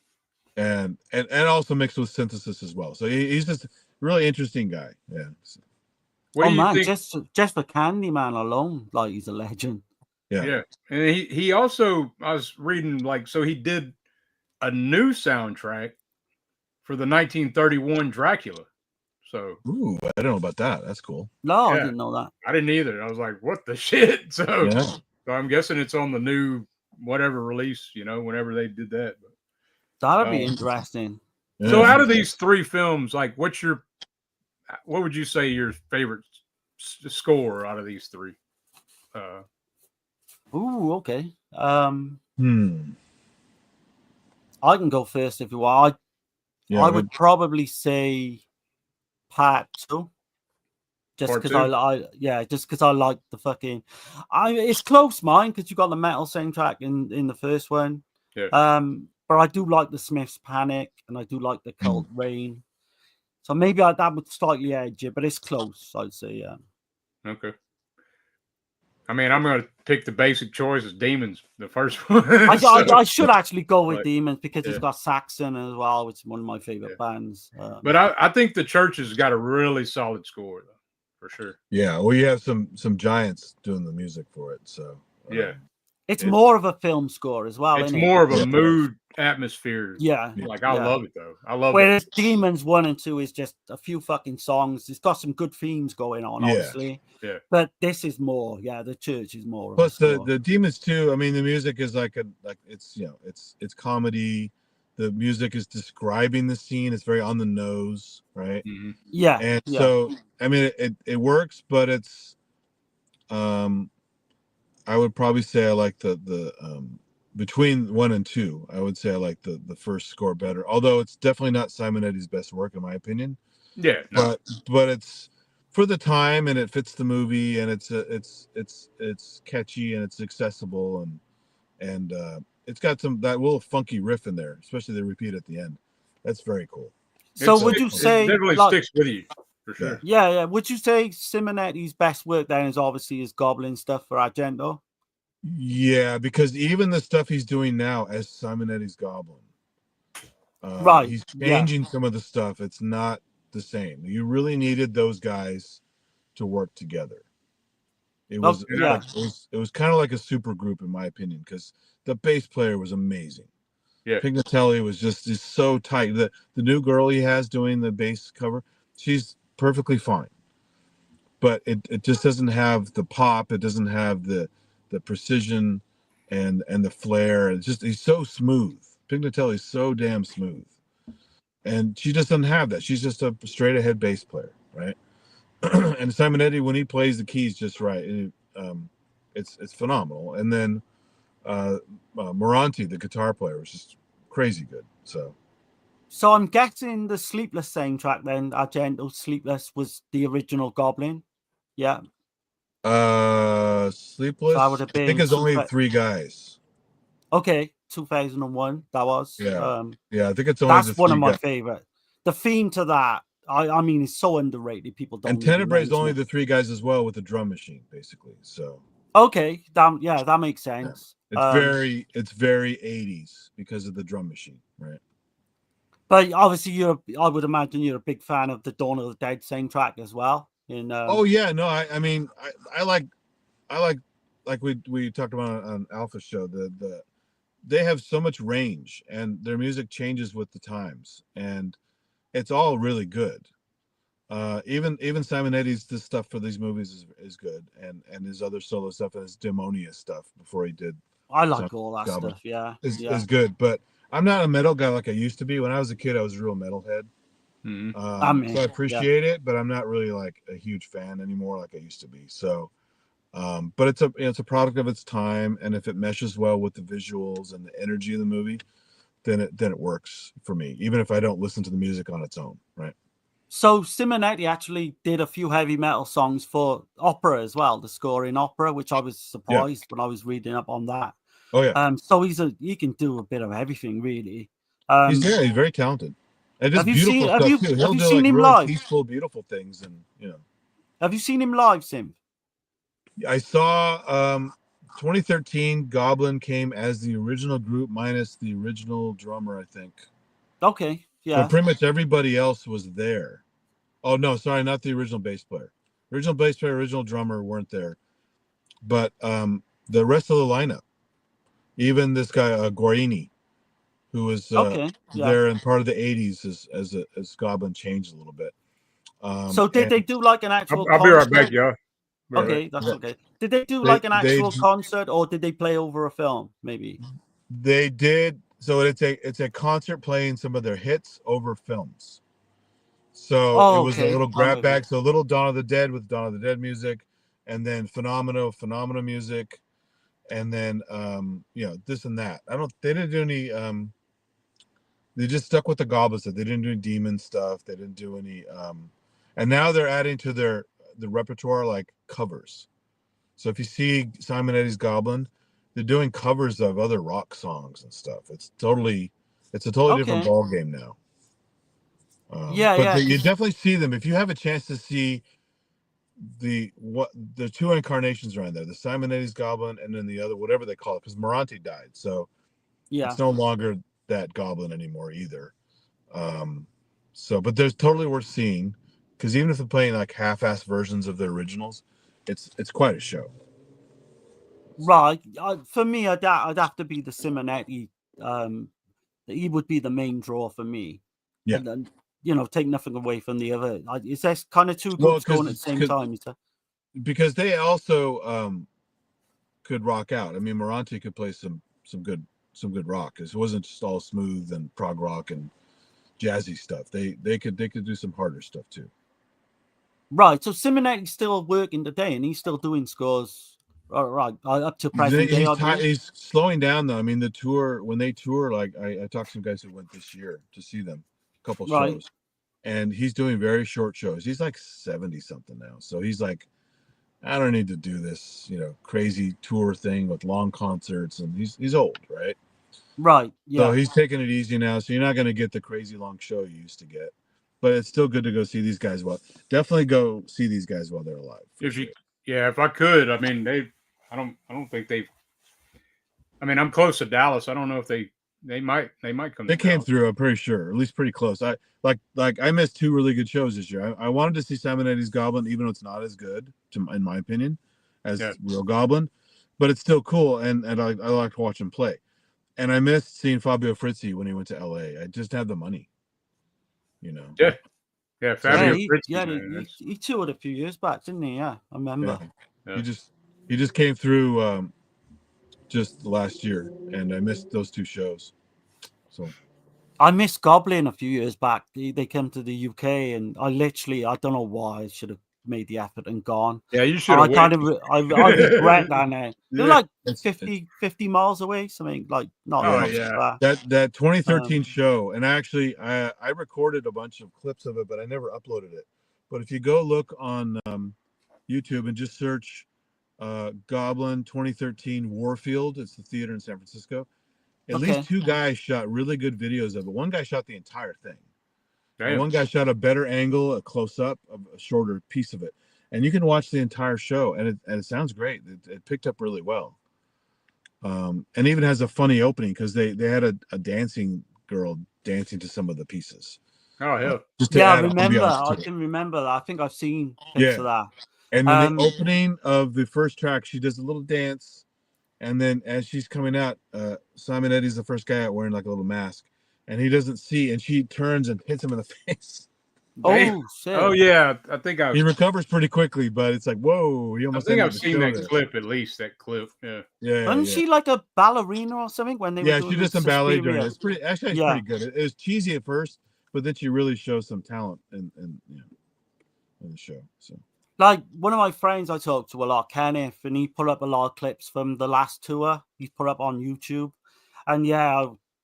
And also mixed with synthesis as well. So he's just a really interesting guy. Yeah. Oh man, just for Candyman alone, like he's a legend. Yeah. And he also, I was reading, like, so he did a new soundtrack for the 1931 Dracula. So, ooh, I don't know about that. That's cool. No, I didn't know that. I didn't either. I was like, what the shit? So I'm guessing it's on the new whatever release, whenever they did that. But, that'd be interesting. So out of these 3 films, like, what would you say your favorite score out of these 3? Ooh, okay. I can go first if you want. I would probably say Part 2. Just because I like the fucking. It's close mine because you got the metal soundtrack in the first one. Yeah. But I do like the Smiths' Panic, and I do like the Cult Rain. So maybe that would slightly edge it, but it's close. I'd say, yeah. Okay. I mean, I'm going to pick the basic choice as Demons, the first one. I should actually go with Demons because he's got Saxon as well, which is one of my favorite bands. But I think the Church has got a really solid score, though, for sure. Yeah, well, you have some giants doing the music for it, so it's more of a film score as well. It's more of a mood atmosphere. Yeah, like I love it though. I love Whereas it. Demons 1 and 2 is just a few fucking songs. It's got some good themes going on, obviously. Yeah. But this is more. Yeah, the Church is more. Plus the Demons 2. I mean, the music is like it's it's comedy. The music is describing the scene. It's very on the nose, right? Mm-hmm. Yeah. And so I mean, it works, but it's I would probably say I like the between 1 and 2. I would say I like the first score better, although it's definitely not Simonetta's best work in my opinion. Yeah, no. but it's for the time and it fits the movie and it's catchy and it's accessible and it's got that little funky riff in there, especially the repeat at the end. That's very cool. So would you say it definitely sticks with you for sure? Yeah. Would you say Simonetti's best work then is obviously his Goblin stuff for Argento? Yeah, because even the stuff he's doing now as Simonetti's Goblin, he's changing some of the stuff. It's not the same. You really needed those guys to work together. It was it was kind of like a super group in my opinion, because the bass player was amazing. Yeah, Pignatelli was just so tight. The new girl he has doing the bass cover, she's perfectly fine, but it just doesn't have the pop. It doesn't have the precision and the flair. It's just he's so smooth. Pignatelli's so damn smooth, and she just doesn't have that. She's just a straight ahead bass player, right? And Simonetti, when he plays the keys just right, it's phenomenal. And then Moranti, the guitar player, was just crazy good. So I'm guessing the Sleepless soundtrack then, Argento Sleepless, was the original Goblin. Yeah. Sleepless. So I think it's only 3 guys. Okay, 2001. That was. Yeah. I think it's only. That's one of my favorite. The theme to that, I mean, it's so underrated. People don't. And Tenebrae is only the 3 guys as well with the drum machine, basically. So. Okay, that makes sense. Yeah. It's very 80s because of the drum machine. right? But obviously, I would imagine you're a big fan of the Dawn of the Dead soundtrack as well. Oh yeah, no, I mean, I like we talked about on Alpha Show. They have so much range, and their music changes with the times, and it's all really good. Even Simonetti, this stuff for these movies is good, and his other solo stuff and his Demonia stuff before he did. I like all that Goblin stuff. Yeah, is good, but I'm not a metal guy like I used to be. When I was a kid, I was a real metalhead. So I appreciate it, but I'm not really like a huge fan anymore like I used to be. So, but it's a product of its time, and if it meshes well with the visuals and the energy of the movie, then it works for me, even if I don't listen to the music on its own, right? So Simonetti actually did a few heavy metal songs for opera as well, the score in opera, which I was surprised when I was reading up on that. Oh yeah. So he can do a bit of everything really. He's very talented. And just beautiful stuff too. He'll do seen like him really live? peaceful, beautiful things, and Have you seen him live, Sim? I saw 2013 Goblin came as the original group minus the original drummer, I think. Okay, yeah. But pretty much everybody else was there. Oh no, sorry, not the original bass player. Original bass player, original drummer weren't there. But the rest of the lineup, even this guy Guarini, who was there in part of the 80s as Goblin changed a little bit. So did they do like an actual I'll be right back, y'all. Okay, that's okay. Did they do like an actual concert, or did they play over a film? Maybe they did. So it's a concert playing some of their hits over films. So it was a little grab bag. So a little Dawn of the Dead with Dawn of the Dead music, and then Phenomena music, and then this and that. They didn't do any. They just stuck with the Goblins. They didn't do any demon stuff. They didn't do any. And now they're adding to the repertoire like covers. So if you see Simonetti's Goblin, they're doing covers of other rock songs and stuff. It's a totally different ball game now. You definitely see them if you have a chance to see the two incarnations around there, the Simonetti's Goblin and then the other, whatever they call it, because Moranti died, so it's no longer that Goblin anymore either. But there's totally worth seeing, because even if they're playing like half-assed versions of the originals, it's quite a show. Right. For me, I'd have to be the Simonetti. He would be the main draw for me. Yeah. And then, take nothing away from the other. Is there kind of two groups going at the same time? Because they also could rock out. I mean, Moranti could play some good rock. It wasn't just all smooth and prog rock and jazzy stuff. They could do some harder stuff too. Right. So Simonetti's still working today, and he's still doing scores. All right, up to present day. He's slowing down though. I mean, the tour, when they tour, like I talked to some guys who went this year to see them, a couple shows, and he's doing very short shows. He's like 70 something now, so he's like, I don't need to do this, crazy tour thing with long concerts, and he's old, right? Right. Yeah. So he's taking it easy now. So you're not going to get the crazy long show you used to get, but it's still good to go see these guys. Definitely go see these guys while they're alive. If I could, I mean, I don't think they've. I mean, I'm close to Dallas. I don't know if they might come. They came through. I'm pretty sure, at least pretty close. I missed two really good shows this year. I wanted to see Simonetti's Goblin, even though it's not as good, in my opinion, as Real Goblin, but it's still cool, and I like to watch him play. And I missed seeing Fabio Frizzi when he went to LA. I just had the money, Yeah. Yeah, Fabio Frizzi. He toured a few years back, didn't he? Yeah, I remember. Yeah. He just came through just last year, and I missed those two shows. So I missed Goblin a few years back. They came to the UK, and I don't know why I should have made the effort and gone. Yeah, you should have. I regret that now. They're like 50 miles away, something like not. That 2013 show, and actually I recorded a bunch of clips of it, but I never uploaded it. But if you go look on YouTube and just search Goblin 2013 Warfield, it's the theater in San Francisco. At least two guys shot really good videos of it. One guy shot the entire thing. One guy shot a better angle, a close up of a shorter piece of it, and you can watch the entire show, and it sounds great. It picked up really well, and even has a funny opening because they had a dancing girl dancing to some of the pieces. Oh hell. Just to Yeah, I add remember. ambiance I to it. can remember that. I think I've seen bits of that. And then the opening of the first track, she does a little dance, and then as she's coming out, Simon Eddie's the first guy out wearing like a little mask, and he doesn't see, and she turns and hits him in the face. Oh shit! Oh yeah, I think he recovers pretty quickly, but it's like whoa, he almost. I think I've seen that clip at least. That clip, yeah. Wasn't she like a ballerina or something when they were doing she did some ballet during it. It's pretty. Actually, it's yeah. pretty good. It was cheesy at first, but then she really shows some talent in the show. So. Like one of my friends I talk to a lot, Kenneth, and he put up a lot of clips from the last tour. He's put up on YouTube, and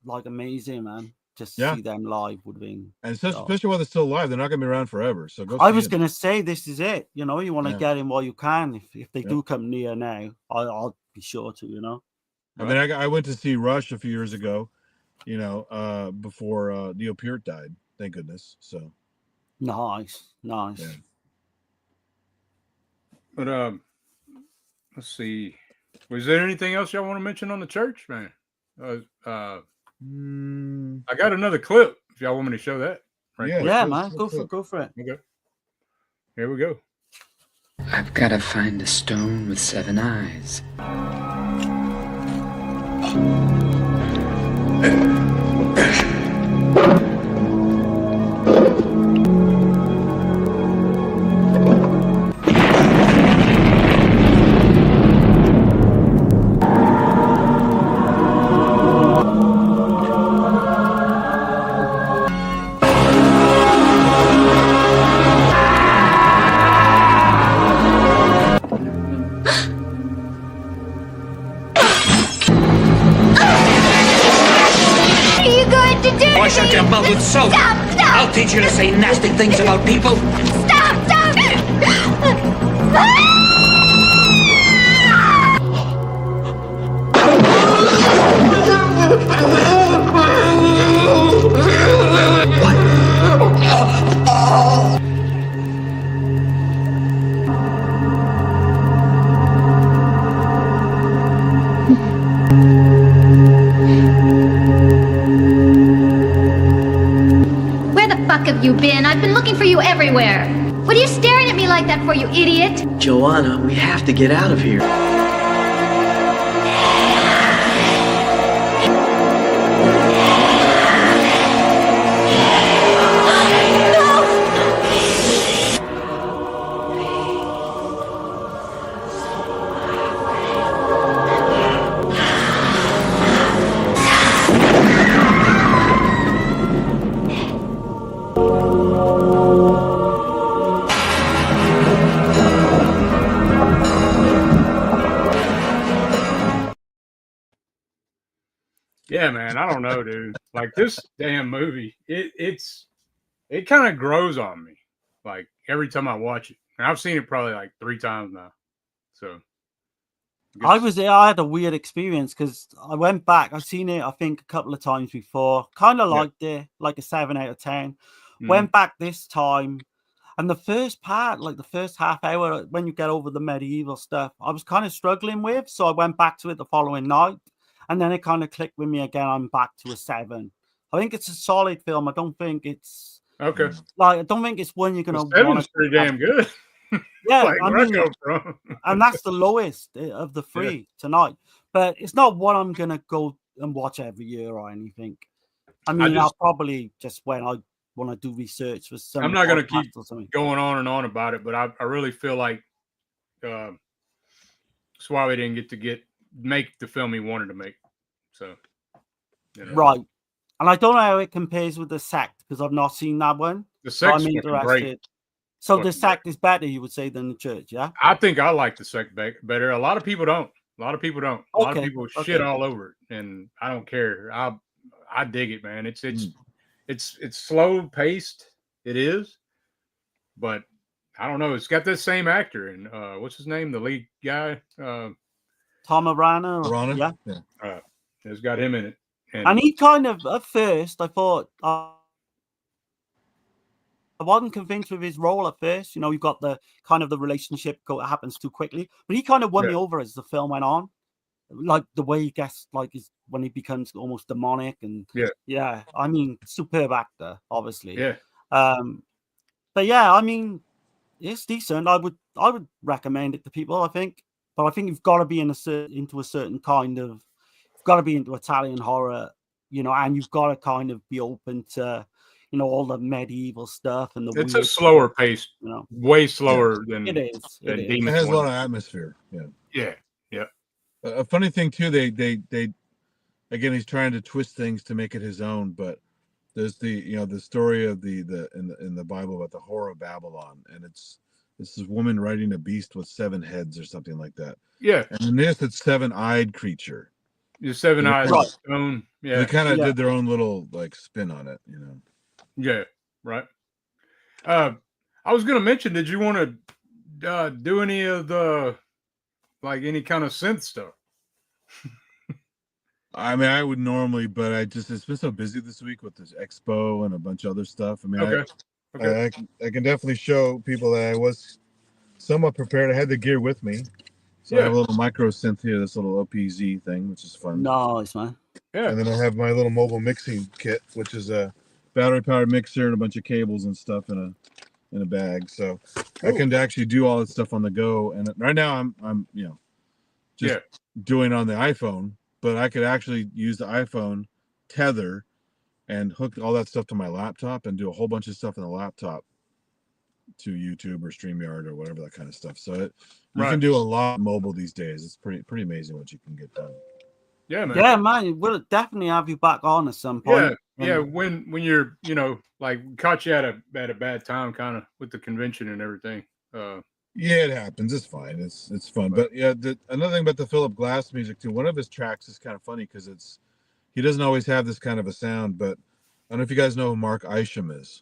like amazing, man. Just see them live would have been. And especially while they're still alive, they're not going to be around forever. So go. I was going to say this is it. You know, you want to get in while you can. If they do come near now, I'll be sure to. You know. I mean, I went to see Rush a few years ago. You know, before Neil Peart died. Thank goodness. So. Nice. Yeah. But let's see. Was there anything else y'all want to mention on the church, man? I got another clip. If y'all want me to show that, yeah, man, go for it. Okay, here we go. I've got to find a stone with 7 eyes. Wash out your mouth with soap. Stop! I'll teach you to say nasty things about people. Stop! Have you been? I've been looking for you everywhere. What are you staring at me like that for, you idiot? Joanna, we have to get out of here. Yeah, man, I don't know, dude. Like this damn movie, it kind of grows on me. Like every time I watch it, and I've seen it probably like 3 times now. So I had a weird experience because I went back. I've seen it, I think, a couple of times before. Kind of liked it, like a 7 out of 10. Went back this time, and the first part, like the first half hour, when you get over the medieval stuff, I was kind of struggling with. So I went back to it the following night. And then it kind of clicked with me again. I'm back to a 7. I think it's a solid film. I don't think it's okay. Like I don't think it's one you're gonna. 7's pretty damn good. Yeah, like, I mean, and that's the lowest of the 3 tonight. But it's not one I'm gonna go and watch every year or anything. I mean, I'll probably just when I want to do research for some. I'm not gonna keep going on and on about it, but I really feel like Soavi didn't make the film he wanted to make. So right. And I don't know how it compares with The Sect because I've not seen that one. The Sect's great. So The Sect is better, you would say, than The Church, yeah? I think I like The Sect better. A lot of people don't. A lot of people shit all over it, and I don't care. I dig it, man. It's slow paced. It is, but I don't know. It's got this same actor and what's his name? The lead guy. Tom Arana. Yeah. It's got him in it. And he kind of, at first, I thought, I wasn't convinced with his role at first. You know, you've got the kind of the relationship happens too quickly. But he kind of won me over as the film went on. like the way he gets like is when he becomes almost demonic, and yeah. I mean, superb actor, obviously. Yeah. But yeah, I mean, it's decent. I would recommend it to people, I think. But I think you've got to be into a certain kind of, you've got to be into Italian horror, you know, and you've got to kind of be open to, you know, all the medieval stuff and the It's weird a slower stuff, pace, you know. way slower than It is. It is. It Demons has a one. lot of atmosphere. Yeah. A funny thing too, they again, he's trying to twist things to make it his own, but there's the story of in the Bible about the whore of Babylon, and it's this woman riding a beast with 7 heads or something like that. Yeah. And in this, it's 7-eyed creature. The 7-eyed stone. Yeah. They kind of did their own little like spin on it, you know. Yeah. Right. I was gonna mention, did you want to do any of the any kind of synth stuff? I mean, I would normally, but it's been so busy this week with this expo and a bunch of other stuff. I mean, I can definitely show people that I was somewhat prepared. I had the gear with me. So I have a little micro synth here, this little OPZ thing, which is fun. Nice, man. Yeah. And then I have my little mobile mixing kit, which is a battery powered mixer and a bunch of cables and stuff in a bag. So I can actually do all that stuff on the go. And right now I'm just doing on the iPhone, but I could actually use the iPhone tether and hook all that stuff to my laptop and do a whole bunch of stuff in the laptop to YouTube or StreamYard or whatever, that kind of stuff. So you can do a lot mobile these days. It's pretty amazing what you can get done. Yeah, man. Yeah, man. We'll definitely have you back on at some point. Yeah. When you're, caught you at a bad time, kind of with the convention and everything. Yeah, it happens. It's fine. It's fun. But yeah, another thing about the Philip Glass music too. One of his tracks is kind of funny because he doesn't always have this kind of a sound. But I don't know if you guys know who Mark Isham is,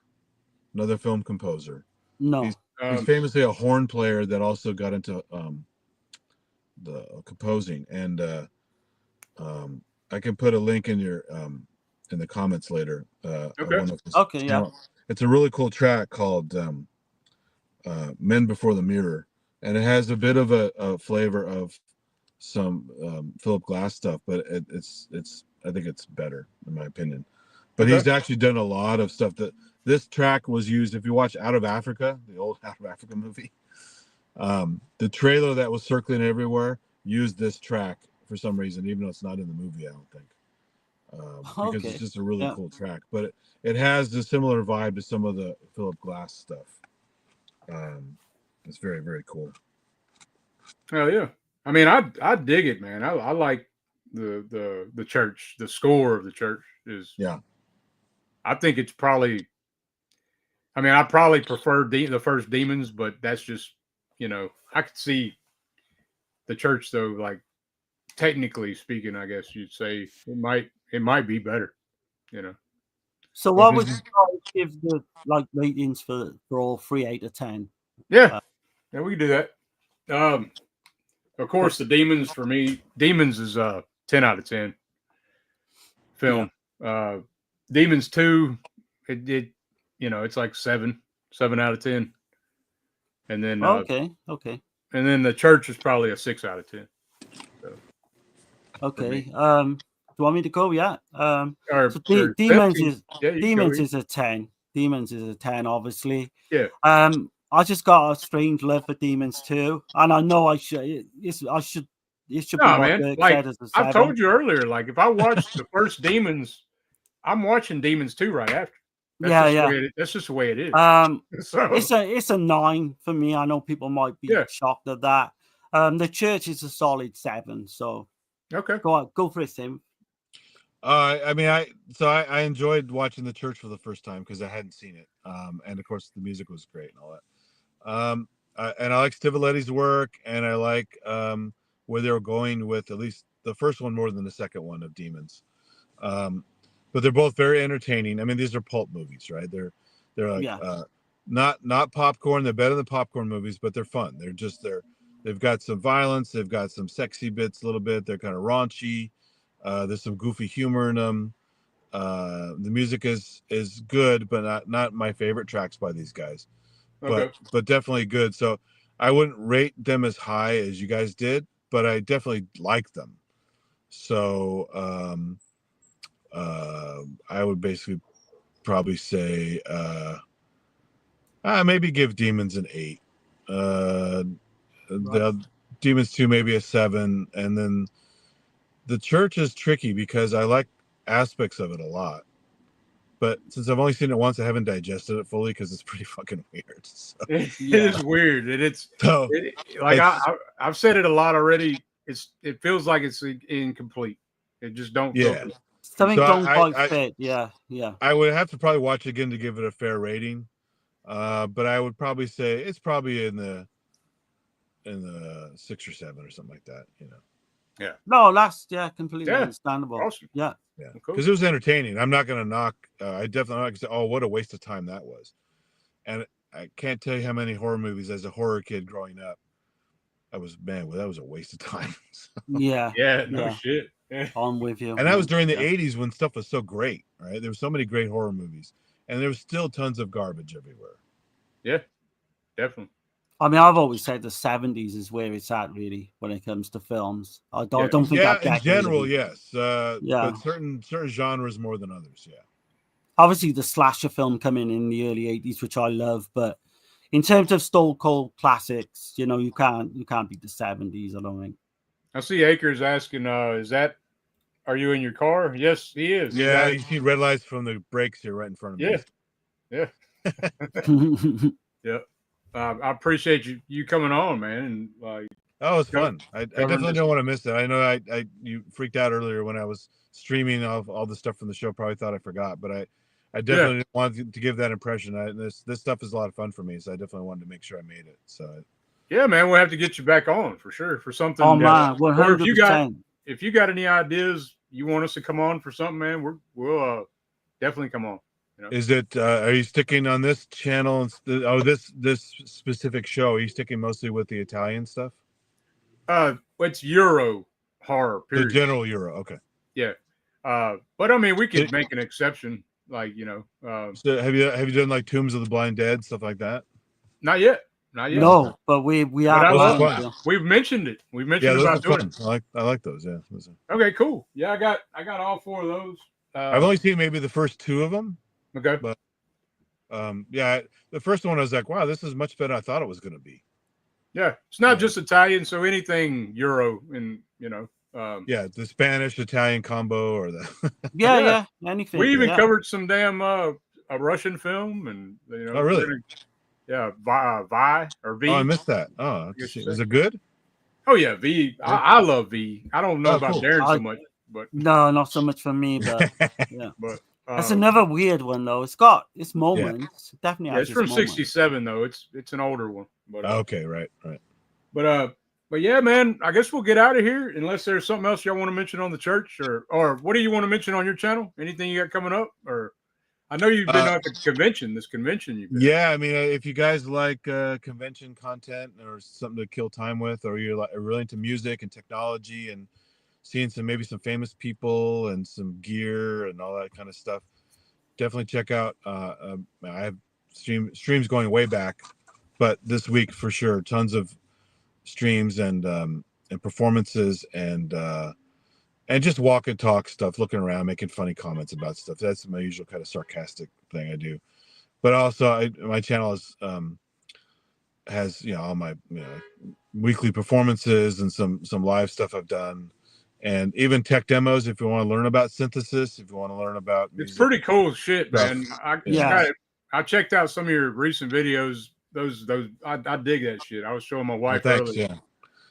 another film composer. No, he's famously a horn player that also got into the composing. And I can put a link in your in the comments later. Okay. Yeah. It's a really cool track called Men Before the Mirror, and it has a bit of a flavor of some Philip Glass stuff, but it's I think it's better in my opinion. But he's actually done a lot of stuff. That this track was used, if you watch Out of Africa, the old Out of Africa movie, the trailer that was circling everywhere used this track for some reason, even though it's not in the movie, I don't think, because it's just a really cool track. But it has a similar vibe to some of the Philip Glass stuff. It's very, very cool. Hell yeah! I mean, I dig it, man. I like the church. The score of the church is I think it's probably. I mean, I probably prefer the first Demons, but that's just I could see the church though. Like technically speaking, I guess you'd say it might be better. So what would you give the ratings for all 3 out of 10? Yeah, we can do that. Of course, the Demons for me, Demons is 10 out of 10 film. Demons 2, it it's like 7 out of 10. And then okay. And then the church is probably a 6 out of 10. So, okay. Do you want me to go? Yeah. So Demons is a 10. Demons is a 10, obviously. Yeah. I just got a strange love for Demons too, and I know it should be no, what man. Dirk Like said as a 7. I told you earlier, like if I watched the first Demons, I'm watching Demons 2 right after. That's just the way it is. So. It's a 9 for me. I know people might be shocked at that. The church is a solid 7. So okay, go for it, Tim. I mean, I enjoyed watching the church for the first time because I hadn't seen it, and of course the music was great and all that. And I like Stivaletti's work, and I like where they were going with at least the first one more than the second one of Demons. But they're both very entertaining. I mean, these are pulp movies, right? They're like not popcorn. They're better than popcorn movies, but they're fun. They've got some violence. They've got some sexy bits a little bit. They're kind of raunchy. There's some goofy humor in them. The music is good, but not my favorite tracks by these guys. But definitely good. So I wouldn't rate them as high as you guys did, but I definitely like them. So I would basically probably say maybe give Demons an 8. The Demons 2 maybe a 7, and then The Church is tricky because I like aspects of it a lot. But since I've only seen it once, I haven't digested it fully because it's pretty fucking weird. So. It is weird, and I've said it a lot already. It feels like it's incomplete. It just don't. Yeah, something don't quite fit. Yeah. I would have to probably watch it again to give it a fair rating. But I would probably say it's probably in the 6 or 7 or something like that. Yeah. No, that's completely understandable. Awesome. Yeah. Because it was entertaining. I'm not going to knock. I definitely not going to say, "Oh, what a waste of time that was." And I can't tell you how many horror movies as a horror kid growing up. That was a waste of time. Yeah. No shit. Yeah. I'm with you. And that was during the 80s when stuff was so great, right? There were so many great horror movies, and there was still tons of garbage everywhere. Yeah, definitely. I mean, I've always said the 70s is where it's at, really, when it comes to films. I don't think that in general, yes. But certain genres more than others, yeah. Obviously, the slasher film coming in the early 80s, which I love, but in terms of Stone Cold classics, you can't beat the 70s, I don't think. I see Akers asking, are you in your car? Yes, he is. Yeah, you see red lights from the brakes here right in front of me. Yeah. Yeah. I appreciate you coming on, man. And oh, it's fun. I definitely don't want to miss it. I know you freaked out earlier when I was streaming all the stuff from the show. Probably thought I forgot, but I definitely wanted to give that impression. This stuff is a lot of fun for me, so I definitely wanted to make sure I made it. So yeah, man, we'll have to get you back on for sure for something. Oh man, 100%. If you got any ideas you want us to come on for something, man, we'll definitely come on. Is it? Are you sticking on this channel? This specific show? Are you sticking mostly with the Italian stuff? It's Euro horror. Period. The general Euro. Okay. Yeah. But I mean, we could make an exception. So have you done like Tombs of the Blind Dead, stuff like that? Not yet. No, but we are. We've mentioned it. We've mentioned about doing it. I like those. Yeah. Okay, cool. Yeah, I got all 4 of those. I've only seen maybe the first 2 of them. Okay. But the first one I was like, wow, this is much better than I thought it was going to be. Yeah, it's not just Italian, so anything Euro and the Spanish Italian combo or the anything. We even covered some damn a Russian film and Oh really? Vi or V. Oh, I missed that. Oh, is it good? Oh yeah, V. I love V. I don't know about Darren so much, but no, not so much for me. But yeah, but that's another weird one though. It's got its moments. Yeah. Definitely. It's from '67 though. It's an older one. But okay, right. But yeah, man. I guess we'll get out of here unless there's something else y'all want to mention on the church or what do you want to mention on your channel? Anything you got coming up or? I know you've been at the convention. This convention you've been. Yeah, I mean, if you guys like convention content or something to kill time with, or you're really into music and technology and seeing maybe some famous people and some gear and all that kind of stuff, definitely check out. I have streams going way back, but this week for sure, tons of streams and performances and just walk and talk stuff, looking around, making funny comments about stuff. That's my usual kind of sarcastic thing I do. But also, my channel has all my weekly performances and some live stuff I've done, and even tech demos. If you want to learn about synthesis, if you want to learn about music. It's pretty cool shit, man. I checked out some of your recent videos. Those I dig that shit. I was showing my wife earlier.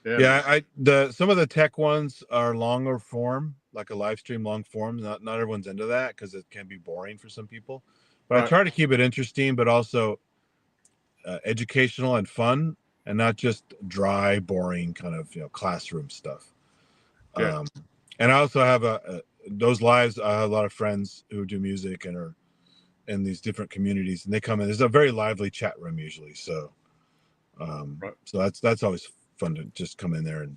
Some of the tech ones are longer form, like a live stream long form. Not everyone's into that because it can be boring for some people. But I try to keep it interesting, but also educational and fun, and not just dry, boring kind of classroom stuff. Yeah. And I also have those lives. I have a lot of friends who do music and are in these different communities, and they come in. There's a very lively chat room usually, so so that's always fun to just come in there and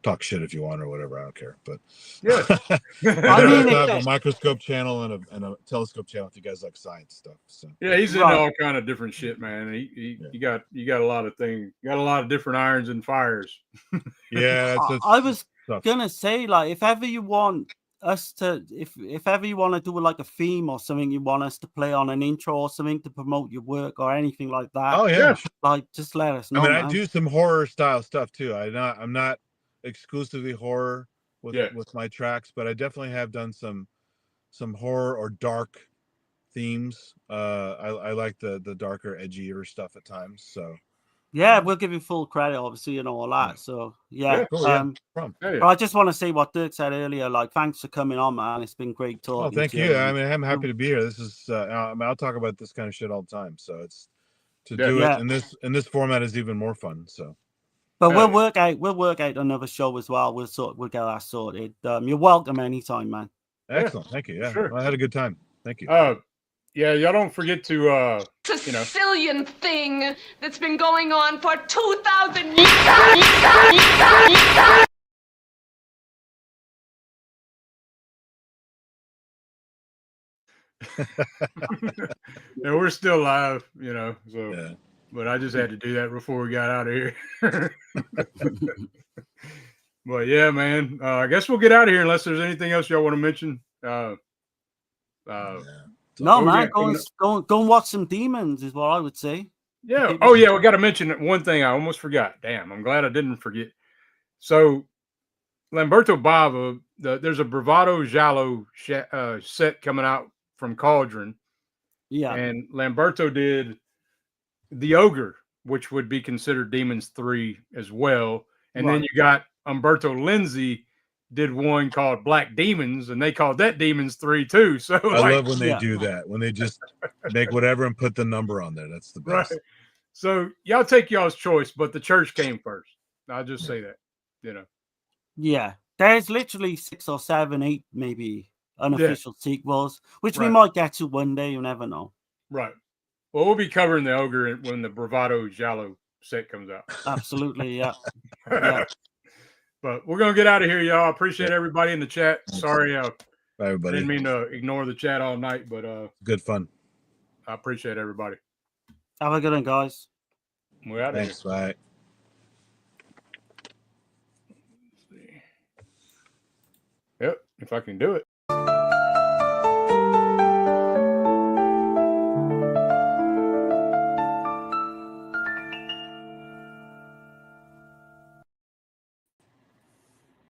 talk shit if you want or whatever. I don't care. But yeah, I have a microscope channel and a telescope channel if you guys like science stuff. So yeah, he's into all kind of different shit, man. You got a lot of things, got a lot of different irons and fires. Yeah, stuff. gonna say, like, if ever you want us to, if ever you want to do like a theme or something, you want us to play on an intro or something to promote your work or anything like that. Oh yeah, sure. Like just let us know. I mean, I man. do some horror style stuff too. I'm not exclusively horror with my tracks, but I definitely have done some horror or dark themes. I like the darker, edgier stuff at times. So yeah, we'll give you full credit, obviously, and all that. Yeah. So yeah, cool, but I just want to say what Dirk said earlier. Like, thanks for coming on, man. It's been great talking. Oh, thank to you. I mean, I'm happy to be here. This is I'll talk about this kind of shit all the time. So it's to do it in this format is even more fun. So. But we'll work out another show as well. We'll get that sorted. You're welcome anytime, man. Excellent. Thank you. Yeah. Sure. I had a good time. Thank you. Yeah, y'all don't forget to Sicilian thing that's been going on for 2,000 and we're still live, so but I just had to do that before we got out of here. But yeah, man, I guess we'll get out of here unless there's anything else y'all want to mention. No, man, go and watch some demons is what I would say. Yeah. Oh, yeah. We got to mention one thing. I almost forgot. Damn. I'm glad I didn't forget. So, Lamberto Bava, there's a Bravado Giallo set coming out from Cauldron. Yeah. And Lamberto did The Ogre, which would be considered Demons 3 as well. And then you got Umberto Lindsay did one called Black Demons, and they called that Demons 3 too. So I love when they do that, when they just make whatever and put the number on there. That's the best. Right. So y'all take y'all's choice, but the church came first. I'll just say that, Yeah, there's literally 6 or 7, 8 maybe unofficial sequels, which we might get to one day. You never know. Right. Well, we'll be covering the Ogre when the Bravado Giallo set comes out. Absolutely, yeah. Yeah. But we're gonna get out of here, y'all. Appreciate everybody in the chat. Sorry, Bye, everybody. I didn't mean to ignore the chat all night, but good fun. I appreciate everybody. Have a good one, guys. We're out of here. Thanks. Bye. Yep, if I can do it.